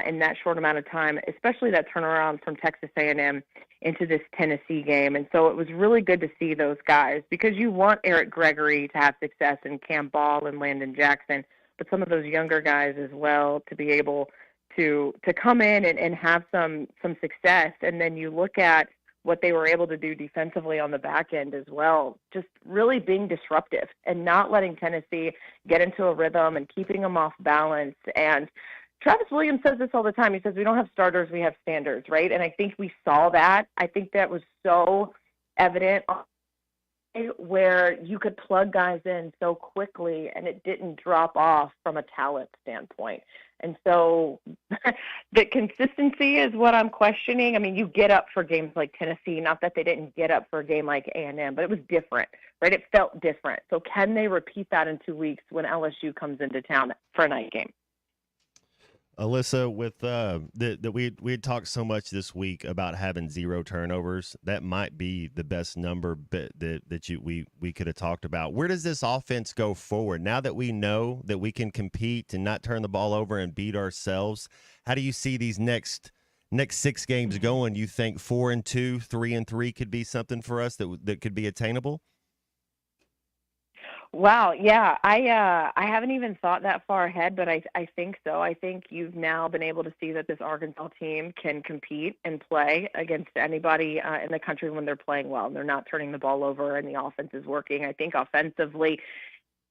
in that short amount of time, especially that turnaround from Texas A&M into this Tennessee game. And so it was really good to see those guys, because you want Eric Gregory to have success and Cam Ball and Landon Jackson, but some of those younger guys as well to be able to come in and have some success. And then you look at what they were able to do defensively on the back end as well, just really being disruptive and not letting Tennessee get into a rhythm and keeping them off balance. And Travis Williams says this all the time. He says, we don't have starters, we have standards, right? And I think we saw that. I think that was so evident where you could plug guys in so quickly and it didn't drop off from a talent standpoint. And so the consistency is what I'm questioning. I mean, you get up for games like Tennessee, not that they didn't get up for a game like A&M, but it was different, right? It felt different. So can they repeat that in 2 weeks when LSU comes into town for a night game? Alyssa, with we had talked so much this week about having 0 turnovers. That might be the best number we could have talked about. Where does this offense go forward now that we know that we can compete and not turn the ball over and beat ourselves? How do you see these next 6 games going? You think 4-2, 3-3 could be something for us that could be attainable? Wow, yeah, I haven't even thought that far ahead, but I think so. I think you've now been able to see that this Arkansas team can compete and play against anybody in the country when they're playing well and they're not turning the ball over and the offense is working. I think offensively,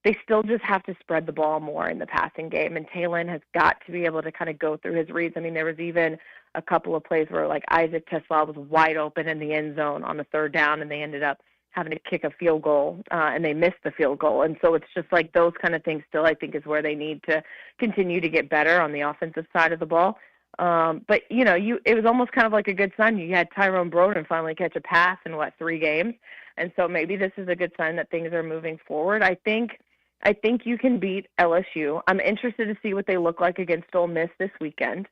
they still just have to spread the ball more in the passing game, and Talon has got to be able to kind of go through his reads. I mean, there was even a couple of plays where like Isaac Tesla was wide open in the end zone on the 3rd down, and they ended up having to kick a field goal, and they missed the field goal. And so it's just like those kind of things still, I think, is where they need to continue to get better on the offensive side of the ball. But, it was almost kind of like a good sign. You had Tyrone Broden finally catch a pass in, 3 games? And so maybe this is a good sign that things are moving forward. I think you can beat LSU. I'm interested to see what they look like against Ole Miss this weekend.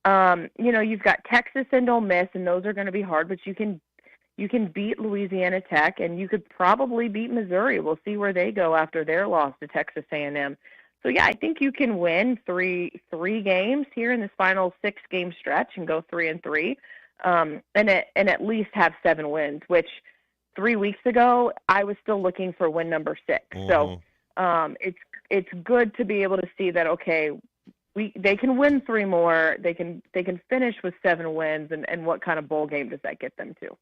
You've got Texas and Ole Miss, and those are going to be hard, but you can beat Louisiana Tech, and you could probably beat Missouri. We'll see where they go after their loss to Texas A&M. So, yeah, I think you can win three games here in this final 6-game stretch and go 3-3, and at least have 7 wins, which 3 weeks ago I was still looking for win number 6. So it's good to be able to see that, okay, they can win 3 more. They can finish with 7 wins, and what kind of bowl game does that get them to?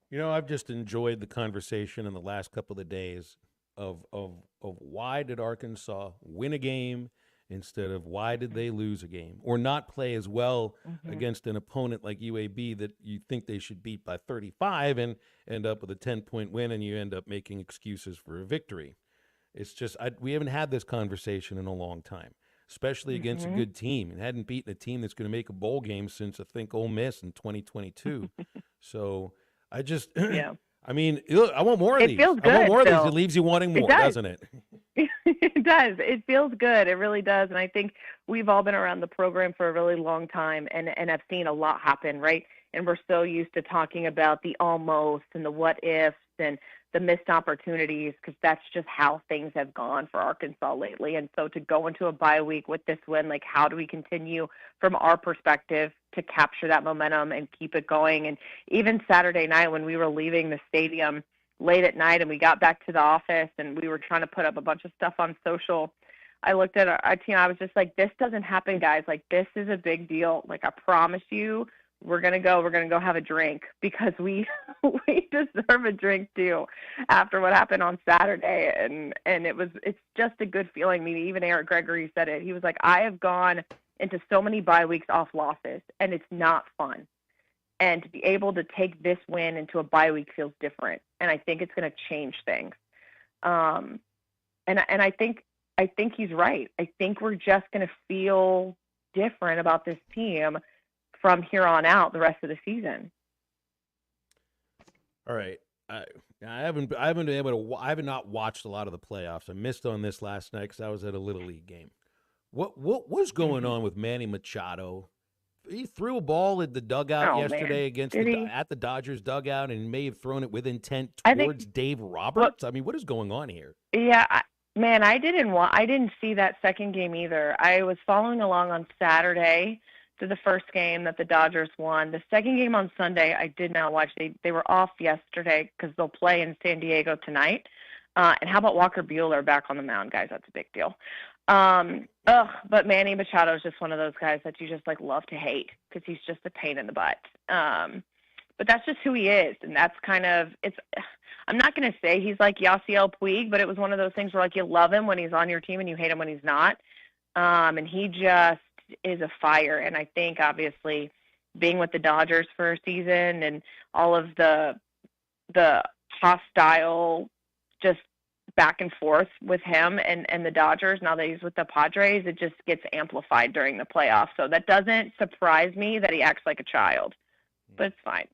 You know, I've just enjoyed the conversation in the last couple of days of why did Arkansas win a game instead of why did they lose a game or not play as well against an opponent like UAB that you think they should beat by 35 and end up with a 10-point win, and you end up making excuses for a victory. It's just we haven't had this conversation in a long time, especially against a good team, and hadn't beaten a team that's going to make a bowl game since I think Ole Miss in 2022. So I just, I mean, look, I want more of these. Feels good, I want more of Phil. these. It leaves you wanting more, doesn't it? It does. It feels good. It really does. And I think we've all been around the program for a really long time and have seen a lot happen, right? And we're so used to talking about the almost and the what ifs and the missed opportunities, because that's just how things have gone for Arkansas lately. And so to go into a bye week with this win, like, how do we continue from our perspective to capture that momentum and keep it going? And even Saturday night when we were leaving the stadium late at night and we got back to the office and we were trying to put up a bunch of stuff on social, I looked at our team. I was just like, this doesn't happen, guys. Like, this is a big deal. Like, I promise you, we're going to go have a drink, because we deserve a drink too after what happened on Saturday. And it's just a good feeling. I mean, even Eric Gregory said it. He was like, I have gone into so many bye weeks off losses, and it's not fun. And to be able to take this win into a bye week feels different. And I think it's going to change things. And I think he's right. I think we're just going to feel different about this team from here on out the rest of the season. All right. I have not watched a lot of the playoffs. I missed on this last night because I was at a Little League game. What was going on with Manny Machado? He threw a ball at the dugout yesterday against at the Dodgers dugout, and may have thrown it with intent towards Dave Roberts. I mean, what is going on here? Yeah, I didn't see that second game either. I was following along on Saturday to the first game that the Dodgers won. The second game on Sunday, I did not watch. They were off yesterday because they'll play in San Diego tonight. And how about Walker Buehler back on the mound, guys? That's a big deal. But Manny Machado is just one of those guys that you just like love to hate, because he's just a pain in the butt. But that's just who he is, and that's kind of it's. I'm not going to say he's like Yasiel Puig, but it was one of those things where like you love him when he's on your team and you hate him when he's not. And he just is a fire. And I think obviously being with the Dodgers for a season and all of the hostile just back and forth with him and the Dodgers, now that he's with the Padres, it just gets amplified during the playoffs. So that doesn't surprise me that he acts like a child, but it's fine.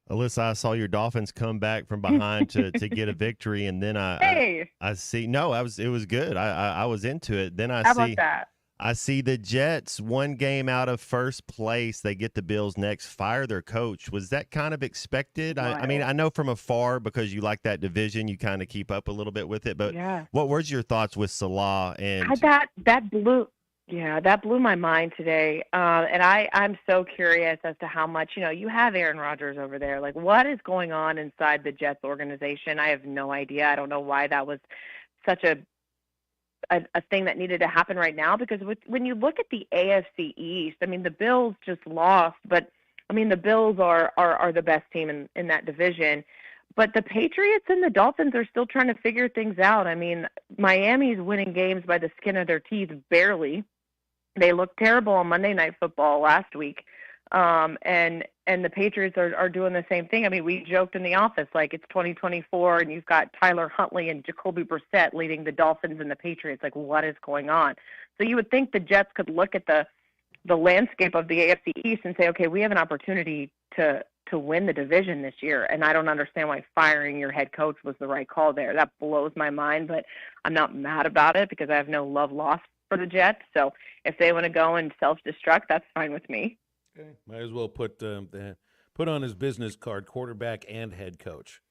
Alyssa, I saw your Dolphins come back from behind to get a victory, and then I see. No, it was good. I was into it. Then How about that? I see the Jets one game out of first place. They get the Bills next, fire their coach. Was that kind of expected? I mean, I know from afar, because you like that division, you kind of keep up a little bit with it. But what were your thoughts with Salah? And that blew my mind today. And I'm so curious as to how much, you have Aaron Rodgers over there. Like, what is going on inside the Jets organization? I have no idea. I don't know why that was such a thing that needed to happen right now, because when you look at the AFC East, I mean, the Bills just lost, but I mean, the Bills are the best team in that division, but the Patriots and the Dolphins are still trying to figure things out. I mean, Miami's winning games by the skin of their teeth, barely. They looked terrible on Monday Night Football last week. And the Patriots are doing the same thing. I mean, we joked in the office, like, it's 2024 and you've got Tyler Huntley and Jacoby Brissett leading the Dolphins and the Patriots. Like, what is going on? So you would think the Jets could look at the landscape of the AFC East and say, okay, we have an opportunity to win the division this year. And I don't understand why firing your head coach was the right call there. That blows my mind, but I'm not mad about it because I have no love lost for the Jets. So if they want to go and self-destruct, that's fine with me. Okay. Might as well put on his business card quarterback and head coach.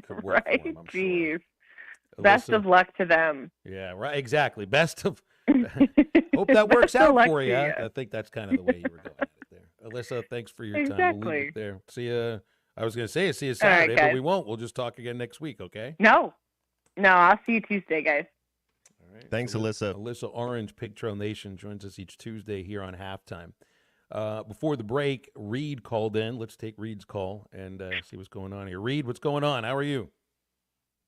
Could work right? for him, I'm Jeez. sure. Best Alyssa, of luck to them. Yeah, right. Exactly. Hope that works out for you. I think that's kind of the way you were going at it there. Alyssa, thanks for your time. We'll leave it there. See you. I was going to say see you Saturday, but we won't. We'll just talk again next week, okay? No, I'll see you Tuesday, guys. All right. Thanks, Alyssa. Alyssa Orange, Pig Trail Nation, joins us each Tuesday here on Halftime. Before the break, Reed called in. Let's take Reed's call and see what's going on here. Reed, what's going on? How are you?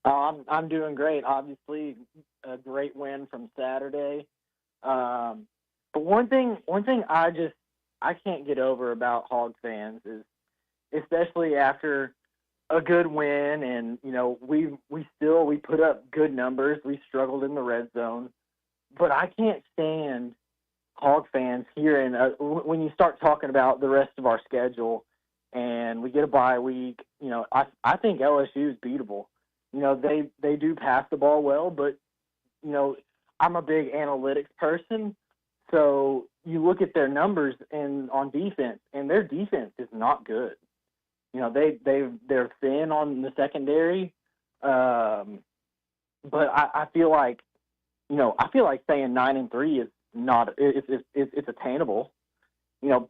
I'm doing great. Obviously, a great win from Saturday. But one thing I can't get over about Hog fans is, especially after a good win, and we put up good numbers. We struggled in the red zone, but I can't stand Hog fans here. And when you start talking about the rest of our schedule, and we get a bye week, I think LSU is beatable. They do pass the ball well, but I'm a big analytics person, so you look at their numbers and on defense, and their defense is not good. They're thin on the secondary, but I feel like saying 9-3 is not it's attainable.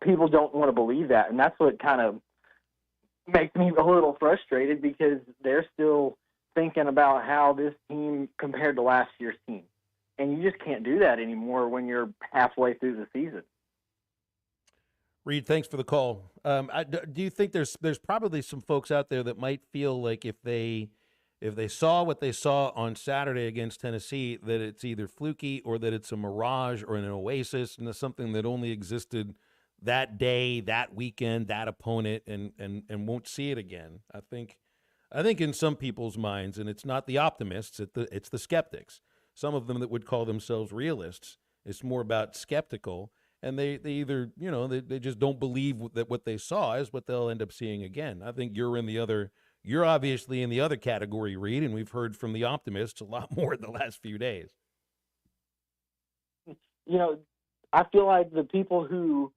People don't want to believe that, and that's what kind of makes me a little frustrated, because they're still thinking about how this team compared to last year's team. And you just can't do that anymore when you're halfway through the season. Reed, thanks for the call. Do you think there's probably some folks out there that might feel like if they saw what they saw on Saturday against Tennessee, that it's either fluky or that it's a mirage or an oasis, and it's something that only existed that day, that weekend, that opponent, and won't see it again? I think in some people's minds, and it's not the optimists, it's the skeptics. Some of them that would call themselves realists. It's more about skeptical, and they either, they just don't believe that what they saw is what they'll end up seeing again. I think you're obviously in the other category, Reed, and we've heard from the optimists a lot more in the last few days. I feel like the people who,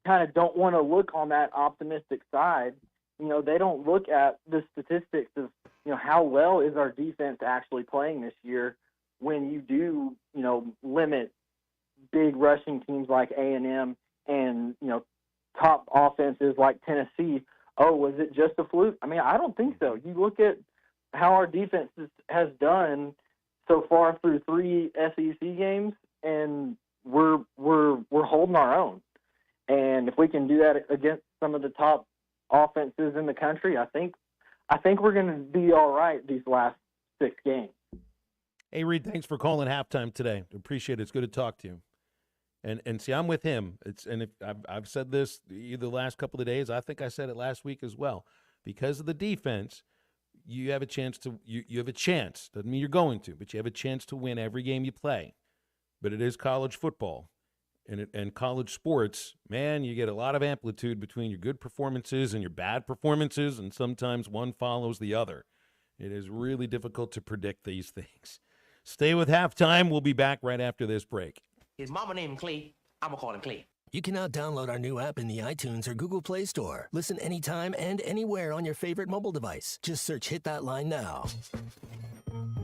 kind of don't want to look on that optimistic side, they don't look at the statistics of, how well is our defense actually playing this year when you do, limit big rushing teams like A&M and, top offenses like Tennessee. Oh, was it just a fluke? I mean, I don't think so. You look at how our defense has done so far through 3 SEC games, and we're holding our own. And if we can do that against some of the top offenses in the country, I think we're going to be all right these last 6 games. Hey, Reed, thanks for calling Halftime today. Appreciate it. It's good to talk to you. And see, I'm with him. I've said this the last couple of days. I think I said it last week as well. Because of the defense, you have a chance to you have a chance. Doesn't mean you're going to, but you have a chance to win every game you play. But it is college football. And college sports, man, you get a lot of amplitude between your good performances and your bad performances, and sometimes one follows the other. It is really difficult to predict these things. Stay with Halftime. We'll be back right after this break. His mama named him Clay. I'm going to call him Clay. You can now download our new app in the iTunes or Google Play Store. Listen anytime and anywhere on your favorite mobile device. Just search Hit That Line now.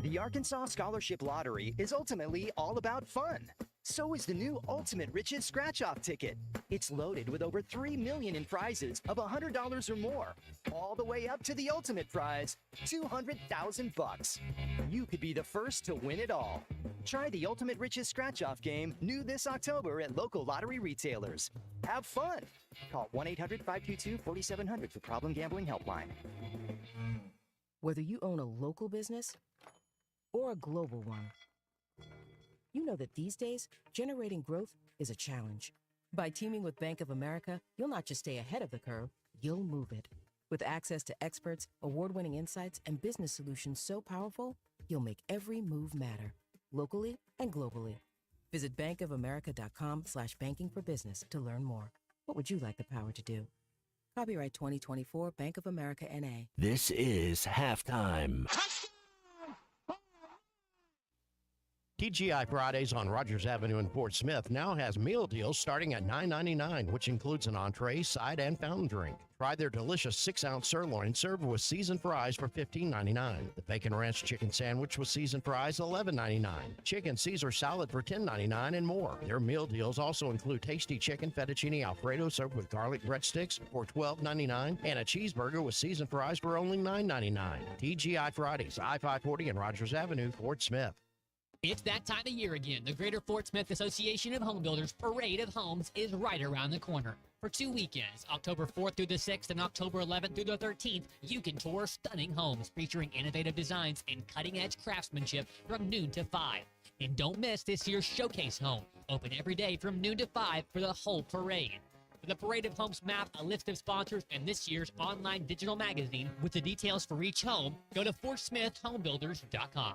The Arkansas Scholarship Lottery is ultimately all about fun. So is the new Ultimate Riches Scratch-Off ticket. It's loaded with over $3 million in prizes of $100 or more, all the way up to the ultimate prize, $200,000. You could be the first to win it all. Try the Ultimate Riches Scratch-Off game new this October at local lottery retailers. Have fun. Call 1-800-522-4700 for Problem Gambling Helpline. Whether you own a local business or a global one, you know that these days, generating growth is a challenge. By teaming with Bank of America, you'll not just stay ahead of the curve, you'll move it. With access to experts, award-winning insights, and business solutions so powerful, you'll make every move matter, locally and globally. Visit bankofamerica.com/banking for business to learn more. What would you like the power to do? Copyright 2024 Bank of America N.A. This is Halftime. TGI Fridays on Rogers Avenue in Fort Smith now has meal deals starting at $9.99, which includes an entree, side, and fountain drink. Try their delicious 6-ounce sirloin served with seasoned fries for $15.99. The Bacon Ranch Chicken Sandwich with seasoned fries, $11.99. Chicken Caesar Salad for $10.99 and more. Their meal deals also include tasty chicken fettuccine Alfredo served with garlic breadsticks for $12.99 and a cheeseburger with seasoned fries for only $9.99. TGI Fridays, I-540 and Rogers Avenue, Fort Smith. It's that time of year again. The Greater Fort Smith Association of Home Builders Parade of Homes is right around the corner. For 2 weekends, October 4th through the 6th and October 11th through the 13th, you can tour stunning homes featuring innovative designs and cutting-edge craftsmanship from noon to 5. And don't miss this year's Showcase Home, open every day from noon to 5 for the whole parade. For the Parade of Homes map, a list of sponsors, and this year's online digital magazine with the details for each home, go to FortSmithHomebuilders.com.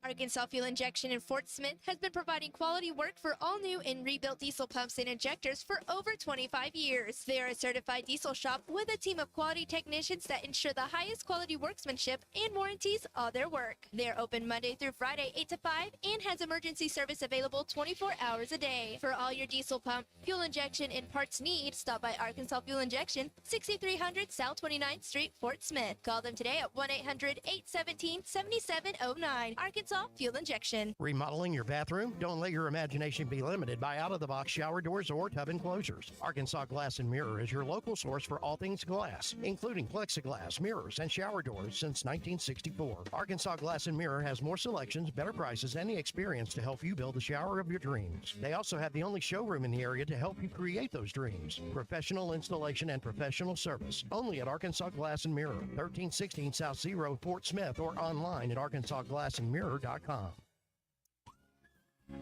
Arkansas Fuel Injection in Fort Smith has been providing quality work for all new and rebuilt diesel pumps and injectors for over 25 years. They are a certified diesel shop with a team of quality technicians that ensure the highest quality workmanship and warranties all their work. They are open Monday through Friday 8 to 5 and has emergency service available 24 hours a day. For all your diesel pump, fuel injection, and parts need, stop by Arkansas Fuel Injection, 6300 South 29th Street, Fort Smith. Call them today at 1-800-817-7709. Arkansas Fuel Injection. Remodeling your bathroom? Don't let your imagination be limited by out-of-the-box shower doors or tub enclosures. Arkansas Glass and Mirror is your local source for all things glass, including plexiglass, mirrors, and shower doors since 1964. Arkansas Glass and Mirror has more selections, better prices, and the experience to help you build the shower of your dreams. They also have the only showroom in the area to help you create those dreams. Professional installation and professional service. Only at Arkansas Glass and Mirror, 1316 South Zero, Fort Smith, or online at arkansasglassandmirror.com.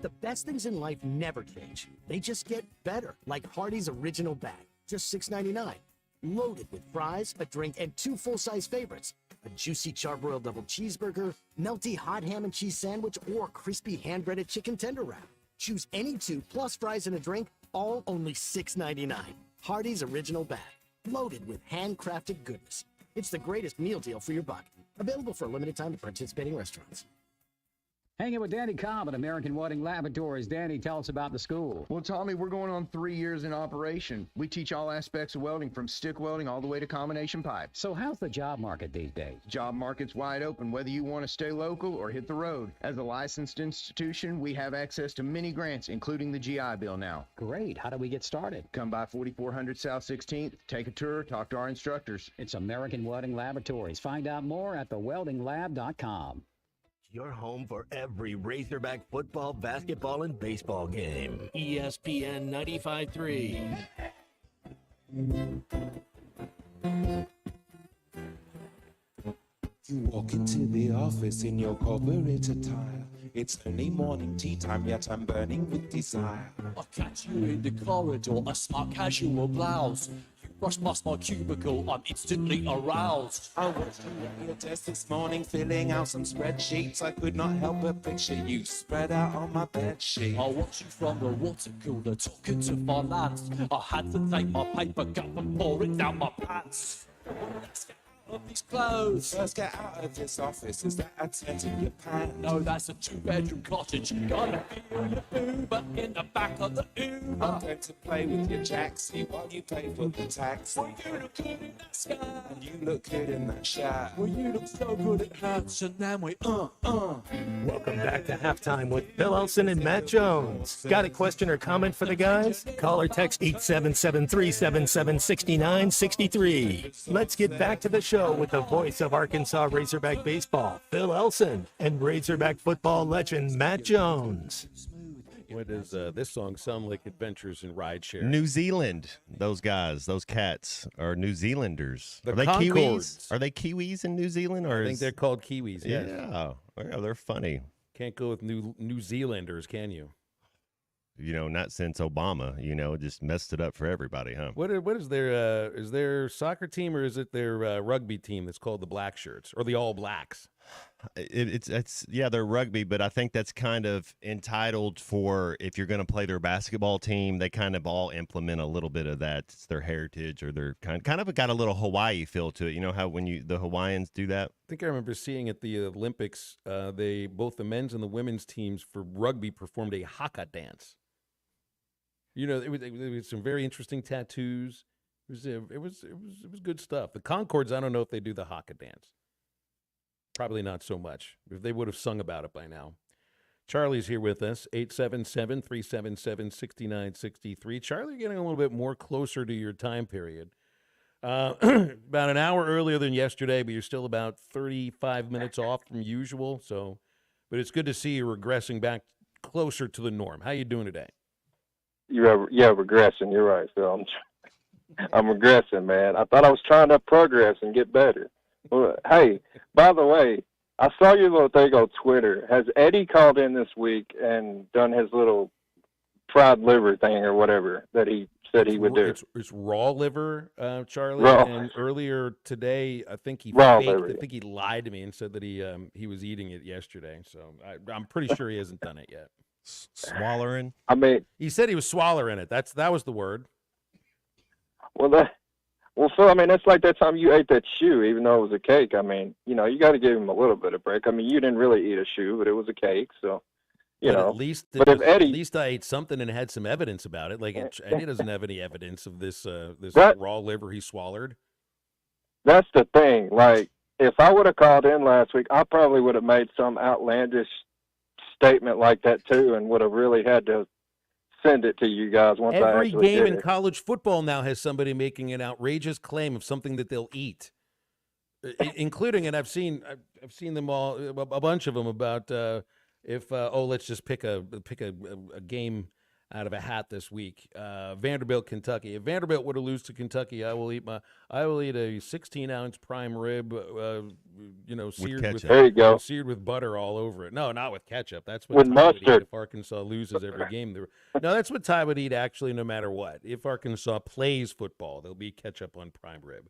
The best things in life never change. They just get better, like Hardee's Original Bag, just $6.99. Loaded with fries, a drink, and 2 full-size favorites. A juicy charbroiled double cheeseburger, melty hot ham and cheese sandwich, or crispy hand-breaded chicken tender wrap. Choose any 2 plus fries and a drink, all only $6.99. Hardee's Original Bag, loaded with handcrafted goodness. It's the greatest meal deal for your buck. Available for a limited time at participating restaurants. Hanging with Danny Cobb at American Welding Laboratories. Danny, tell us about the school. Well, Tommy, we're going on 3 years in operation. We teach all aspects of welding, from stick welding all the way to combination pipe. So how's the job market these days? Job market's wide open, whether you want to stay local or hit the road. As a licensed institution, we have access to many grants, including the GI Bill now. Great. How do we get started? Come by 4400 South 16th, take a tour, talk to our instructors. It's American Welding Laboratories. Find out more at theweldinglab.com. Your home for every Razorback football, basketball, and baseball game. ESPN 95.3. You walk into the office in your corporate attire. It's only morning tea time, yet I'm burning with desire. I catch you in the corridor, a smart casual blouse. You brush past my cubicle, I'm instantly aroused. I watched you at your desk this morning, filling out some spreadsheets. I could not help but picture you spread out on my bed sheet. I watched you from the water cooler, talking to finance. I had to take my paper cup and pour it down my pants. Let's get out of these clothes. First get out of this office, is that a tent in your pants? No, that's a 2-bedroom cottage. Gonna feel your Uber in the back of the Uber. I'm going to play with your jacksie while you pay for the taxi. Well, you look good in that skirt. And you look good in that shirt. Well, you look so good at hats, and then we Welcome back to Halftime with Phil Elson and Matt Jones. Got a question or comment for the guys? Call or text 877-377-6963. Let's get back to the show with the voice of Arkansas Razorback baseball, Phil Elson, and Razorback football legend Matt Jones. What does this song sound like? Adventures in Rideshare. New Zealand. Those guys, those cats are New Zealanders. The are they Concords. Kiwis? Are they Kiwis in New Zealand? Or I think they're called Kiwis. Yes. Yeah, they're funny. Can't go with New Zealanders, can you? You know, not since Obama. You know, just messed it up for everybody, huh? What is their soccer team, or is it their rugby team that's called the Black Shirts or the All Blacks? It's they're rugby, but I think that's kind of entitled for if you're going to play their basketball team. They kind of all implement a little bit of that. It's their heritage, or they're kind of got a little Hawaii feel to it. You know how when the Hawaiians do that? I think I remember seeing at the Olympics, both the men's and the women's teams for rugby performed a haka dance. You know, it was some very interesting tattoos. It was good stuff. The Concords, I don't know if they do the haka dance. Probably not so much. If they would have sung about it by now. Charlie's here with us, 877-377-6963. Charlie, you're getting a little bit more closer to your time period. About an hour earlier than yesterday, but you're still about 35 minutes off from usual. So but it's good to see you regressing back closer to the norm. How you doing today? Regressing. You're right, Phil. I'm regressing, man. I thought I was trying to progress and get better. Well, hey, by the way, I saw your little thing on Twitter. Has Eddie called in this week and done his little fried liver thing or whatever that he said he would do? It's raw liver, Charlie. Raw. And earlier today, I think he Raw faked, liver. I think he lied to me and said that he was eating it yesterday. So I'm pretty sure he hasn't done it yet. Swallowing. I mean, he said he was swallowing it. That was the word. Well, Phil, I mean, that's like that time you ate that shoe, even though it was a cake. I mean, you got to give him a little bit of break. I mean, you didn't really eat a shoe, but it was a cake, so, But know. at least, But if Eddie, at least I ate something and had some evidence about it. Like Eddie doesn't have any evidence of this That- raw liver he swallowed. that's the thing. Like, if I would have called in last week, I probably would have made some outlandish statement like that too, and would have really had to send it to you guys once I Every actually game did in it. college football now has somebody making an outrageous claim of something that they'll eat, including, and I've seen them all, a bunch of them about let's just pick a game out of a hat this week. Vanderbilt, Kentucky. If Vanderbilt were to lose to Kentucky, I will eat a 16-ounce prime rib, seared with ketchup. There you go. seared with butter all over it. No, not with ketchup. That's what With Ty would eat mustard. if Arkansas loses every game. No, that's what Ty would eat actually, no matter what. If Arkansas plays football, there'll be ketchup on prime rib.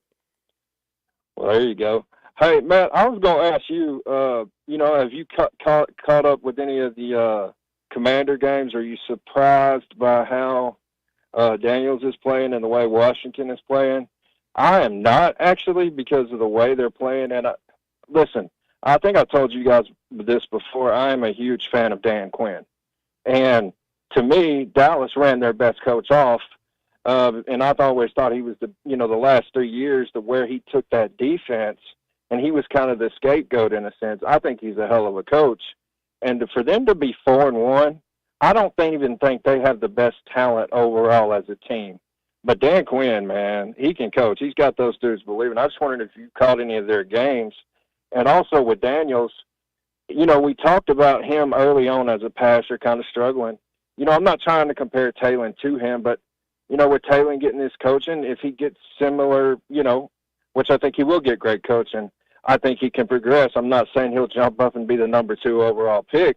Well, there you go. Hey, Matt, I was going to ask you, have you caught up with any of the Commander games? Are you surprised by how Daniels is playing and the way Washington is playing? I am not, actually, because of the way they're playing. And listen, I think I told you guys this before. I am a huge fan of Dan Quinn. And to me, Dallas ran their best coach off. And I've always thought he was the last 3 years, where he took that defense and he was kind of the scapegoat in a sense. I think he's a hell of a coach. And for them to be 4-1, I don't even think they have the best talent overall as a team. But Dan Quinn, man, he can coach. He's got those dudes believing. I just wondered if you caught any of their games. And also with Daniels, we talked about him early on as a passer, kind of struggling. I'm not trying to compare Taylor to him, but, with Taylor getting his coaching, if he gets similar, which I think he will get great coaching, I think he can progress. I'm not saying he'll jump up and be the number 2 overall pick.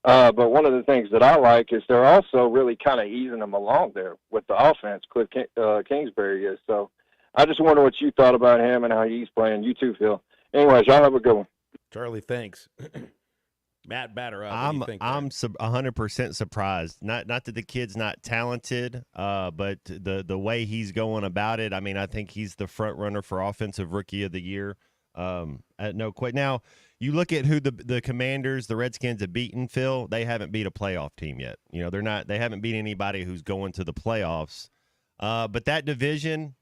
But one of the things that I like is they're also really kind of easing him along there with the offense. Cliff Kingsbury is. So I just wonder what you thought about him and how he's playing. You too, Phil. Anyways, y'all have a good one. Charlie, thanks. Matt, batter up. What do I'm you think? 100% surprised. Not that the kid's not talented, but the way he's going about it. I mean, I think he's the front runner for Offensive Rookie of the Year. No question. Now, you look at who the Commanders, the Redskins have beaten, Phil, they haven't beat a playoff team yet. They haven't beat anybody who's going to the playoffs. But that division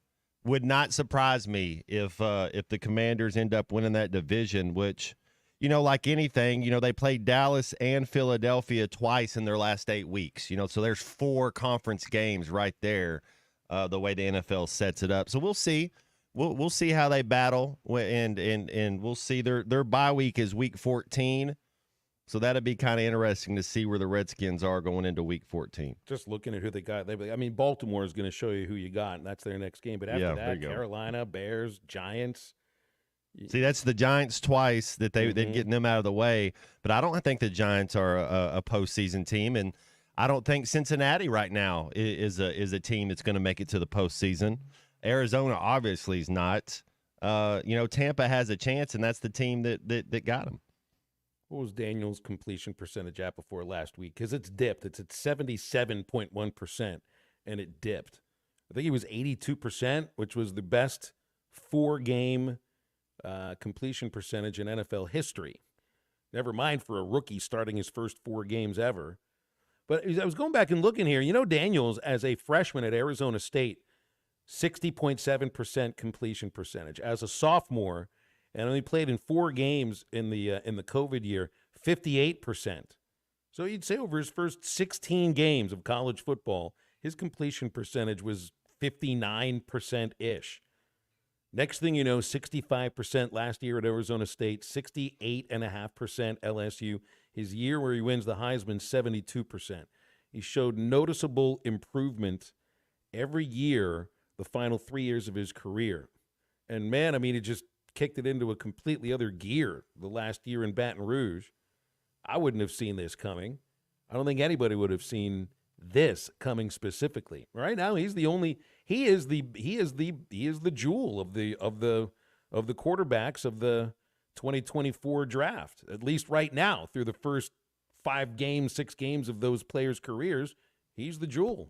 would not surprise me if the Commanders end up winning that division, which, like anything, they played Dallas and Philadelphia twice in their last 8 weeks, so there's 4 conference games right there, the way the NFL sets it up. So we'll see. We'll see how they battle, and we'll see their bye week is week 14, so that'll be kind of interesting to see where the Redskins are going into week 14. Just looking at who they got, Baltimore is going to show you who you got, and that's their next game. But after that, Carolina, Bears, Giants. See, that's the Giants twice that they're getting them out of the way, but I don't think the Giants are a postseason team, and I don't think Cincinnati right now is a team that's going to make it to the postseason. Arizona obviously is not. Tampa has a chance, and that's the team that got him. What was Daniel's completion percentage at before last week? Because it's dipped. It's at 77.1%, and it dipped. I think he was 82%, which was the best 4-game completion percentage in NFL history. Never mind for a rookie starting his first 4 games ever. But I was going back and looking here. Daniels, as a freshman at Arizona State, 60.7% completion percentage. As a sophomore, and only played in 4 games in the COVID year, 58%. So you'd say over his first 16 games of college football, his completion percentage was 59%-ish. Next thing you know, 65% last year at Arizona State, 68.5% LSU. His year where he wins the Heisman, 72%. He showed noticeable improvement every year the final 3 years of his career. And, man, I mean, it just kicked it into a completely other gear the last year in Baton Rouge. I wouldn't have seen this coming. I don't think anybody would have seen this coming specifically. Right now, he is the jewel of the quarterbacks of the 2024 draft. At least right now, through the first 6 games of those players' careers, he's the jewel.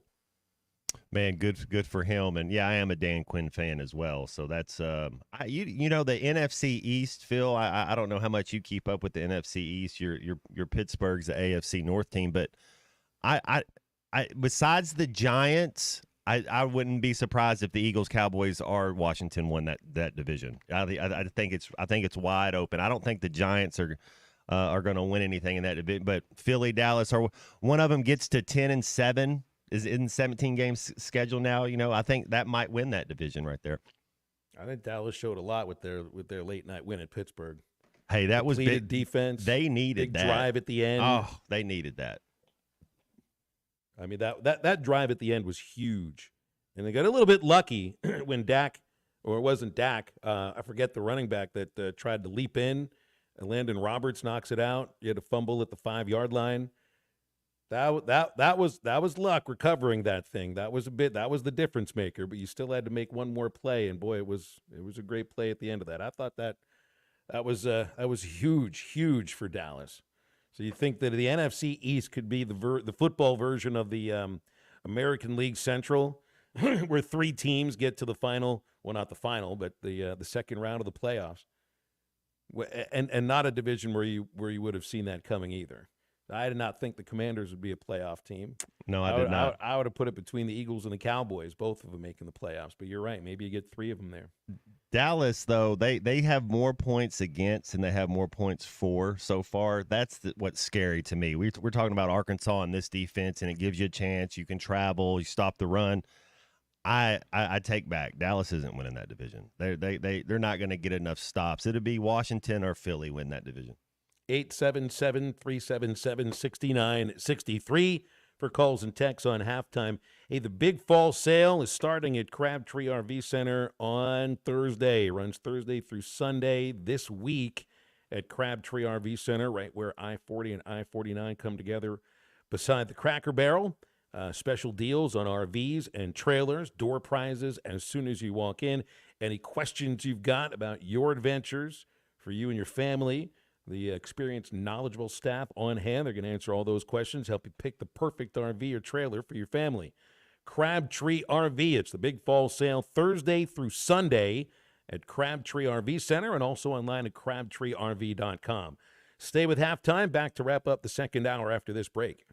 Man, good for him. And yeah, I am a Dan Quinn fan as well. So that's you know, the NFC East, Phil. I don't know how much you keep up with the NFC East. Your Pittsburgh's the AFC North team, but I besides the Giants, I wouldn't be surprised if the Eagles, Cowboys, or Washington won that division. I think it's wide open. I don't think the Giants are going to win anything in that division. But Philly, Dallas, or one of them gets to 10-7. Is in 17 games schedule now. You know, I think that might win that division right there. I think Dallas showed a lot with their late night win at Pittsburgh. Hey, that was big defense. They needed big that drive at the end. Oh, they needed that. I mean, that drive at the end was huge, and they got a little bit lucky when Dak, or it wasn't Dak, I forget the running back that tried to leap in. Landon Roberts knocks it out. You had a fumble at the 5-yard line. That was luck recovering that thing. That was the difference maker, but you still had to make one more play, and boy, it was a great play at the end of that. I thought that was huge for Dallas. So you think that the NFC East could be the football version of the American League Central, where 3 teams get to the final, well, not the final, but the second round of the playoffs, and not a division where you would have seen that coming either. I did not think the Commanders would be a playoff team. No, I did not. I would have put it between the Eagles and the Cowboys, both of them making the playoffs. But you're right. Maybe you get 3 of them there. Dallas, though, they have more points against and they have more points for so far. That's what's scary to me. We're talking about Arkansas and this defense, and it gives you a chance. You can travel. You stop the run. I take back. Dallas isn't winning that division. They're not going to get enough stops. It'll be Washington or Philly win that division. 877-377-6963 for calls and texts on halftime. Hey, the Big Fall Sale is starting at Crabtree RV Center on Thursday. It runs Thursday through Sunday this week at Crabtree RV Center, right where I-40 and I-49 come together beside the Cracker Barrel. Special deals on RVs and trailers, door prizes as soon as you walk in. Any questions you've got about your adventures for you and your family, the experienced, knowledgeable staff on hand, they're going to answer all those questions, help you pick the perfect RV or trailer for your family. Crabtree RV, it's the Big Fall Sale Thursday through Sunday at Crabtree RV Center and also online at crabtreerv.com. Stay with halftime, back to wrap up the second hour after this break.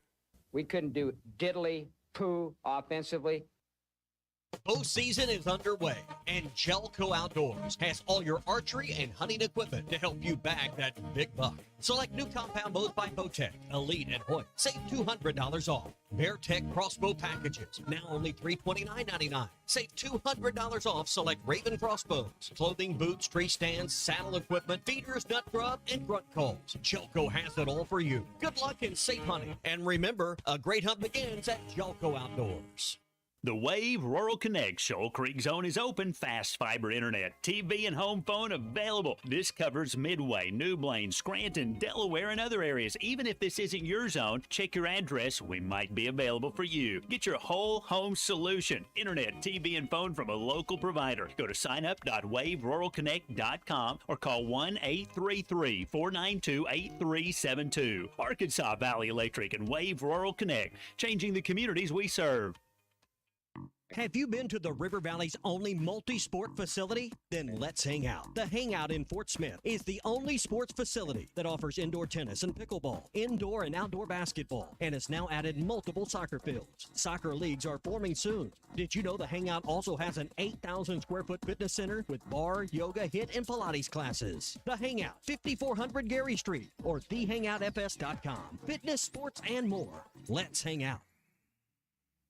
We couldn't do diddly poo offensively. Postseason is underway, and Jelco Outdoors has all your archery and hunting equipment to help you bag that big buck. Select new compound bows by Bowtech, Elite, and Hoyt. Save $200 off. Beartech crossbow packages, now only $329.99. Save $200 off select Raven crossbows, clothing, boots, tree stands, saddle equipment, feeders, nut grub, and grunt calls. Jelco has it all for you. Good luck and safe hunting. And remember, a great hunt begins at Jelco Outdoors. The Wave Rural Connect Shoal Creek Zone is open. Fast fiber internet, TV, and home phone available. This covers Midway, New Blaine, Scranton, Delaware, and other areas. Even if this isn't your zone, check your address. We might be available for you. Get your whole home solution. Internet, TV, and phone from a local provider. Go to signup.waveruralconnect.com or call 1-833-492-8372. Arkansas Valley Electric and Wave Rural Connect, changing the communities we serve. Have you been to the River Valley's only multi-sport facility? Then let's hang out. The Hangout in Fort Smith is the only sports facility that offers indoor tennis and pickleball, indoor and outdoor basketball, and has now added multiple soccer fields. Soccer leagues are forming soon. Did you know the Hangout also has an 8,000 square foot fitness center with bar, yoga, HIIT, and Pilates classes? The Hangout, 5400 Gary Street, or thehangoutfs.com. Fitness, sports, and more. Let's hang out.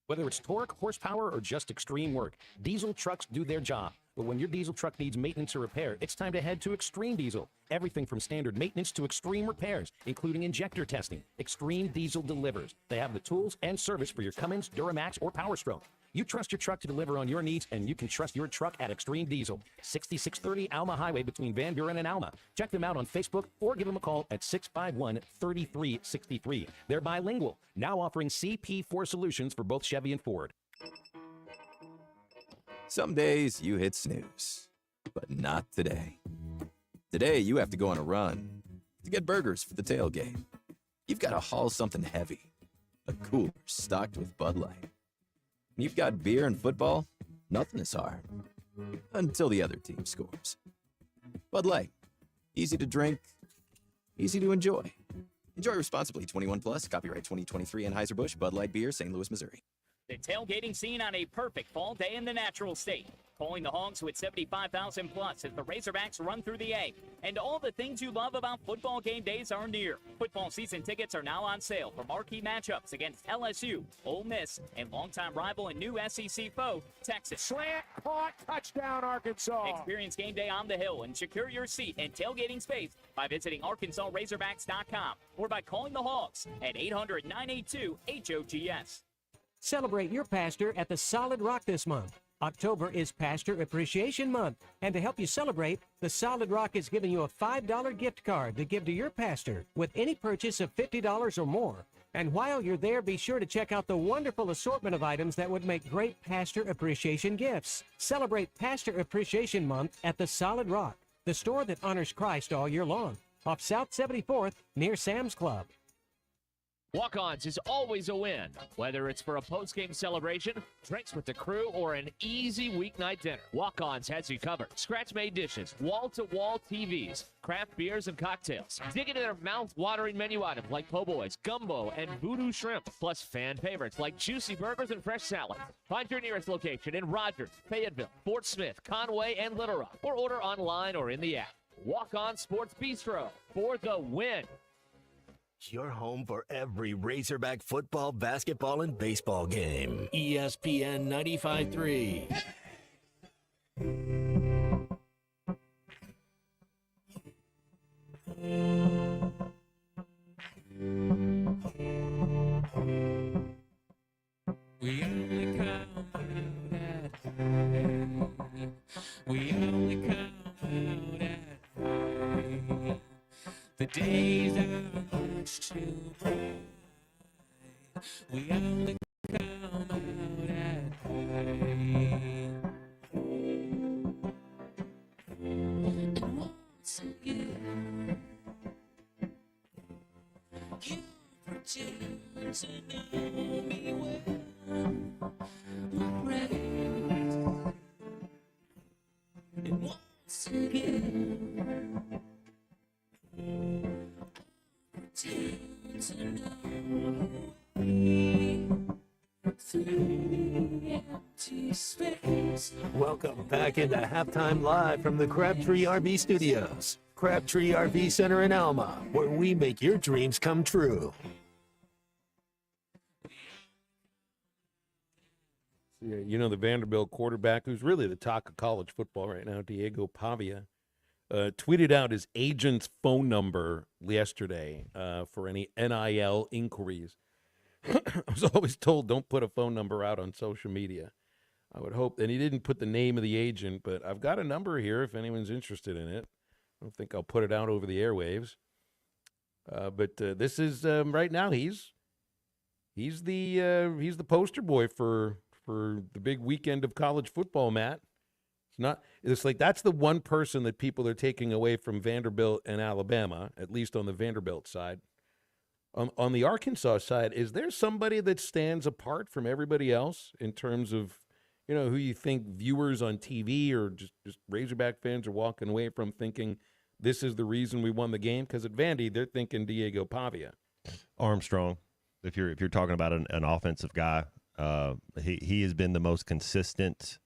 Whether it's torque, horsepower, or just extreme work, diesel trucks do their job. But when your diesel truck needs maintenance or repair, it's time to head to Extreme Diesel. Everything from standard maintenance to extreme repairs, including injector testing. Extreme Diesel delivers. They have the tools and service for your Cummins, Duramax, or Power Stroke. You trust your truck to deliver on your needs, and you can trust your truck at Extreme Diesel. 6630 Alma Highway between Van Buren and Alma. Check them out on Facebook or give them a call at 651-3363. They're bilingual, now offering CP4 solutions for both Chevy and Ford. Some days you hit snooze, but not today. Today you have to go on a run to get burgers for the tailgate. You've got to haul something heavy, a cooler stocked with Bud Light. When you've got beer and football, nothing is hard, until the other team scores. Bud Light, easy to drink, easy to enjoy. Enjoy responsibly. 21 plus. Copyright 2023 Anheuser-Busch Bud Light Beer, St. Louis, Missouri. The tailgating scene on a perfect fall day in the natural state. Calling the Hogs with 75,000 plus as the Razorbacks run through the A. And all the things you love about football game days are near. Football season tickets are now on sale for marquee matchups against LSU, Ole Miss, and longtime rival and new SEC foe, Texas. Slant, caught, touchdown, Arkansas. Experience game day on the Hill and secure your seat and tailgating space by visiting ArkansasRazorbacks.com or by calling the Hogs at 800-982-HOGS. Celebrate your pastor at the Solid Rock this month. October is Pastor Appreciation Month, and to help you celebrate, the Solid Rock is giving you a $5 gift card to give to your pastor with any purchase of $50 or more. And while you're there, be sure to check out the wonderful assortment of items that would make great pastor appreciation gifts. Celebrate Pastor Appreciation Month at the Solid Rock, the store that honors Christ all year long, off South 74th near Sam's Club. Walk-Ons is always a win, whether it's for a post-game celebration, drinks with the crew, or an easy weeknight dinner. Walk-Ons has you covered. Scratch-made dishes, wall-to-wall TVs, craft beers and cocktails. Dig into their mouth-watering menu items like po' boys, gumbo, and voodoo shrimp, plus fan favorites like juicy burgers and fresh salads. Find your nearest location in Rogers, Fayetteville, Fort Smith, Conway, and Little Rock, or order online or in the app. Walk-On Sports Bistro for the win. Your home for every Razorback football, basketball, and baseball game. ESPN 95.3. We only come out at 5. We only come out at 5. The days are much too bright. We only come out at 5. And once again, you pretend to know me well. My friend, and once again, pretend to know me through empty space. Welcome back into Halftime Live from the Crabtree RV Studios. Crabtree RV Center in Alma, where we make your dreams come true. You know, the Vanderbilt quarterback, who's really the talk of college football right now, Diego Pavia, tweeted out his agent's phone number yesterday for any NIL inquiries. I was always told don't put a phone number out on social media. I would hope, and he didn't put the name of the agent, but I've got a number here if anyone's interested in it. I don't think I'll put it out over the airwaves. But this is right now. He's the poster boy for the big weekend of college football, Matt. It's like that's the one person that people are taking away from Vanderbilt and Alabama, at least on the Vanderbilt side. On the Arkansas side, is there somebody that stands apart from everybody else in terms of, you know, who you think viewers on TV or just Razorback fans are walking away from thinking this is the reason we won the game? Because at Vandy, they're thinking Diego Pavia. Armstrong, if you're talking about an offensive guy, he has been the most consistent.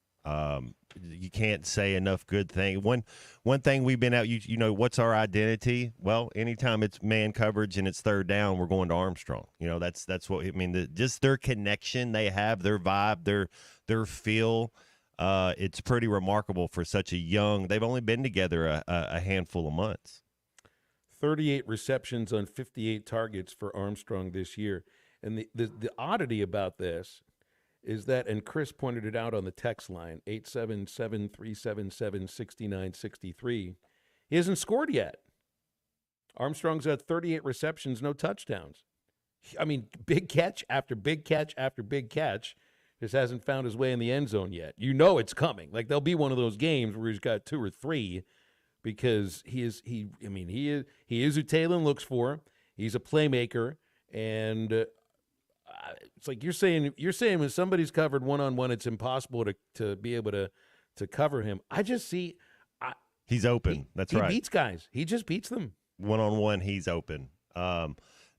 You can't say enough good thing. One thing we've been out, you know, what's our identity? Well, anytime it's man coverage and it's third down, we're going to Armstrong. You know, that's what I mean. Just their connection they have, their vibe, their feel. it's pretty remarkable for such a young. They've only been together a handful of months. 38 receptions on 58 targets for Armstrong this year. And the oddity about this is that, and Chris pointed it out on the text line, 877-377-6963, he hasn't scored yet. Armstrong's had 38 receptions, no touchdowns. I mean, big catch after big catch after big catch. Just hasn't found his way in the end zone yet. You know it's coming. Like, there'll be one of those games where he's got 2 or 3 because he is who Talon looks for. He's a playmaker, and it's like you're saying when somebody's covered one-on-one, it's impossible to be able to cover him. I just see he's open. That's right. He beats guys. He just beats them. One-on-one, he's open.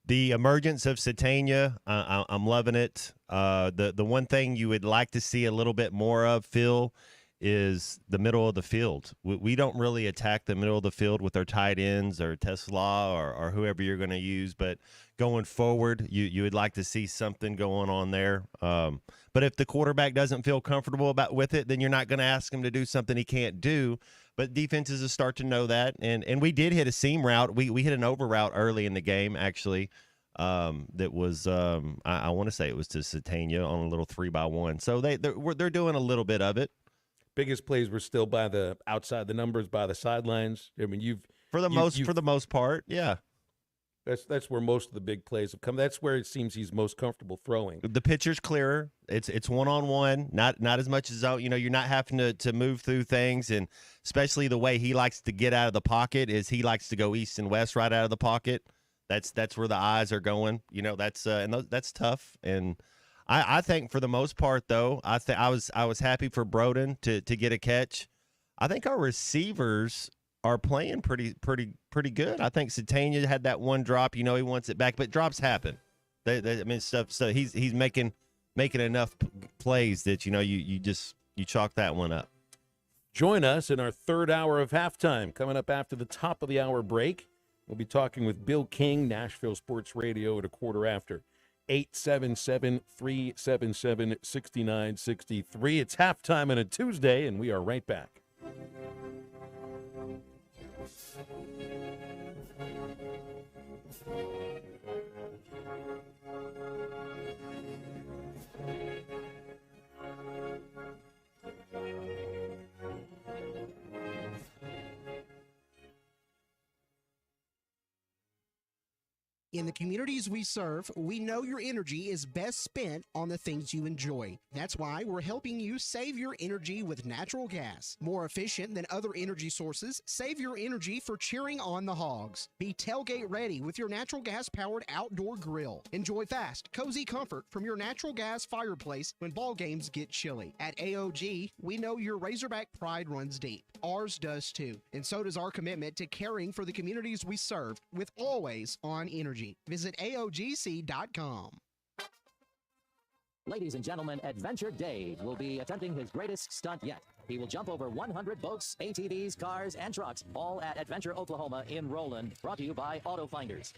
The emergence of Satania, I'm loving it. The one thing you would like to see a little bit more of, Phil, is the middle of the field. We don't really attack the middle of the field with our tight ends or Tesla or whoever you're going to use, but going forward, you would like to see something going on there. But if the quarterback doesn't feel comfortable with it, then you're not going to ask him to do something he can't do. But defenses will start to know that, and we did hit a seam route. We hit an over route early in the game, actually. That was I want to say it was to Satania on a little 3-by-1. So they're doing a little bit of it. Biggest plays were still by the outside the numbers, by the sidelines. I mean, for the most part, yeah. That's where most of the big plays have come. That's where it seems he's most comfortable throwing. The pitcher's clearer. It's one-on-one, not as much as zone. You're not having to move through things, and especially the way he likes to get out of the pocket is he likes to go east and west right out of the pocket. That's where the eyes are going. That's tough. And I think for the most part, though, I was happy for Broden to get a catch. I think our receivers are playing pretty good. I think Satania had that one drop. He wants it back, but drops happen. Stuff. So he's making enough plays that you chalk that one up. Join us in our third hour of halftime. Coming up after the top of the hour break, we'll be talking with Bill King, Nashville Sports Radio, at a quarter after. 877-377-6963. It's halftime on a Tuesday, and we are right back. In the communities we serve, we know your energy is best spent on the things you enjoy. That's why we're helping you save your energy with natural gas. More efficient than other energy sources, save your energy for cheering on the Hogs. Be tailgate ready with your natural gas-powered outdoor grill. Enjoy fast, cozy comfort from your natural gas fireplace when ball games get chilly. At AOG, we know your Razorback pride runs deep. Ours does too. And so does our commitment to caring for the communities we serve with Always On Energy. Visit AOGC.com. Ladies and gentlemen, Adventure Dave will be attempting his greatest stunt yet. He will jump over 100 boats, ATVs, cars, and trucks, all at Adventure Oklahoma in Roland, brought to you by Auto Finders.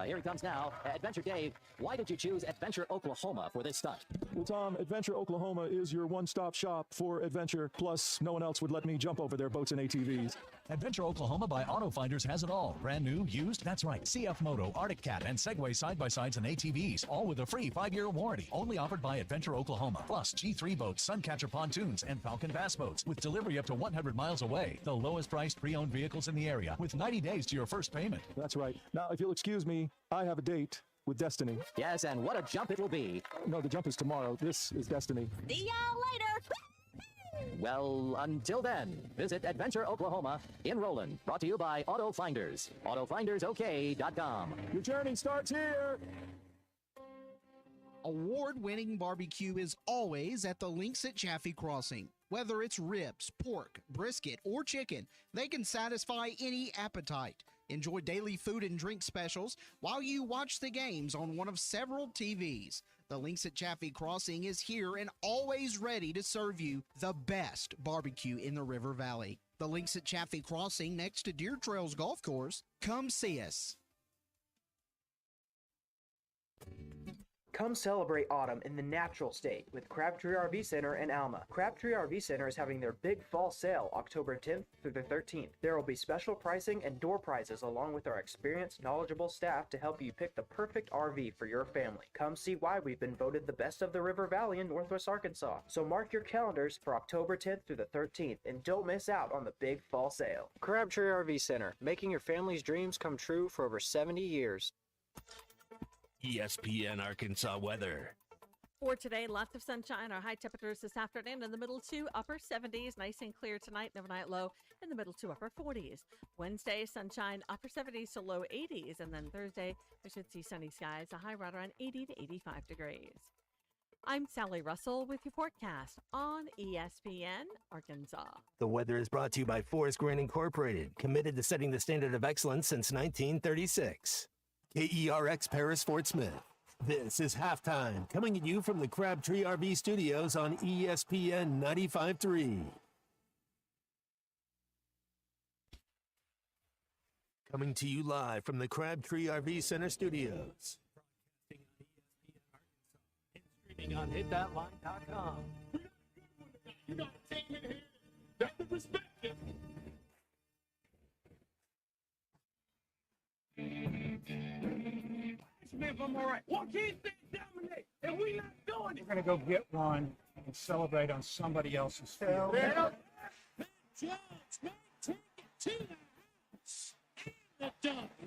Here he comes now. Adventure Dave, why did you choose Adventure Oklahoma for this stunt? Well, Tom, Adventure Oklahoma is your one-stop shop for adventure. Plus, no one else would let me jump over their boats and ATVs. Adventure Oklahoma by Auto Finders has it all. Brand new, used, that's right. CF Moto, Arctic Cat, and Segway side-by-sides and ATVs, all with a free 5-year warranty. Only offered by Adventure Oklahoma. Plus, G3 boats, Suncatcher pontoons, and Falcon bass boats with delivery up to 100 miles away. The lowest priced pre-owned vehicles in the area with 90 days to your first payment. That's right. Now, if you'll excuse me, I have a date with Destiny. Yes, and what a jump it will be. No, the jump is tomorrow. This is Destiny. See y'all later. Well, until then, visit Adventure Oklahoma in Roland, brought to you by Auto Finders. AutoFindersOK.com. Your journey starts here. Award-winning barbecue is always at the Links at Chaffee Crossing. Whether it's ribs, pork, brisket, or chicken, they can satisfy any appetite. Enjoy daily food and drink specials while you watch the games on one of several TVs. The Links at Chaffee Crossing is here and always ready to serve you the best barbecue in the River Valley. The Links at Chaffee Crossing next to Deer Trails Golf Course. Come see us. Come celebrate autumn in the natural state with Crabtree RV Center in Alma. Crabtree RV Center is having their big fall sale October 10th through the 13th. There will be special pricing and door prizes along with our experienced, knowledgeable staff to help you pick the perfect RV for your family. Come see why we've been voted the best of the River Valley in Northwest Arkansas. So mark your calendars for October 10th through the 13th and don't miss out on the big fall sale. Crabtree RV Center, making your family's dreams come true for over 70 years. ESPN Arkansas weather. For today, lots of sunshine. Our high temperatures this afternoon in the middle to upper 70s. Nice and clear tonight. And overnight low in the middle to upper 40s. Wednesday, sunshine, upper 70s to low 80s. And then Thursday, we should see sunny skies. A high right around 80 to 85 degrees. I'm Sally Russell with your forecast on ESPN Arkansas. The weather is brought to you by Forest Green Incorporated, committed to setting the standard of excellence since 1936. KERX Paris Fort Smith. This is Halftime, coming at you from the Crabtree RV Studios on ESPN 95.3. Coming to you live from the Crabtree RV Center Studios. Streaming on hitthatline.com. You got to take me here. That's the perspective. If I'm all right. Why can't they dominate? And we not doing it. We're going to go get one and celebrate on somebody else's field. Well,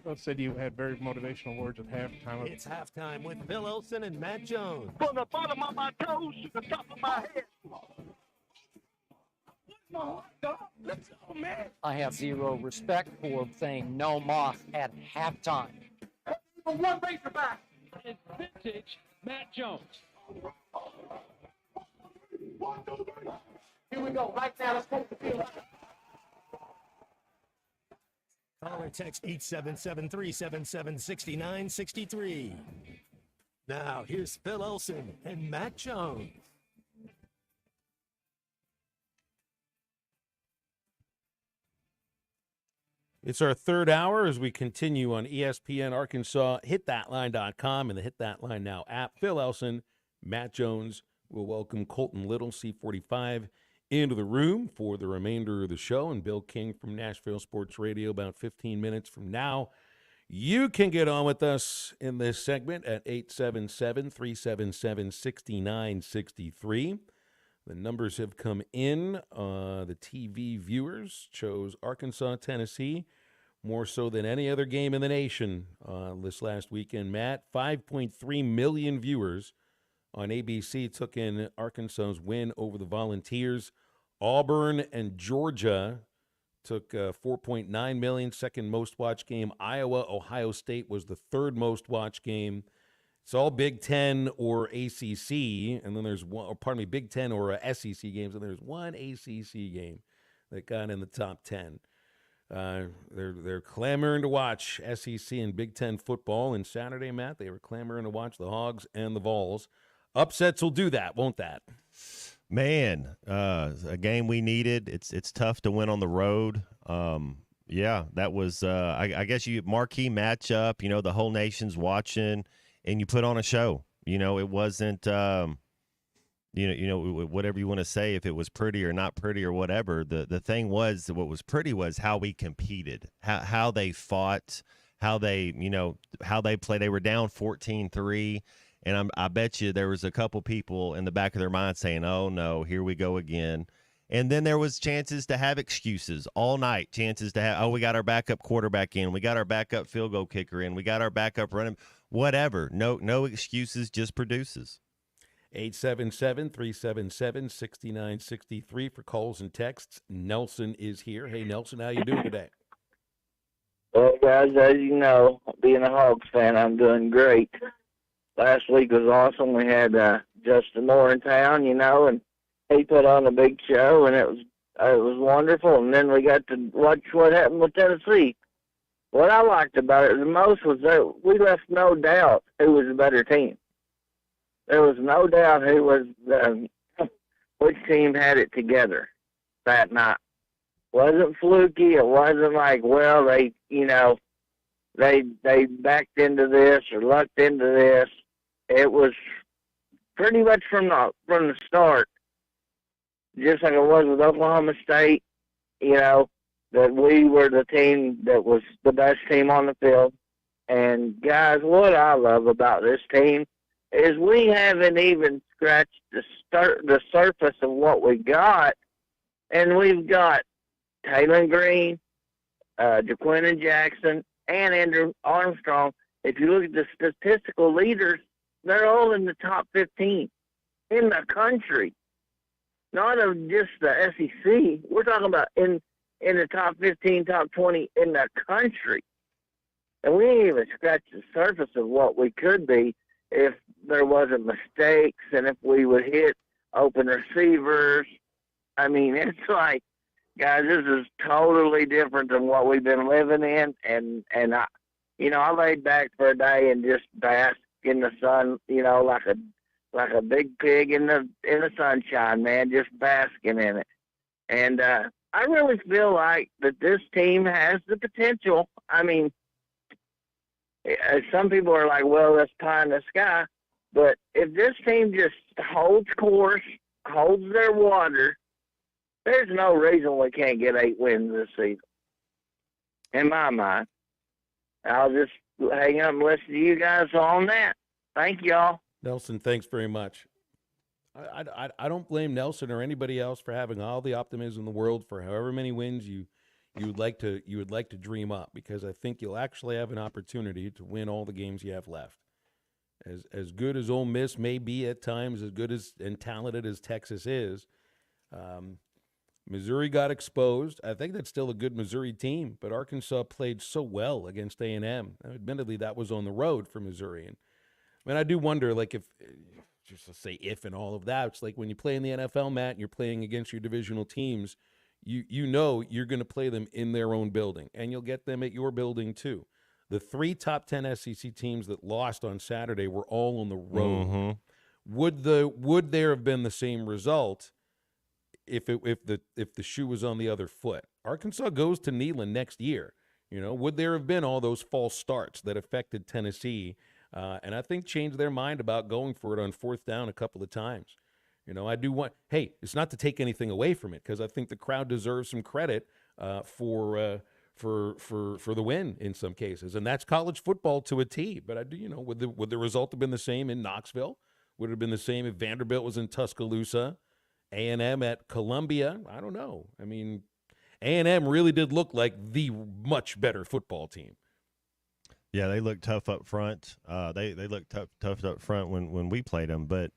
Both said you had very motivational words at halftime. It's halftime with Phil Olsen and Matt Jones. From the bottom of my toes to the top of my head. Let's go, man. I have zero respect for saying no moss at halftime. One Razorback. It's vintage Matt Jones. Here we go. Right now, let's take the field. Call or text 877-377-6963. Now, here's Phil Olsen and Matt Jones. It's our third hour as we continue on ESPN Arkansas, hitthatline.com, and the Hit That Line Now app. Phil Elson, Matt Jones will welcome Colton Little, C45, into the room for the remainder of the show, and Bill King from Nashville Sports Radio about 15 minutes from now. You can get on with us in this segment at 877-377-6963. The numbers have come in. The TV viewers chose Arkansas, Tennessee, more so than any other game in the nation this last weekend. Matt, 5.3 million viewers on ABC took in Arkansas's win over the Volunteers. Auburn and Georgia took 4.9 million, second most watched game. Iowa, Ohio State was the third most watched game. It's all Big Ten or ACC, and then there's Big Ten or SEC games, and there's one ACC game that got in the top 10. They're clamoring to watch SEC and Big Ten football, and Saturday, Matt, they were clamoring to watch the Hogs and the Vols. Upsets will do that, won't that? Man, a game we needed. It's tough to win on the road. Yeah, that was I guess marquee matchup. You know, the whole nation's watching. And you put on a show. You know, it wasn't, whatever you want to say, if it was pretty or not pretty or whatever. The thing was, what was pretty was how we competed, how they fought, how they played. They were down 14-3, and I bet you there was a couple people in the back of their mind saying, "Oh no, here we go again." And then there was chances to have excuses all night. Chances to have, we got our backup quarterback in, we got our backup field goal kicker in, we got our backup running. Whatever. No excuses, just produces. 877-377-6963 for calls and texts. Nelson is here. Hey, Nelson, how you doing today? Well, guys, as you know, being a Hogs fan, I'm doing great. Last week was awesome. We had Justin Moore in town, and he put on a big show, and it was wonderful. And then we got to watch what happened with Tennessee. What I liked about it the most was that we left no doubt who was the better team. There was no doubt who was which team had it together that night. Wasn't fluky. It wasn't like, well, they backed into this or lucked into this. it was pretty much from the start, just like it was with Oklahoma State, you know, that we were the team that was the best team on the field. And guys, what I love about this team is we haven't even scratched the surface of what we got, and we've got Taylon Green, Jaquindon Jackson, and Andrew Armstrong. If you look at the statistical leaders, they're all in the top 15 in the country, not of just the SEC. We're talking about in the top 15, top 20 in the country. And we ain't even scratched the surface of what we could be if there wasn't mistakes and if we would hit open receivers. I mean, it's like, guys, this is totally different than what we've been living in. And I, you know, I laid back for a day and just basked in the sun, you know, like a big pig in the sunshine, man, just basking in it. And I really feel like that this team has the potential. I mean, some people are like, well, that's pie in the sky. But if this team just holds course, holds their water, there's no reason we can't get 8 wins this season. In my mind. I'll just hang up and listen to you guys on that. Thank y'all. Nelson, thanks very much. I don't blame Nelson or anybody else for having all the optimism in the world for however many wins you would like to dream up, because I think you'll actually have an opportunity to win all the games you have left. As good as Ole Miss may be at times, as good as and talented as Texas is, Missouri got exposed. I think that's still a good Missouri team, but Arkansas played so well against A&M. Admittedly, that was on the road for Missouri. And I mean, I do wonder, like, if, just to say if and all of that, it's like when you play in the NFL, Matt, and you're playing against your divisional teams, you know you're going to play them in their own building, and you'll get them at your building too. The 3 top 10 SEC teams that lost on Saturday were all on the road. Mm-hmm. Would there have been the same result if the shoe was on the other foot? Arkansas goes to Neyland next year. You know, would there have been all those false starts that affected Tennessee? And I think changed their mind about going for it on 4th down a couple of times. You know, I do want, hey, it's not to take anything away from it, because I think the crowd deserves some credit for the win in some cases, and that's college football to a T. But I do, you know, would the result have been the same in Knoxville? Would it have been the same if Vanderbilt was in Tuscaloosa, A&M at Columbia? I don't know. I mean, A&M really did look like the much better football team. Yeah, they looked tough up front. They looked tough up front when we played them, but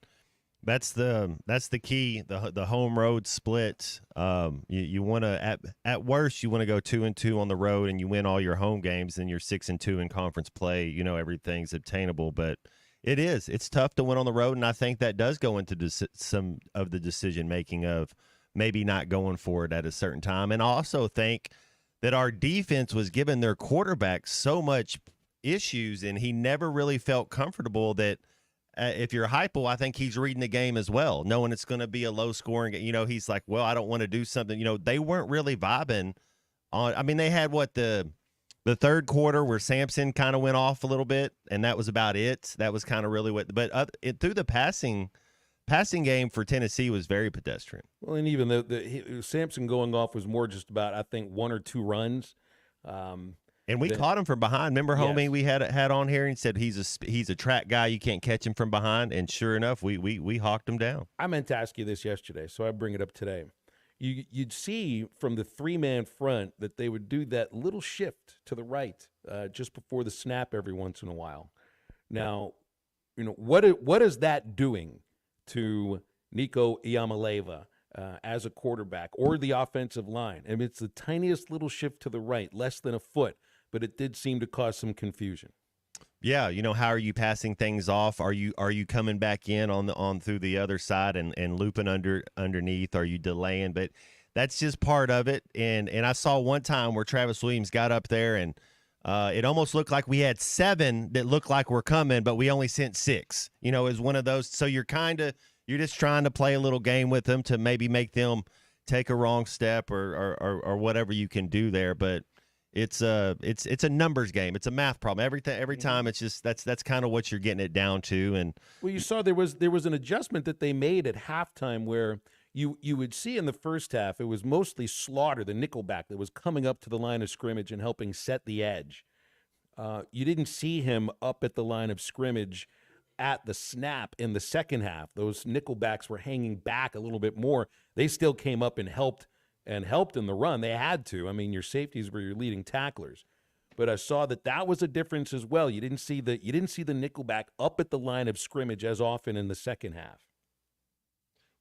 that's the key. The home road split. You want to at worst you want to go 2-2 on the road, and you win all your home games, and you're 6-2 in conference play. You know, everything's obtainable, but it's tough to win on the road, and I think that does go into some of the decision making of maybe not going for it at a certain time. And I also think that our defense was giving their quarterback so much issues, and he never really felt comfortable that if you're Heupel, I think he's reading the game as well, knowing it's going to be a low-scoring game. You know, he's like, well, I don't want to do something. You know, they weren't really vibing on – I mean, they had the third quarter where Sampson kind of went off a little bit, and that was about it. That was kind of really what – but through the passing game for Tennessee was very pedestrian. Well, and even the Sampson going off was more just about, I think, 1 or 2 runs. And we caught him from behind. Remember, homie, we had on here and said he's a track guy. You can't catch him from behind. And sure enough, we hawked him down. I meant to ask you this yesterday, so I bring it up today. You'd see from the 3-man front that they would do that little shift to the right just before the snap every once in a while. Now, you know, what is that doing to Nico Iamaleava as a quarterback or the offensive line? I mean, it's the tiniest little shift to the right, less than a foot, but it did seem to cause some confusion. Yeah, you know, how are you passing things off? Are you coming back in on through the other side and looping underneath? Are you delaying? But that's just part of it. And I saw one time where Travis Williams got up there and it almost looked like we had 7 that looked like we're coming, but we only sent 6. You know, as one of those. So you're just trying to play a little game with them to maybe make them take a wrong step or whatever you can do there. But it's a numbers game. It's a math problem. Every time it's just that's kind of what you're getting it down to. And well, you saw there was an adjustment that they made at halftime where you would see in the first half it was mostly Slaughter, the nickelback, that was coming up to the line of scrimmage and helping set the edge. You didn't see him up at the line of scrimmage at the snap in the second half. Those nickelbacks were hanging back a little bit more. They still came up and helped in the run. They had to. I mean, your safeties were your leading tacklers. But I saw that was a difference as well. You didn't see the nickelback up at the line of scrimmage as often in the second half.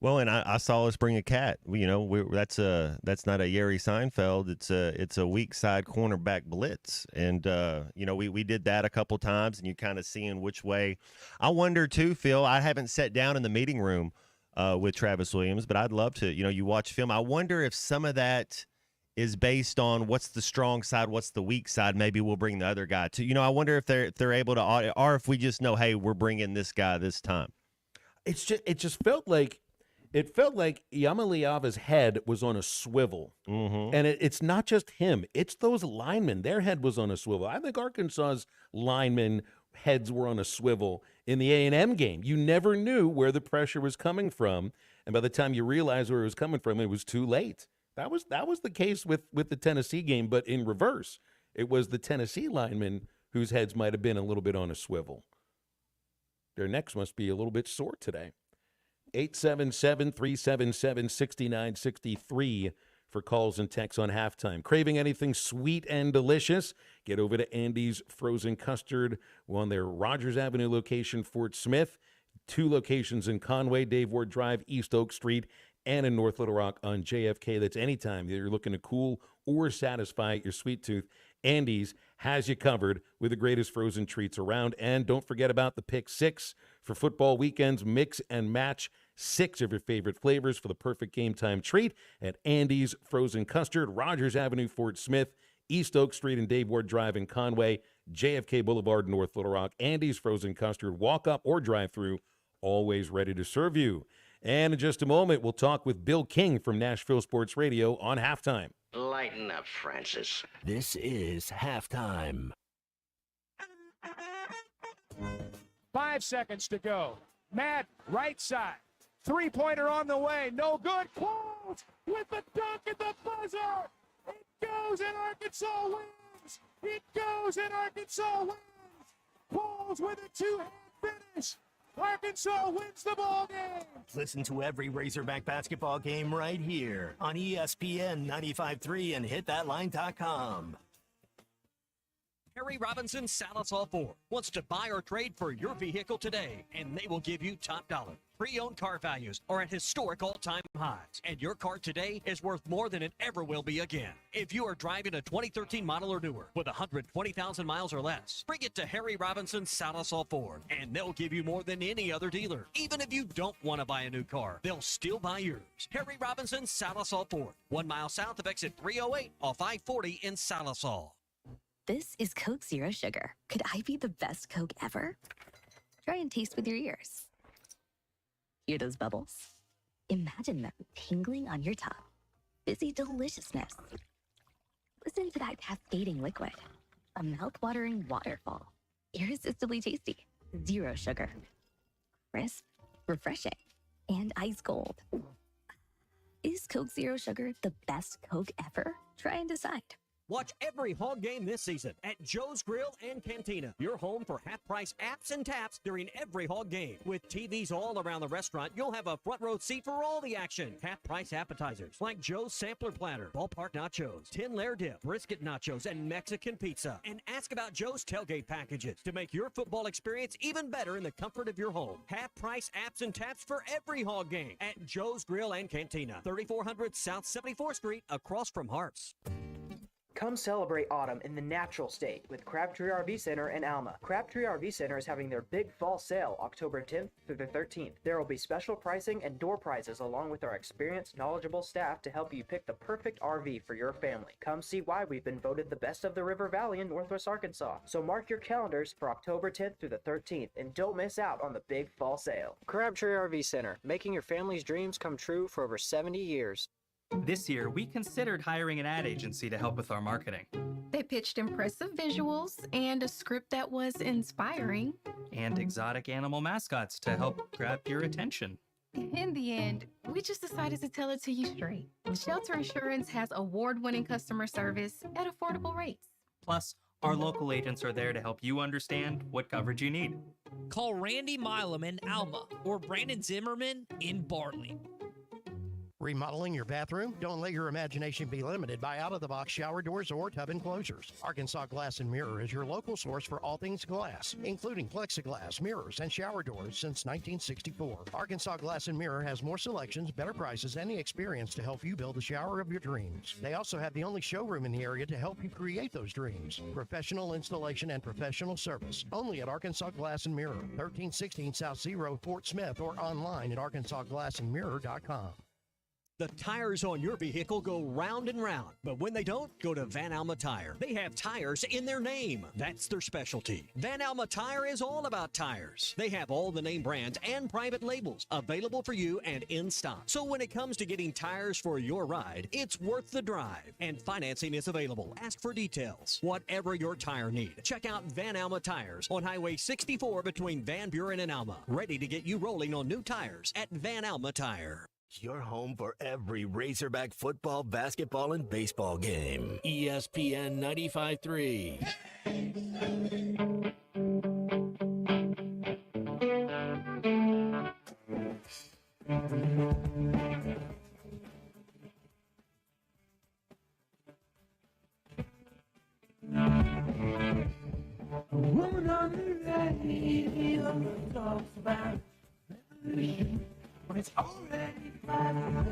Well, and I saw us bring a cat. That's not a Yeri Seinfeld. It's a weak side cornerback blitz, and we did that a couple times, and you kind of seeing which way. I wonder too, Phil. I haven't sat down in the meeting room with Travis Williams, but I'd love to. You watch film. I wonder if some of that is based on what's the strong side, what's the weak side. Maybe we'll bring the other guy too. I wonder if they're able to, or if we just know, hey, we're bringing this guy this time. It just felt like. It felt like Yamaliava's head was on a swivel. Mm-hmm. And it's not just him. It's those linemen. Their head was on a swivel. I think Arkansas's linemen heads were on a swivel in the A&M game. You never knew where the pressure was coming from. And by the time you realized where it was coming from, it was too late. That was the case with the Tennessee game, but in reverse. It was the Tennessee linemen whose heads might have been a little bit on a swivel. Their necks must be a little bit sore today. 877-377-6963 for calls and texts on halftime. Craving anything sweet and delicious? Get over to Andy's Frozen Custard on their Rogers Avenue location, Fort Smith. 2 locations in Conway, Dave Ward Drive, East Oak Street, and in North Little Rock on JFK. That's anytime you're looking to cool or satisfy your sweet tooth. Andy's has you covered with the greatest frozen treats around. And don't forget about the Pick 6 for football weekends. Mix and match 6 of your favorite flavors for the perfect game time treat at Andy's Frozen Custard, Rogers Avenue, Fort Smith, East Oak Street and Dave Ward Drive in Conway, JFK Boulevard, North Little Rock. Andy's Frozen Custard, walk up or drive through, always ready to serve you. And in just a moment, we'll talk with Bill King from Nashville Sports Radio on halftime. Lighten up, Francis. This is halftime. 5 seconds to go. Matt, right side. Three-pointer on the way. No good. Qualls with the dunk at the buzzer. It goes and Arkansas wins. It goes and Arkansas wins. Qualls with a two-hand finish. Arkansas wins the ball game. Listen to every Razorback basketball game right here on ESPN 95.3 and hitthatline.com. Harry Robinson Salisol Ford wants to buy or trade for your vehicle today, and they will give you top dollar. Pre-owned car values are at historic all-time highs, and your car today is worth more than it ever will be again. If you are driving a 2013 model or newer with 120,000 miles or less, bring it to Harry Robinson Salisol Ford, and they'll give you more than any other dealer. Even if you don't want to buy a new car, they'll still buy yours. Harry Robinson Salisol Ford, 1 mile south of exit 308 off I-40 in Salisol. This is Coke Zero Sugar. Could I be the best Coke ever? Try and taste with your ears. Hear those bubbles? Imagine them tingling on your tongue. Fizzy deliciousness. Listen to that cascading liquid. A mouth-watering waterfall. Irresistibly tasty. Zero sugar. Crisp, refreshing, and ice cold. Is Coke Zero Sugar the best Coke ever? Try and decide. Watch every Hog game this season at Joe's Grill and Cantina, your home for half-price apps and taps during every Hog game. With TVs all around the restaurant, you'll have a front row seat for all the action. Half-price appetizers like Joe's Sampler Platter, Ballpark Nachos, Tin Layer Dip, Brisket Nachos, and Mexican Pizza. And ask about Joe's Tailgate Packages to make your football experience even better in the comfort of your home. Half-price apps and taps for every Hog game at Joe's Grill and Cantina, 3400 South 74th Street, across from Harps. Come celebrate autumn in the natural state with Crabtree RV Center in Alma. Crabtree RV Center is having their big fall sale October 10th through the 13th. There will be special pricing and door prizes along with our experienced, knowledgeable staff to help you pick the perfect RV for your family. Come see why we've been voted the best of the River Valley in Northwest Arkansas. So mark your calendars for October 10th through the 13th and don't miss out on the big fall sale. Crabtree RV Center, making your family's dreams come true for over 70 years. This year, we considered hiring an ad agency to help with our marketing. They pitched impressive visuals and a script that was inspiring. And exotic animal mascots to help grab your attention. In the end, we just decided to tell it to you straight. Shelter Insurance has award-winning customer service at affordable rates. Plus, our local agents are there to help you understand what coverage you need. Call Randy Milam in Alma or Brandon Zimmerman in Bartley. Remodeling your bathroom? Don't let your imagination be limited by out-of-the-box shower doors or tub enclosures. Arkansas Glass and Mirror is your local source for all things glass, including plexiglass, mirrors, and shower doors since 1964. Arkansas Glass and Mirror has more selections, better prices, and the experience to help you build the shower of your dreams. They also have the only showroom in the area to help you create those dreams. Professional installation and professional service. Only at Arkansas Glass and Mirror, 1316 South Z Road, Fort Smith, or online at arkansasglassandmirror.com. The tires on your vehicle go round and round, but when they don't, go to Van Alma Tire. They have tires in their name. That's their specialty. Van Alma Tire is all about tires. They have all the name brands and private labels available for you and in stock. So when it comes to getting tires for your ride, it's worth the drive. And financing is available. Ask for details. Whatever your tire need, check out Van Alma Tires on Highway 64 between Van Buren and Alma. Ready to get you rolling on new tires at Van Alma Tire. Your home for every Razorback football, basketball, and baseball game. ESPN 95.3. A woman on the radio talks about revolution when it's already 5 o'clock.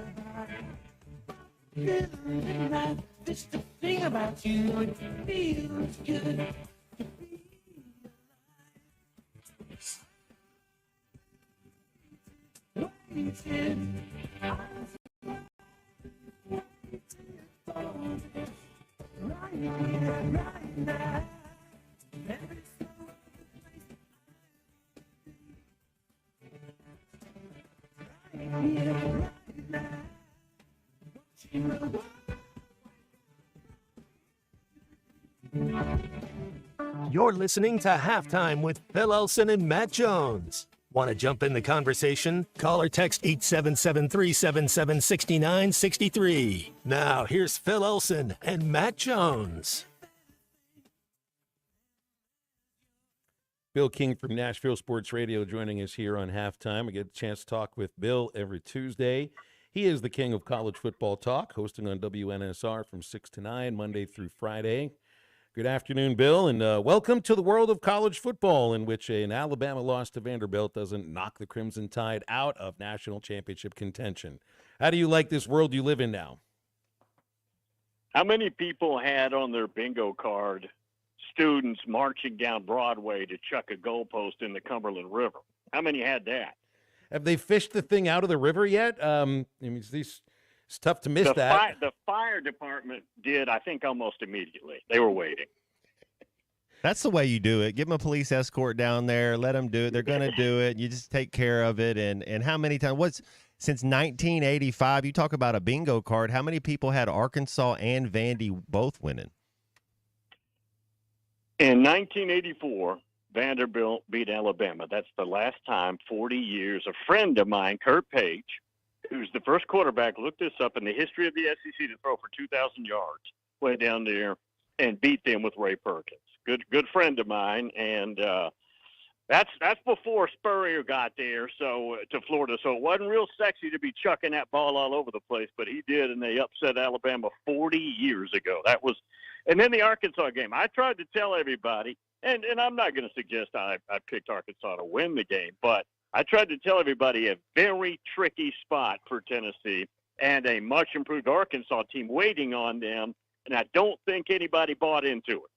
Just the thing about you, it feels good to be alive. Waiting, right here, right now. You're listening to Halftime with Phil Elson and Matt Jones. Want to jump in the conversation? Call or text 877-377-6963. Now, here's Phil Elson and Matt Jones. Bill King from Nashville Sports Radio joining us here on Halftime. We get a chance to talk with Bill every Tuesday. He is the king of college football talk, hosting on WNSR from 6 to 9, Monday through Friday. Good afternoon, Bill, and welcome to the world of college football, in which an Alabama loss to Vanderbilt doesn't knock the Crimson Tide out of national championship contention. How do you like this world you live in now? How many people had on their bingo card students marching down Broadway to chuck a goalpost in the Cumberland River? How many had that? Have they fished the thing out of the river yet? It's tough to miss that. The fire department did, I think, almost immediately. They were waiting. That's the way you do it. Give them a police escort down there. Let them do it. They're going to do it. You just take care of it. And how many times? Since 1985, you talk about a bingo card. How many people had Arkansas and Vandy both winning? In 1984, Vanderbilt beat Alabama. That's the last time, 40 years. A friend of mine, Kurt Page, who's the first quarterback, looked this up in the history of the SEC to throw for 2,000 yards, went down there and beat them with Ray Perkins. Good friend of mine, and that's before Spurrier got there to Florida. So it wasn't real sexy to be chucking that ball all over the place, but he did, and they upset Alabama 40 years ago. And then the Arkansas game. I tried to tell everybody, and I'm not going to suggest I picked Arkansas to win the game, but I tried to tell everybody a very tricky spot for Tennessee and a much improved Arkansas team waiting on them, and I don't think anybody bought into it.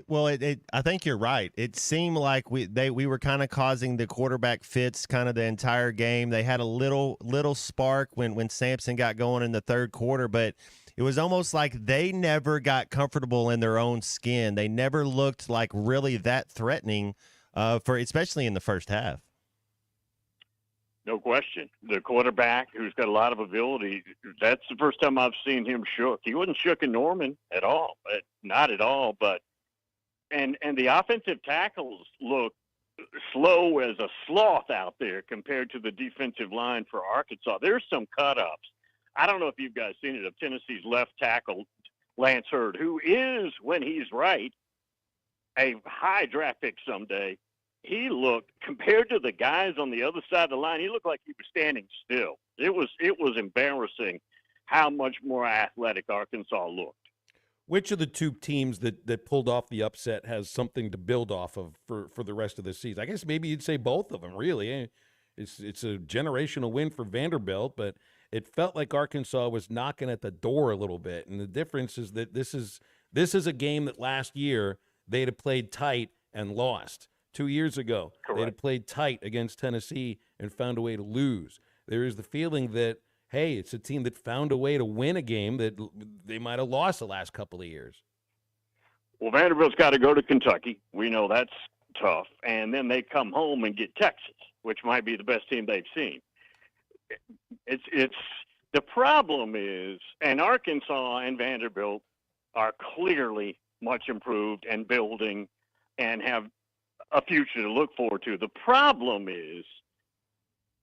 Well, I think you're right. It seemed like we were kind of causing the quarterback fits kind of the entire game. They had a little spark when Sampson got going in the third quarter, but it was almost like they never got comfortable in their own skin. They never looked like really that threatening, especially in the first half. No question. The quarterback, who's got a lot of ability, that's the first time I've seen him shook. He wasn't shook in Norman at all, not at all. But and the offensive tackles look slow as a sloth out there compared to the defensive line for Arkansas. There's some cut-ups. I don't know if you guys seen it, of Tennessee's left tackle, Lance Hurd, who is, when he's right, a high draft pick someday. He looked, compared to the guys on the other side of the line, he looked like he was standing still. It was embarrassing how much more athletic Arkansas looked. Which of the two teams that pulled off the upset has something to build off of for the rest of the season? I guess maybe you'd say both of them, really. It's a generational win for Vanderbilt, but it felt like Arkansas was knocking at the door a little bit. And the difference is that this is a game that last year they'd have played tight and lost. 2 years ago, Correct. They'd have played tight against Tennessee and found a way to lose. There is the feeling that, hey, it's a team that found a way to win a game that they might have lost the last couple of years. Well, Vanderbilt's got to go to Kentucky. We know that's tough. And then they come home and get Texas, which might be the best team they've seen. It's the problem is, and Arkansas and Vanderbilt are clearly much improved and building and have a future to look forward to. The problem is,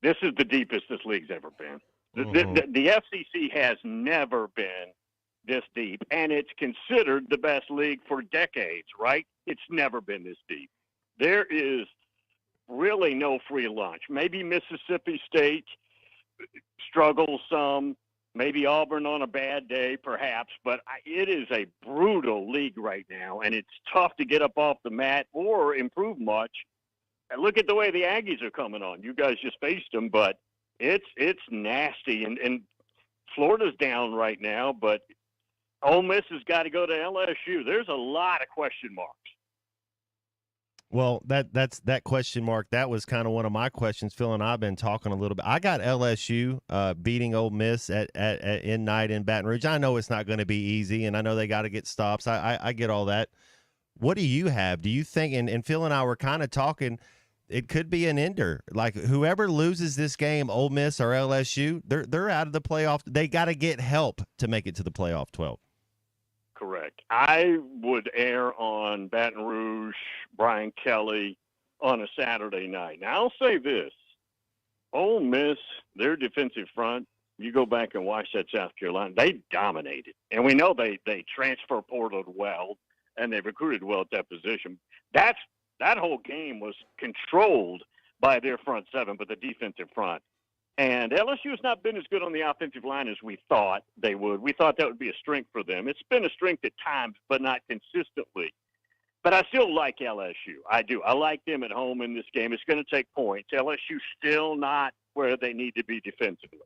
this is the deepest this league's ever been. The FCC has never been this deep, and it's considered the best league for decades, right? It's never been this deep. There is really no free lunch. Maybe Mississippi State struggles some, maybe Auburn on a bad day, perhaps, but it is a brutal league right now, and it's tough to get up off the mat or improve much. And look at the way the Aggies are coming on. You guys just faced them, but it's nasty, and Florida's down right now, but Ole Miss has got to go to LSU. There's a lot of question marks. Well, that's that question mark. That was kind of one of my questions. Phil and I have been talking a little bit. I got LSU beating Ole Miss at night in Baton Rouge. I know it's not going to be easy, and I know they got to get stops. I get all that. What do you have? Do you think? And Phil and I were kind of talking. It could be an ender. Like whoever loses this game, Ole Miss or LSU, they're out of the playoff. They got to get help to make it to the playoff 12. Correct. I would err on Baton Rouge, Brian Kelly on a Saturday night. Now, I'll say this. Ole Miss, their defensive front, you go back and watch that South Carolina, they dominated. And we know they transfer portaled well, and they recruited well at that position. That whole game was controlled by their front seven, but the defensive front. And LSU has not been as good on the offensive line as we thought they would. We thought that would be a strength for them. It's been a strength at times, but not consistently. But I still like LSU. I do. I like them at home in this game. It's going to take points. LSU still not where they need to be defensively.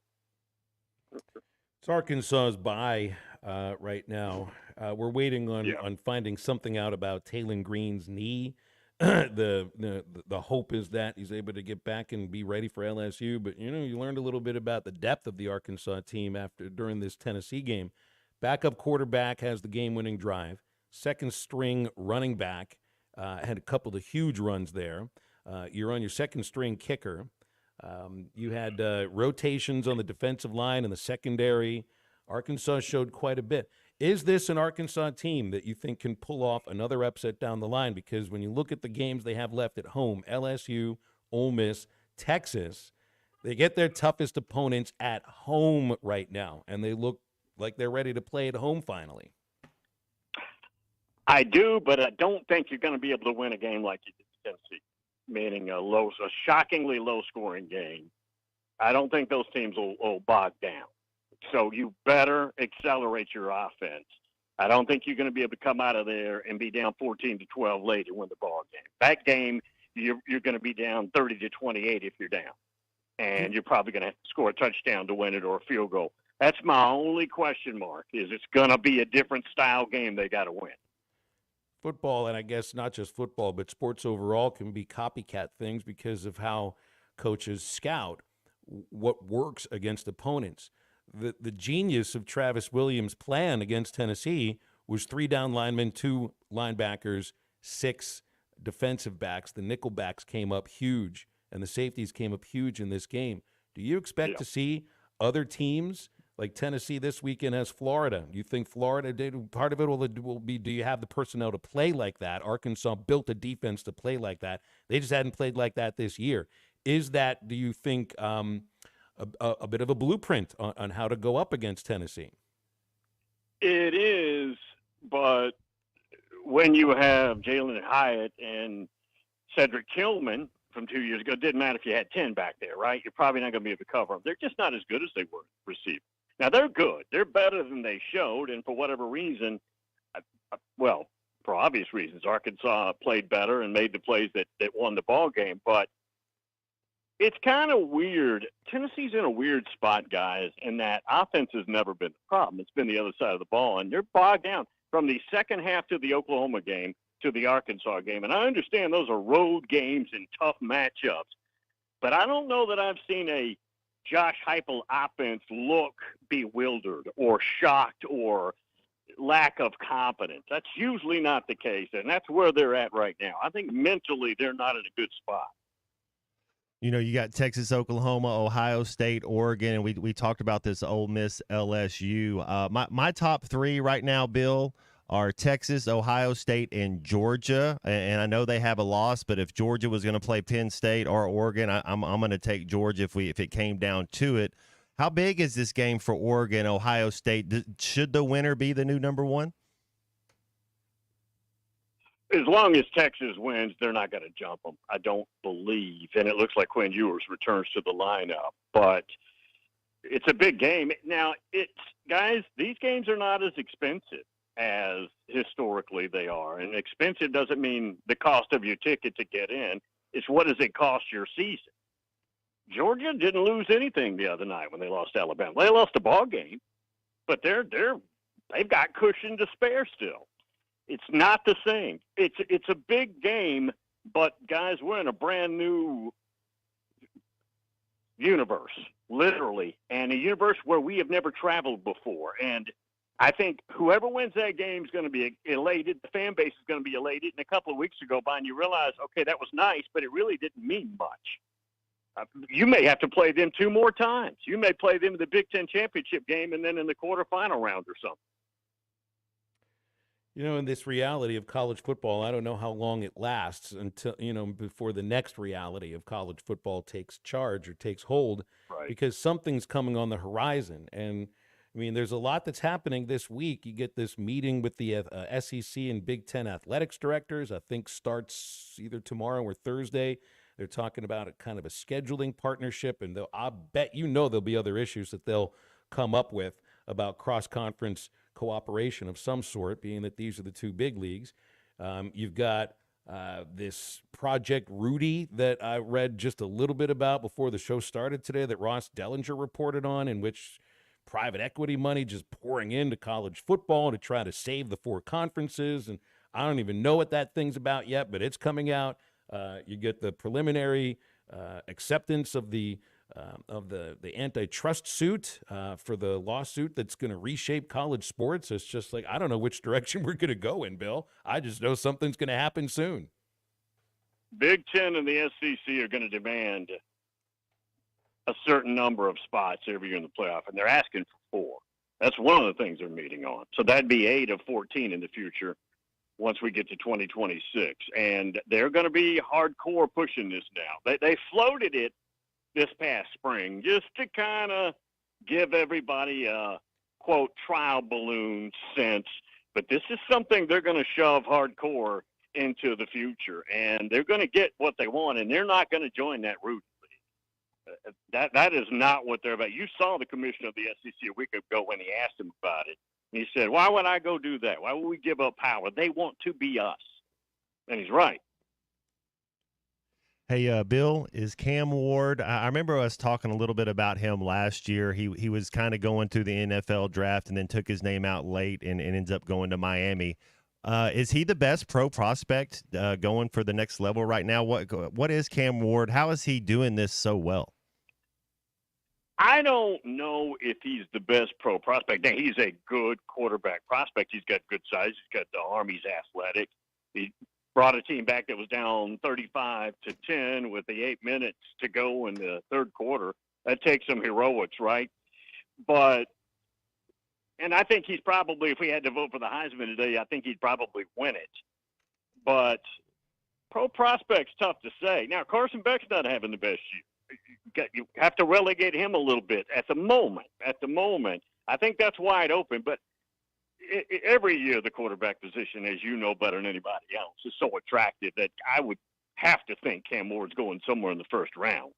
It's Arkansas's bye right now. We're waiting on finding something out about Taylon Green's knee. The hope is that he's able to get back and be ready for LSU. But you learned a little bit about the depth of the Arkansas team during this Tennessee game. Backup quarterback has the game-winning drive. Second string running back had a couple of huge runs there. You're on your second string kicker. You had rotations on the defensive line and the secondary. Arkansas showed quite a bit. Is this an Arkansas team that you think can pull off another upset down the line? Because when you look at the games they have left at home, LSU, Ole Miss, Texas, they get their toughest opponents at home right now, and they look like they're ready to play at home finally. I do, but I don't think you're going to be able to win a game like you did Tennessee, meaning a shockingly low-scoring game. I don't think those teams will bog down. So you better accelerate your offense. I don't think you're going to be able to come out of there and be down 14-12 late and win the ball game. That game, you're going to be down 30-28 if you're down, and you're probably going to have to score a touchdown to win it or a field goal. That's my only question mark. Is it's going to be a different style game they got to win. Football, and I guess not just football, but sports overall can be copycat things because of how coaches scout what works against opponents. The genius of Travis Williams' plan against Tennessee was 3 down linemen, 2 linebackers, 6 defensive backs. The nickel backs came up huge, and the safeties came up huge in this game. Do you expect to see other teams like Tennessee this weekend as Florida? You think Florida did part of it will be, do you have the personnel to play like that? Arkansas built a defense to play like that. They just hadn't played like that this year. Is that, do you think, a bit of a blueprint on how to go up against Tennessee? It is, but when you have Jalen Hyatt and Cedric Tillman from 2 years ago, it didn't matter if you had 10 back there, right? You're probably not going to be able to cover them. They're just not as good as they were receiving. Now, they're good. They're better than they showed, and for whatever reason, well, for obvious reasons, Arkansas played better and made the plays that won the ball game, but it's kind of weird. Tennessee's in a weird spot, guys, in that offense has never been the problem. It's been the other side of the ball, and they're bogged down from the second half to the Oklahoma game to the Arkansas game. And I understand those are road games and tough matchups, but I don't know that I've seen a Josh Heupel offense look bewildered or shocked or lack of confidence. That's usually not the case, and that's where they're at right now. I think mentally they're not in a good spot. You know, you got Texas, Oklahoma, Ohio State, Oregon, and we talked about this Ole Miss, LSU. My top three right now, Bill, are Texas, Ohio State, and Georgia. And I know they have a loss, but if Georgia was going to play Penn State or Oregon, I'm going to take Georgia if it came down to it. How big is this game for Oregon, Ohio State? Should the winner be the new number one? As long as Texas wins, they're not going to jump them, I don't believe. And it looks like Quinn Ewers returns to the lineup. But it's a big game. Now, guys, these games are not as expensive as historically they are. And expensive doesn't mean the cost of your ticket to get in. It's what does it cost your season. Georgia didn't lose anything the other night when they lost to Alabama. They lost a ball game, but they've got cushion to spare still. It's not the same. It's a big game, but guys, we're in a brand new universe, literally, and a universe where we have never traveled before. And I think whoever wins that game is going to be elated. The fan base is going to be elated. And a couple of weeks ago, Brian, you realize, okay, that was nice, but it really didn't mean much. You may have to play them 2 more times. You may play them in the Big Ten championship game and then in the quarterfinal round or something. You know, in this reality of college football, I don't know how long it lasts until, before the next reality of college football takes charge or takes hold, right? Because something's coming on the horizon. And, I mean, there's a lot that's happening this week. You get this meeting with the SEC and Big Ten athletics directors, I think starts either tomorrow or Thursday. They're talking about a kind of a scheduling partnership, and I bet there'll be other issues that they'll come up with about cross-conference cooperation of some sort, being that these are the 2 big leagues. You've got this Project Rudy that I read just a little bit about before the show started today that Ross Dellinger reported on, in which private equity money just pouring into college football to try to save the 4 conferences. And I don't even know what that thing's about yet, but it's coming out. You get the preliminary acceptance of the antitrust suit for the lawsuit that's going to reshape college sports. It's just like, I don't know which direction we're going to go in, Bill. I just know something's going to happen soon. Big Ten and the SEC are going to demand a certain number of spots every year in the playoff, and they're asking for 4. That's one of the things they're meeting on. So that'd be 8 of 14 in the future once we get to 2026. And they're going to be hardcore pushing this now. They floated it this past spring just to kind of give everybody a, quote, trial balloon sense. But this is something they're going to shove hardcore into the future. And they're going to get what they want, and they're not going to join that Rudy League. That is not what they're about. You saw the commissioner of the SEC a week ago when he asked him about it. And he said, why would I go do that? Why would we give up power? They want to be us. And he's right. Hey, Bill, is Cam Ward, I remember us talking a little bit about him last year. He was kind of going through the NFL draft and then took his name out late and ends up going to Miami. Is he the best pro prospect going for the next level right now? What is Cam Ward? How is he doing this so well? I don't know if he's the best pro prospect. Now, he's a good quarterback prospect. He's got good size. He's got the arm. He's athletic. brought a team back that was down 35-10 with the 8 minutes to go in the third quarter. That takes some heroics, right? And I think he's probably, if we had to vote for the Heisman today, I think he'd probably win it. But pro prospect's tough to say. Now, Carson Beck's not having the best year. You have to relegate him a little bit at the moment. I think that's wide open. But every year the quarterback position, as you know better than anybody else, is so attractive that I would have to think Cam Ward's going somewhere in the first round.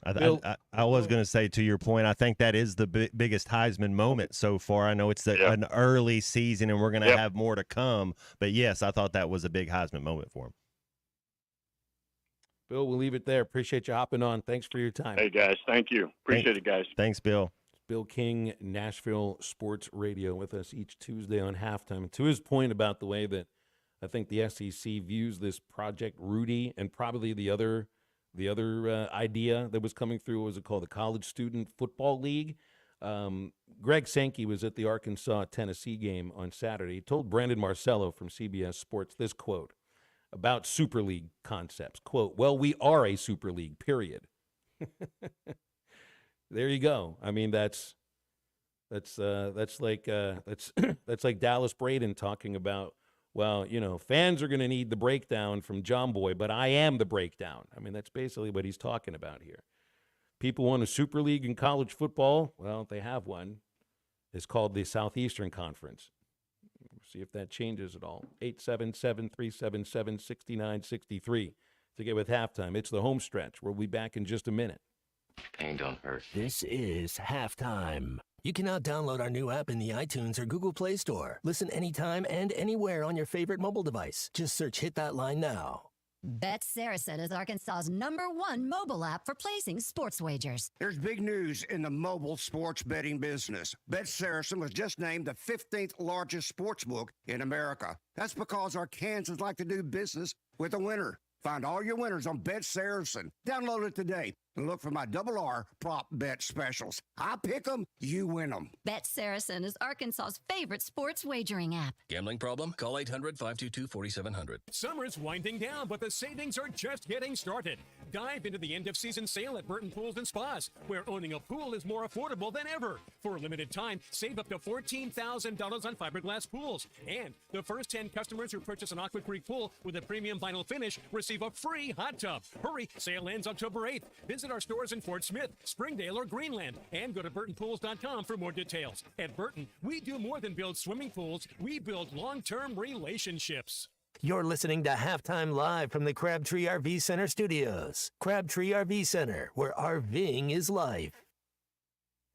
I was going to say, to your point, I think that is the biggest Heisman moment so far. I know it's an early season and we're going to have more to come. But, yes, I thought that was a big Heisman moment for him. Bill, we'll leave it there. Appreciate you hopping on. Thanks for your time. Hey, guys. Thank you. Appreciate it, guys. Thanks, Bill. Bill King, Nashville Sports Radio, with us each Tuesday on Halftime. And to his point about the way that I think the SEC views this Project Rudy and probably the other idea that was coming through, what was it called, the College Student Football League. Greg Sankey was at the Arkansas-Tennessee game on Saturday. He told Brandon Marcello from CBS Sports this quote about Super League concepts. Quote, "Well, we are a Super League, period." There you go. I mean, that's like Dallas Braden talking about, well, you know, fans are going to need the breakdown from John Boy, but I am the breakdown. I mean, that's basically what he's talking about here. People want a Super League in college football. Well, they have one. It's called the Southeastern Conference. We'll see if that changes at all. 877-377-6963 to get with Halftime. It's the home stretch. We'll be back in just a minute. Pain don't hurt. This is Halftime. You can now download our new app in the iTunes or Google Play Store. Listen anytime and anywhere on your favorite mobile device. Just search Hit That Line now. Bet Saracen is Arkansas's #1 mobile app for placing sports wagers. There's big news in the mobile sports betting business. Bet Saracen was just named the 15th largest sportsbook in America. That's because Arkansans like to do business with a winner. Find all your winners on Bet Saracen. Download it today and look for my RR prop bet specials. I pick them, you win them. Bet Saracen is Arkansas's favorite sports wagering app. Gambling problem? Call 800-522-4700. Summer's winding down, but the savings are just getting started. Dive into the end-of-season sale at Burton Pools and Spas, where owning a pool is more affordable than ever. For a limited time, save up to $14,000 on fiberglass pools. And the first 10 customers who purchase an Aqua Creek pool with a premium vinyl finish receive a free hot tub. Hurry, sale ends October 8th. Visit our stores in Fort Smith, Springdale, or Greenland, and go to BurtonPools.com for more details. At Burton, we do more than build swimming pools. We build long-term relationships. You're listening to Halftime live from the Crabtree RV Center studios. Crabtree RV Center, where RVing is life.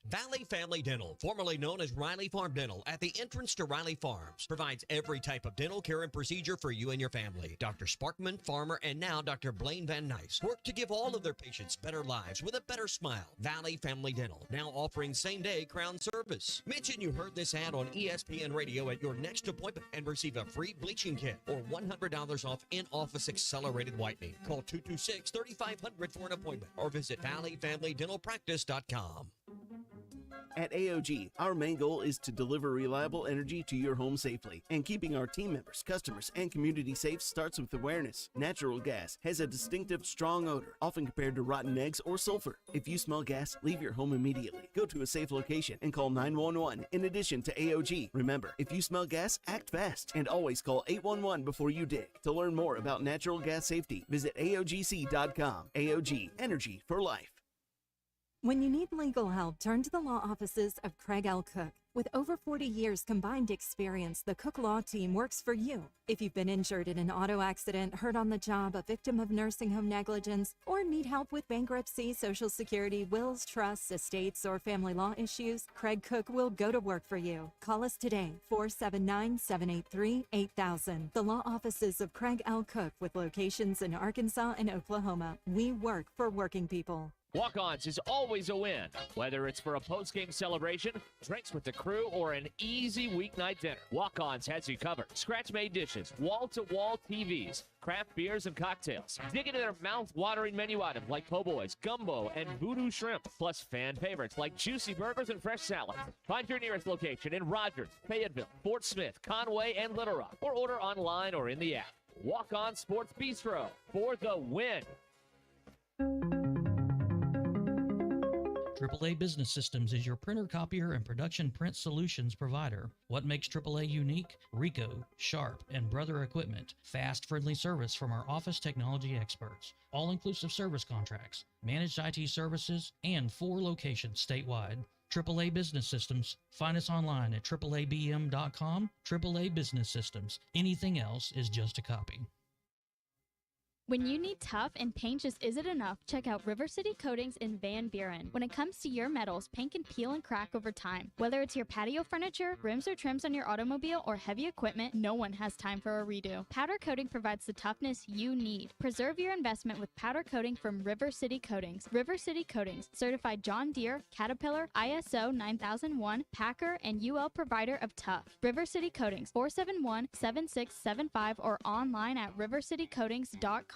Valley Family Dental, formerly known as Riley Farm Dental, at the entrance to Riley Farms, provides every type of dental care and procedure for you and your family. Dr. Sparkman, Farmer, and now Dr. Blaine Van Nice work to give all of their patients better lives with a better smile. Valley Family Dental, now offering same-day crown service. Mention you heard this ad on ESPN Radio at your next appointment and receive a free bleaching kit or $100 off in-office accelerated whitening. Call 226-3500 for an appointment or visit valleyfamilydentalpractice.com. At AOG, our main goal is to deliver reliable energy to your home safely. And keeping our team members, customers, and community safe starts with awareness. Natural gas has a distinctive, strong odor, often compared to rotten eggs or sulfur. If you smell gas, leave your home immediately. Go to a safe location and call 911 in addition to AOG. Remember, if you smell gas, act fast and always call 811 before you dig. To learn more about natural gas safety, visit AOGC.com. AOG, energy for life. When you need legal help, turn to the law offices of Craig L. Cook. With over 40 years combined experience, the Cook Law Team works for you. If you've been injured in an auto accident, hurt on the job, a victim of nursing home negligence, or need help with bankruptcy, Social Security, wills, trusts, estates, or family law issues, Craig Cook will go to work for you. Call us today, 479-783-8000. The law offices of Craig L. Cook with locations in Arkansas and Oklahoma. We work for working people. Walk-Ons is always a win, whether it's for a post-game celebration, drinks with the crew, or an easy weeknight dinner. Walk-Ons has you covered. Scratch-made dishes, wall-to-wall TVs, craft beers and cocktails. Dig into their mouth-watering menu items like po' boys, gumbo, and voodoo shrimp, plus fan favorites like juicy burgers and fresh salads. Find your nearest location in Rogers, Fayetteville, Fort Smith, Conway, and Little Rock, or order online or in the app. Walk-On Sports Bistro for the win. AAA Business Systems is your printer, copier, and production print solutions provider. What makes AAA unique? Ricoh, Sharp, and Brother Equipment. Fast, friendly service from our office technology experts. All-inclusive service contracts, managed IT services, and 4 locations statewide. AAA Business Systems. Find us online at AAABM.com. AAA Business Systems. Anything else is just a copy. When you need tough and paint just isn't enough, check out River City Coatings in Van Buren. When it comes to your metals, paint can peel and crack over time. Whether it's your patio furniture, rims or trims on your automobile, or heavy equipment, no one has time for a redo. Powder coating provides the toughness you need. Preserve your investment with powder coating from River City Coatings. River City Coatings, certified John Deere, Caterpillar, ISO 9001, Packer, and UL provider of tough. River City Coatings, 471-7675 or online at rivercitycoatings.com.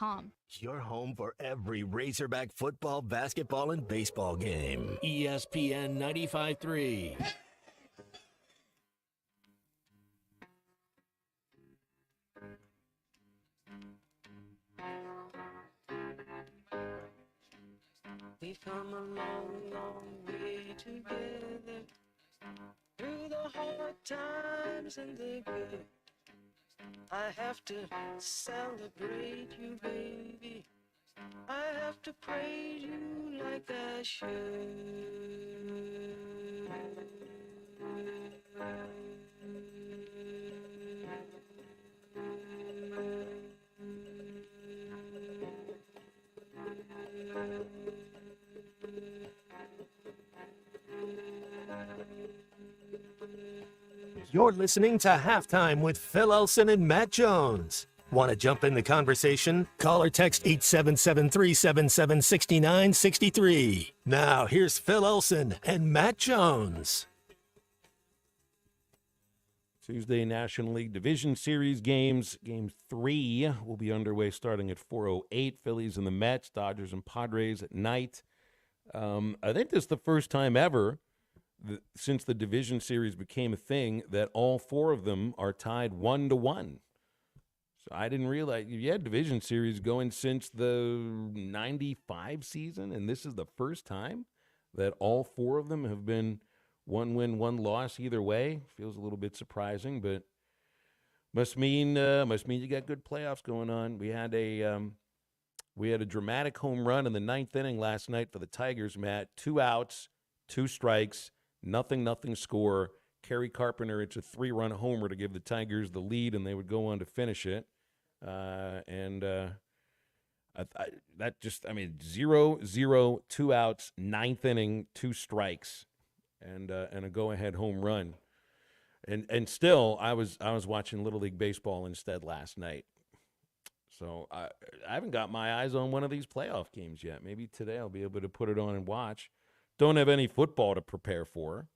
Your home for every Razorback football, basketball, and baseball game. ESPN 95.3. We've come a long, long way together, through the hard times and the good. I have to celebrate you, baby. I have to praise you like I should. You're listening to Halftime with Phil Elson and Matt Jones. Want to jump in the conversation? Call or text 877-377-6963. Now, here's Phil Elson and Matt Jones. Tuesday National League Division Series games. Game 3 will be underway starting at 4:08. Phillies and the Mets, Dodgers and Padres at night. I think this is the first time ever since the division series became a thing that all 4 of them are tied 1-1. So I didn't realize you had division series going since the 95 season, and this is the first time that all 4 of them have been 1 win, 1 loss either way. Feels a little bit surprising, but must mean you got good playoffs going on. We had a dramatic home run in the 9th inning last night for the Tigers, Matt. 2 outs, 2 strikes. Nothing score. Kerry Carpenter, it's a 3-run homer to give the Tigers the lead, and they would go on to finish it. 0-0, 2 outs, 9th inning, 2 strikes, and a go-ahead home run. And still, I was watching Little League Baseball instead last night. So I haven't got my eyes on one of these playoff games yet. Maybe today I'll be able to put it on and watch. Don't have any football to prepare for.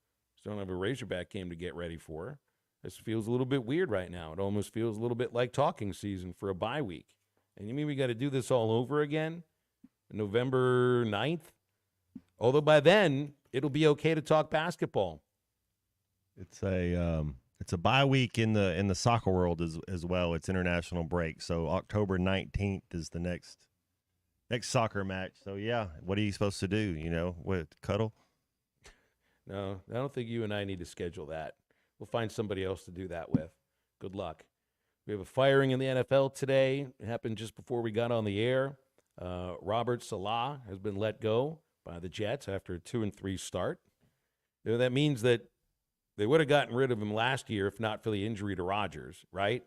Don't have a Razorback game to get ready for. This feels a little bit weird right now. It almost feels a little bit like talking season for a bye week. And you mean we got to do this all over again? November 9th? Although by then, it'll be okay to talk basketball. It's a bye week in the soccer world as well. It's international break. So October 19th is the next soccer match. So, yeah, what are you supposed to do, cuddle? No, I don't think you and I need to schedule that. We'll find somebody else to do that with. Good luck. We have a firing in the NFL today. It happened just before we got on the air. Robert Saleh has been let go by the Jets after a 2-3 start. That means that they would have gotten rid of him last year if not for the injury to Rodgers, right?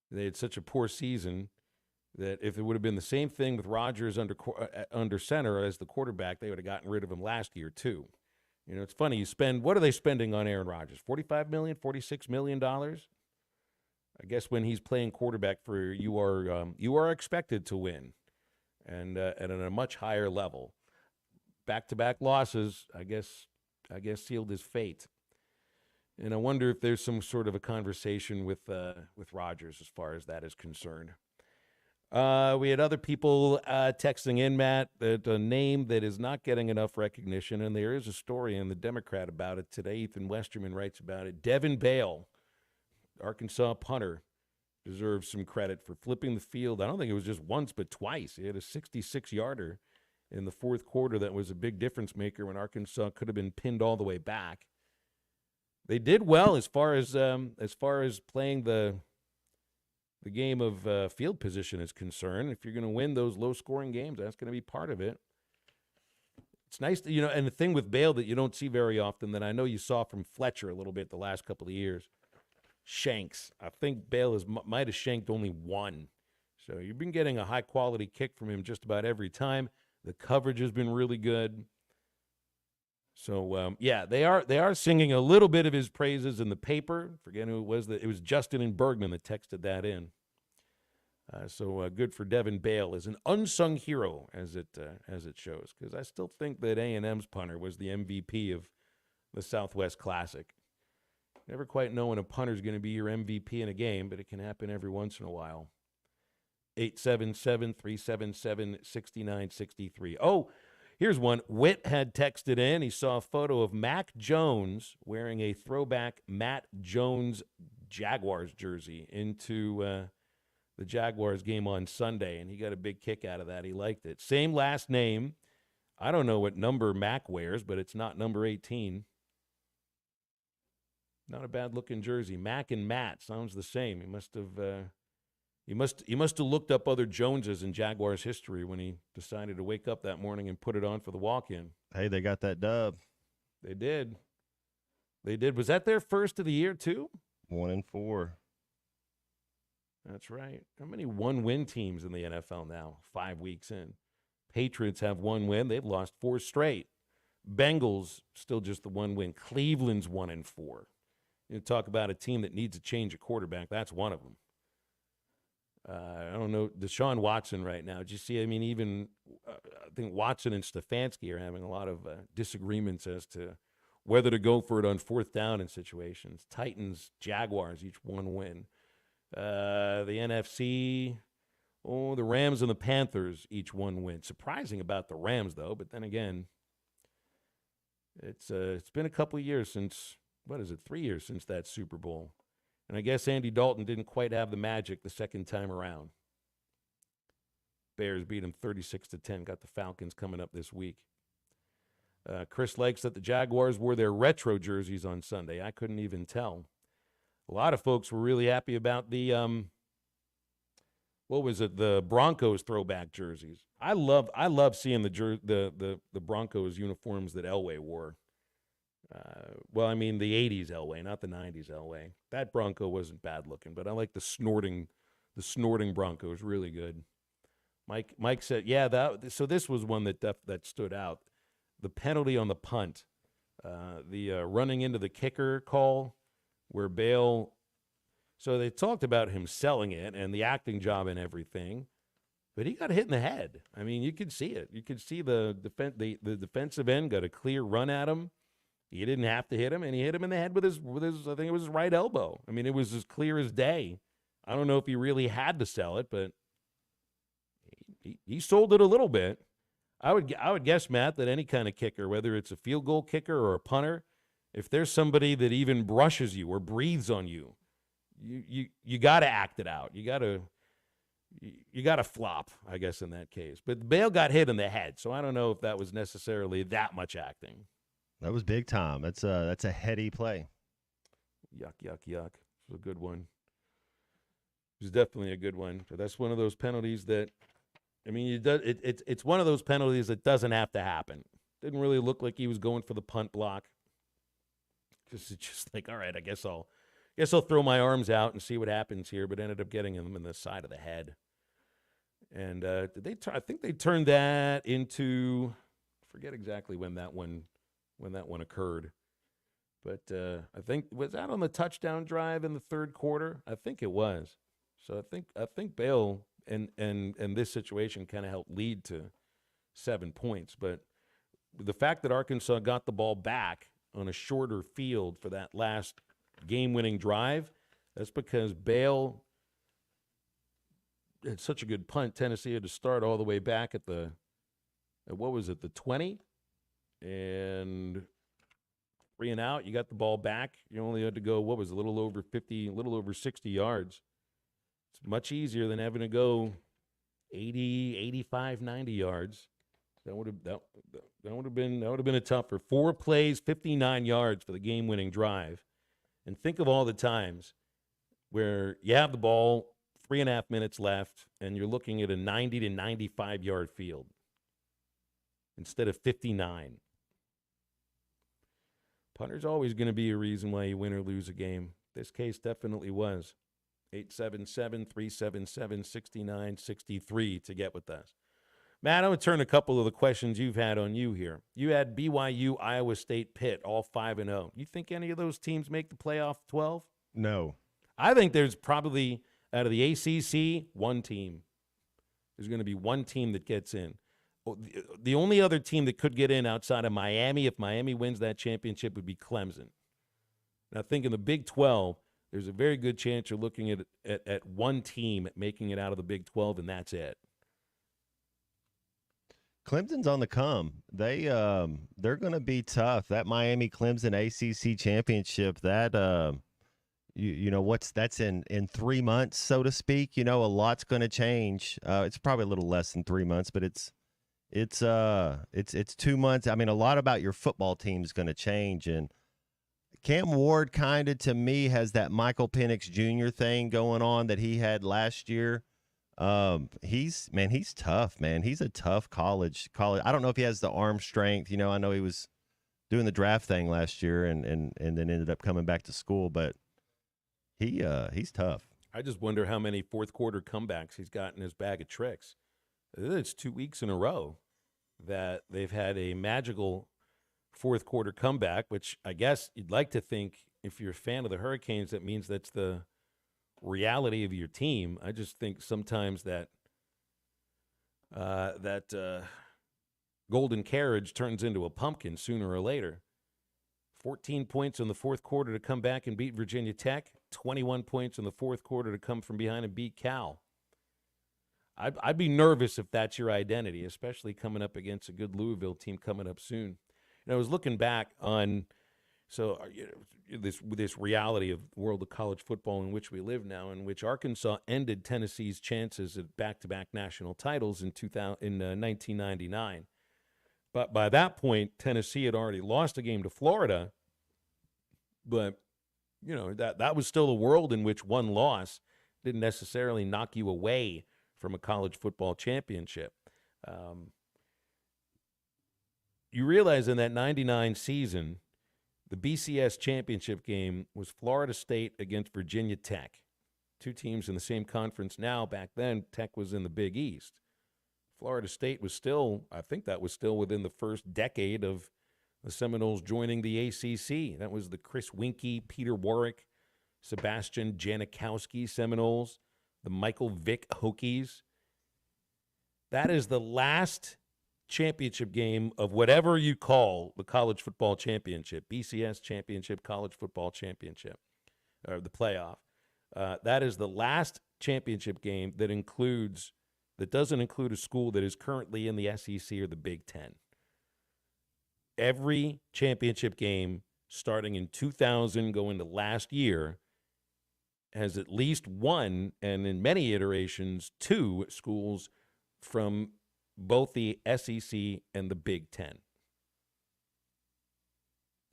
They had such a poor season that if it would have been the same thing with Rodgers under center as the quarterback, they would have gotten rid of him last year too. It's funny. What are they spending on Aaron Rodgers? $45 million, $46 million? I guess when he's playing quarterback for you are expected to win, and at a much higher level. back-to-back losses, I guess sealed his fate. And I wonder if there's some sort of a conversation with Rodgers as far as that is concerned. We had other people texting in, Matt, that a name that is not getting enough recognition, and there is a story in the Democrat about it today. Ethan Westerman writes about it. Devin Bale, Arkansas punter, deserves some credit for flipping the field. I don't think it was just once, but twice. He had a 66-yarder in the fourth quarter that was a big difference maker when Arkansas could have been pinned all the way back. They did well as far as playing the game of field position is concerned. If you're going to win those low-scoring games, that's going to be part of it. It's nice to, and the thing with Bale that you don't see very often that I know you saw from Fletcher a little bit the last couple of years, shanks. I think Bale might have shanked only one. So you've been getting a high-quality kick from him just about every time. The coverage has been really good. So, they are singing a little bit of his praises in the paper. Forget who it was. It was Justin and Bergman that texted that in. So good for Devin Bale as an unsung hero, as it shows, because I still think that A&M's punter was the MVP of the Southwest Classic. Never quite know when a punter's going to be your MVP in a game, but it can happen every once in a while. 877-377-6963. Oh, here's one. Witt had texted in. He saw a photo of Mac Jones wearing a throwback Matt Jones Jaguars jersey into the Jaguars game on Sunday, and he got a big kick out of that. He liked it. Same last name. I don't know what number Mac wears, but it's not number 18. Not a bad-looking jersey. Mac and Matt sounds the same. He must have looked up other Joneses in Jaguars history when he decided to wake up that morning and put it on for the walk-in. Hey, they got that dub. They did. Was that their first of the year, too? 1-4. That's right. How many one-win teams in the NFL now, 5 weeks in? Patriots have one win. They've lost 4 straight. Bengals, still just the one win. Cleveland's 1-4. You talk about a team that needs to change a quarterback. That's one of them. I don't know. Deshaun Watson right now. Did you see? I mean, even I think Watson and Stefanski are having a lot of disagreements as to whether to go for it on fourth down in situations. Titans, Jaguars, each one win. The NFC, the Rams and the Panthers, each one win. Surprising about the Rams, though. But then again, it's been a couple of years since, 3 years since that Super Bowl. And I guess Andy Dalton didn't quite have the magic the second time around. Bears beat him 36-10. Got the Falcons coming up this week. Chris likes that the Jaguars wore their retro jerseys on Sunday. I couldn't even tell. A lot of folks were really happy about the, the Broncos throwback jerseys. I love seeing the Broncos uniforms that Elway wore. The 80s Elway, not the 90s Elway. That Bronco wasn't bad looking, but I like the snorting Broncos, really good. Mike said, so this was one that stood out. The penalty on the punt, the running into the kicker call where Bale, so they talked about him selling it and the acting job and everything, but he got hit in the head. I mean, you could see it. You could see the defensive end got a clear run at him. He didn't have to hit him, and he hit him in the head with his I think it was his right elbow. I mean, it was as clear as day. I don't know if he really had to sell it, but he sold it a little bit. I would guess, Matt, that any kind of kicker, whether it's a field goal kicker or a punter, if there's somebody that even brushes you or breathes on you, you got to act it out. You got to flop, I guess, in that case. But Bale got hit in the head, so I don't know if that was necessarily that much acting. That was big time. That's a heady play. Yuck. It was a good one. It was definitely a good one. So that's one of those penalties that, I mean, it's one of those penalties that doesn't have to happen. Didn't really look like he was going for the punt block. It's just like, all right, I guess I'll throw my arms out and see what happens here, but ended up getting him in the side of the head. And I think they turned that into, I forget exactly when that one occurred. But I think, was that on the touchdown drive in the third quarter? I think it was. So I think Bale and this situation kind of helped lead to 7 points. But the fact that Arkansas got the ball back on a shorter field for that last game-winning drive, that's because Bale had such a good punt. Tennessee had to start all the way back at the 20? And 3 and out, you got the ball back. You only had to go, a little over 50, a little over 60 yards. It's much easier than having to go 80, 85, 90 yards. That would have been a tougher 4 plays, 59 yards for the game-winning drive. And think of all the times where you have the ball, 3.5 minutes left, and you're looking at a 90 to 95-yard field instead of 59. Punter's always going to be a reason why you win or lose a game. This case definitely was. 877-377-6963 to get with us. Matt, I'm going to turn a couple of the questions you've had on you here. You had BYU, Iowa State, Pitt, all 5-0. You think any of those teams make the playoff 12? No. I think there's probably, out of the ACC, one team. There's going to be one team that gets in. The only other team that could get in outside of Miami, if Miami wins that championship, would be Clemson. Now, I think in the Big 12, there's a very good chance you're looking at one team making it out of the Big 12, and that's it. Clemson's on the come. They're going to be tough. That Miami Clemson ACC championship, that that's in 3 months, so to speak. A lot's going to change. It's probably a little less than 3 months, but it's 2 months. I mean, a lot about your football team is going to change, and Cam Ward kind of, to me, has that Michael Penix Jr. thing going on that he had last year. He's tough, man. He's a tough college. I don't know if he has the arm strength. I know he was doing the draft thing last year and then ended up coming back to school, but he's tough. I just wonder how many fourth quarter comebacks he's got in his bag of tricks. It's 2 weeks in a row that they've had a magical fourth quarter comeback, which I guess you'd like to think, if you're a fan of the Hurricanes, that means that's the reality of your team. I just think sometimes that golden carriage turns into a pumpkin sooner or later. 14 points in the fourth quarter to come back and beat Virginia Tech. 21 points in the fourth quarter to come from behind and beat Cal. I'd be nervous if that's your identity, especially coming up against a good Louisville team coming up soon. And I was looking back on this reality of the world of college football in which we live now, in which Arkansas ended Tennessee's chances at back-to-back national titles in 1999. But by that point, Tennessee had already lost a game to Florida. But that was still a world in which one loss didn't necessarily knock you away from a college football championship. You realize in that 99 season, the BCS championship game was Florida State against Virginia Tech. Two teams in the same conference now. Back then, Tech was in the Big East. Florida State was still, I think that was still within the first decade of the Seminoles joining the ACC. That was the Chris Winkie, Peter Warwick, Sebastian Janikowski Seminoles, the Michael Vick Hokies. That is the last championship game of whatever you call the college football championship, BCS championship, college football championship, or the playoff. That is the last championship game that doesn't include a school that is currently in the SEC or the Big Ten. Every championship game starting in 2000 going to last year has at least one, and in many iterations, two schools from both the SEC and the Big Ten.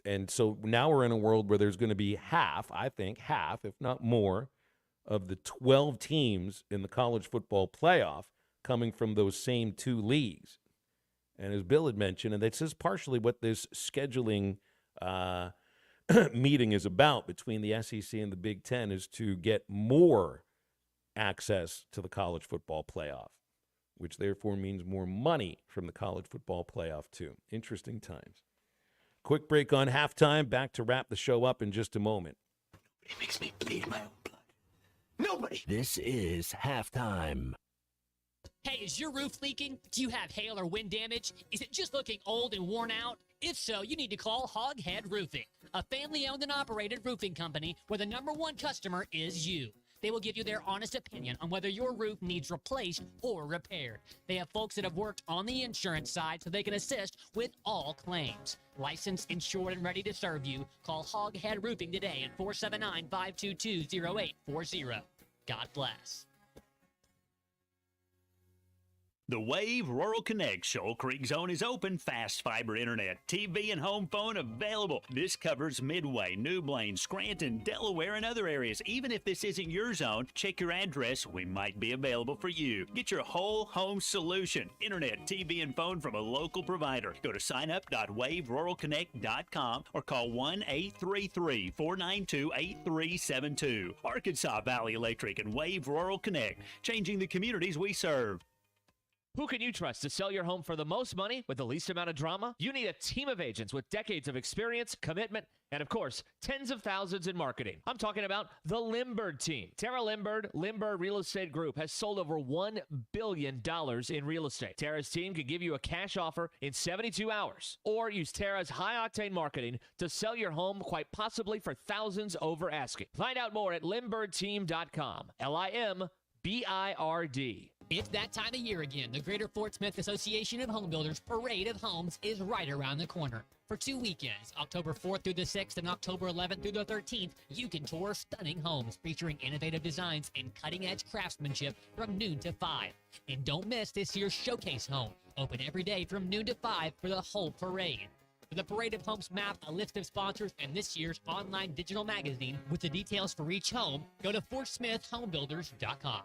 And so now we're in a world where there's going to be half, if not more, of the 12 teams in the college football playoff coming from those same two leagues. And as Bill had mentioned, and this is partially what this scheduling meeting is about between the SEC and the Big Ten, is to get more access to the college football playoff, which therefore means more money from the college football playoff too. Interesting times. Quick break on halftime. Back to wrap the show up in just a moment. It makes me bleed my own blood. Nobody. This is halftime. Hey, is your roof leaking? Do you have hail or wind damage? Is it just looking old and worn out? If so, you need to call Hoghead Roofing, a family-owned and operated roofing company where the #1 customer is you. They will give you their honest opinion on whether your roof needs replaced or repaired. They have folks that have worked on the insurance side so they can assist with all claims. Licensed, insured, and ready to serve you. Call Hoghead Roofing today at 479-522-0840. God bless. The Wave Rural Connect Shoal Creek Zone is open. Fast fiber internet, TV, and home phone available. This covers Midway, New Blaine, Scranton, Delaware, and other areas. Even if this isn't your zone, check your address. We might be available for you. Get your whole home solution. Internet, TV, and phone from a local provider. Go to signup.waveruralconnect.com or call 1-833-492-8372. Arkansas Valley Electric and Wave Rural Connect, changing the communities we serve. Who can you trust to sell your home for the most money with the least amount of drama? You need a team of agents with decades of experience, commitment, and of course, tens of thousands in marketing. I'm talking about the Limbird team. Tara Limbird Real Estate Group has sold over $1 billion in real estate. Tara's team can give you a cash offer in 72 hours or use Tara's high-octane marketing to sell your home quite possibly for thousands over asking. Find out more at limbirdteam.com. LIMBIRD. It's that time of year again. The Greater Fort Smith Association of Home Builders Parade of Homes is right around the corner. For 2 weekends, October 4th through the 6th and October 11th through the 13th, you can tour stunning homes featuring innovative designs and cutting-edge craftsmanship from noon to 5. And don't miss this year's Showcase Home, open every day from noon to 5 for the whole parade. For the Parade of Homes map, a list of sponsors, and this year's online digital magazine with the details for each home, go to FortSmithHomebuilders.com.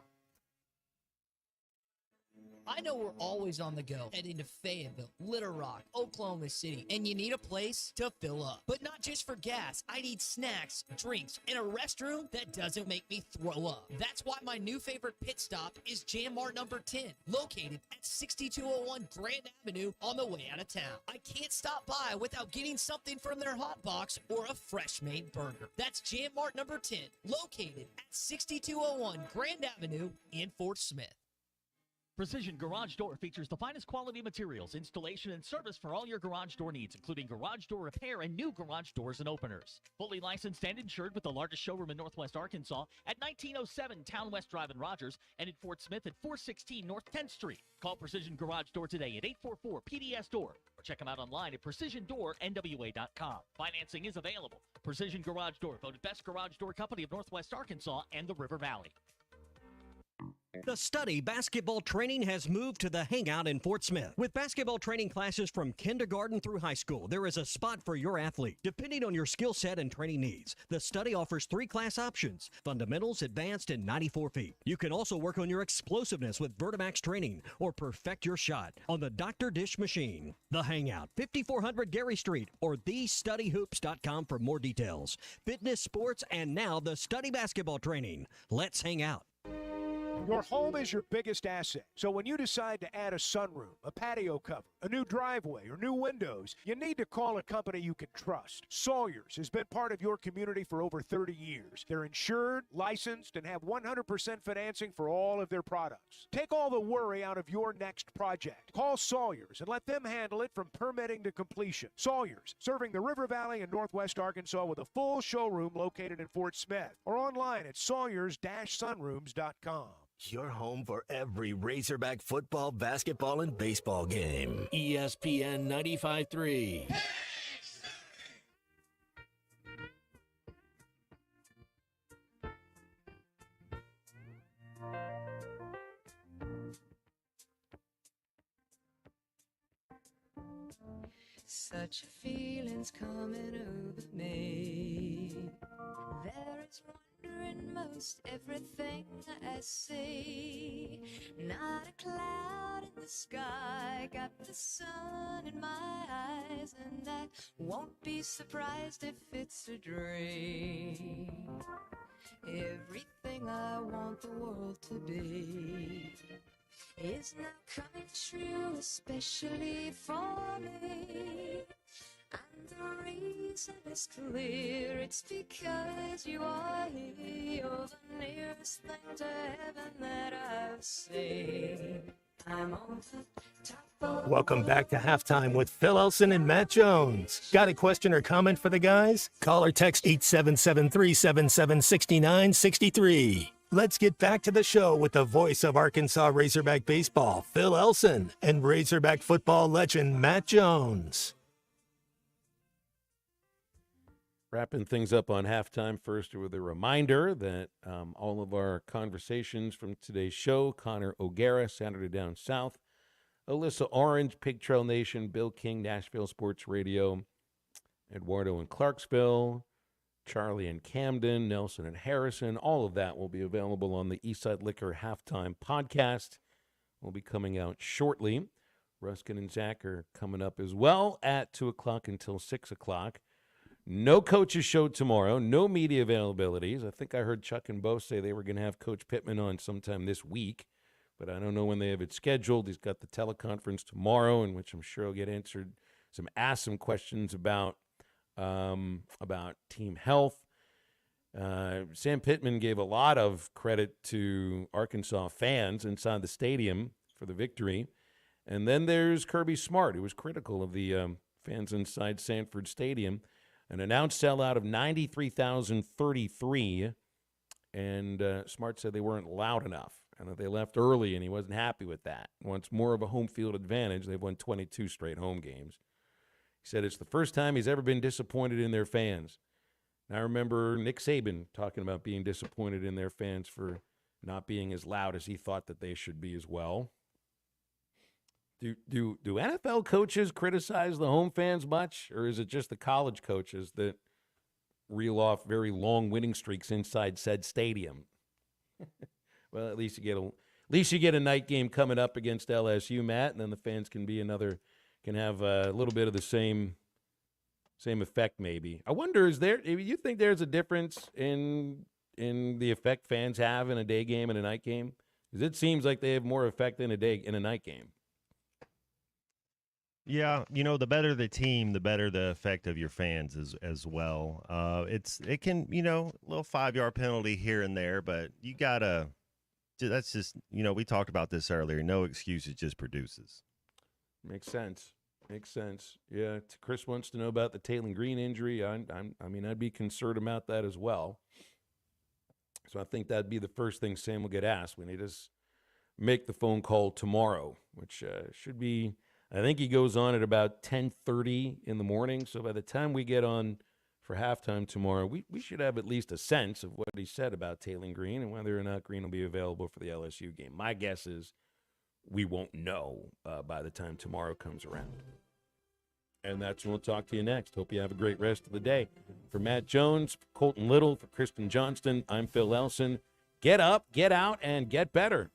I know we're always on the go, heading to Fayetteville, Little Rock, Oklahoma City, and you need a place to fill up. But not just for gas. I need snacks, drinks, and a restroom that doesn't make me throw up. That's why my new favorite pit stop is Jam Mart number 10, located at 6201 Grand Avenue on the way out of town. I can't stop by without getting something from their hot box or a fresh made burger. That's Jam Mart number 10, located at 6201 Grand Avenue in Fort Smith. Precision Garage Door features the finest quality materials, installation, and service for all your garage door needs, including garage door repair and new garage doors and openers. Fully licensed and insured with the largest showroom in Northwest Arkansas at 1907 Town West Drive in Rogers and in Fort Smith at 416 North 10th Street. Call Precision Garage Door today at 844-PDS-DOOR or check them out online at PrecisionDoorNWA.com. Financing is available. Precision Garage Door, voted best garage door company of Northwest Arkansas and the River Valley. The Study basketball training has moved to the Hangout in Fort Smith. With basketball training classes from kindergarten through high school, there is a spot for your athlete. Depending on your skill set and training needs, the Study offers 3 class options: fundamentals, advanced, and 94 feet. You can also work on your explosiveness with Vertimax training or perfect your shot on the Dr. Dish machine. The Hangout, 5400 Gary Street, or thestudyhoops.com for more details. Fitness, sports, and now the Study basketball training. Let's hang out. Your home is your biggest asset. So when you decide to add a sunroom, a patio cover, a new driveway, or new windows, you need to call a company you can trust. Sawyers has been part of your community for over 30 years. They're insured, licensed, and have 100% financing for all of their products. Take all the worry out of your next project. Call Sawyers and let them handle it from permitting to completion. Sawyers, serving the River Valley and Northwest Arkansas with a full showroom located in Fort Smith or online at sawyers-sunrooms.com. Your home for every Razorback football, basketball, and baseball game. ESPN 95.3. Such a feeling's coming over me. There is wonder in most everything I see. Not a cloud in the sky, got the sun in my eyes, and I won't be surprised if it's a dream. Everything I want the world to be is now coming true, especially for me. And the reason is clear, it's because you are here. You're the nearest thing to heaven that I've seen. I'm on the top of Welcome back to Halftime with Phil Elson and Matt Jones. Got a question or comment for the guys? Call or text 877-377-6963. Let's get back to the show with the voice of Arkansas Razorback baseball, Phil Elson, and Razorback football legend, Matt Jones. Wrapping things up on halftime first with a reminder that all of our conversations from today's show, Connor O'Gara, Saturday Down South, Alyssa Orange, Pig Trail Nation, Bill King, Nashville Sports Radio, Eduardo in Clarksville, Charlie in Camden, Nelson and Harrison, all of that will be available on the Eastside Liquor Halftime Podcast. Will be coming out shortly. Ruskin and Zach are coming up as well at 2 o'clock until 6 o'clock. No coaches show tomorrow, no media availabilities. I think I heard Chuck and Bo say they were going to have Coach Pittman on sometime this week, but I don't know when they have it scheduled. He's got the teleconference tomorrow, in which I'm sure he'll get asked some questions about team health. Sam Pittman gave a lot of credit to Arkansas fans inside the stadium for the victory. And then there's Kirby Smart, who was critical of the fans inside Sanford Stadium. An announced sellout of 93,033, and Smart said they weren't loud enough and that they left early, and he wasn't happy with that. Wants more of a home field advantage. They've won 22 straight home games. He said it's the first time he's ever been disappointed in their fans. And I remember Nick Saban talking about being disappointed in their fans for not being as loud as he thought that they should be as well. Do NFL coaches criticize the home fans much, or is it just the college coaches that reel off very long winning streaks inside said stadium? Well, at least you get a night game coming up against LSU, Matt, and then the fans can have a little bit of the same effect maybe. I wonder, you think there's a difference in the effect fans have in a day game and a night game? Because it seems like they have more effect in a night game. Yeah, the better the team, the better the effect of your fans as well. It can, a little 5-yard penalty here and there, but you gotta. That's just, we talked about this earlier. No excuses, just produces. Makes sense. Yeah, Chris wants to know about the Taylor Green injury. I'd be concerned about that as well. So I think that'd be the first thing Sam will get asked when he does make the phone call tomorrow, which should be. I think he goes on at about 10:30 in the morning. So by the time we get on for halftime tomorrow, we should have at least a sense of what he said about Taylor Green and whether or not Green will be available for the LSU game. My guess is we won't know by the time tomorrow comes around. And that's when we'll talk to you next. Hope you have a great rest of the day. For Matt Jones, for Colton Little, for Kristen Johnston, I'm Phil Elson. Get up, get out, and get better.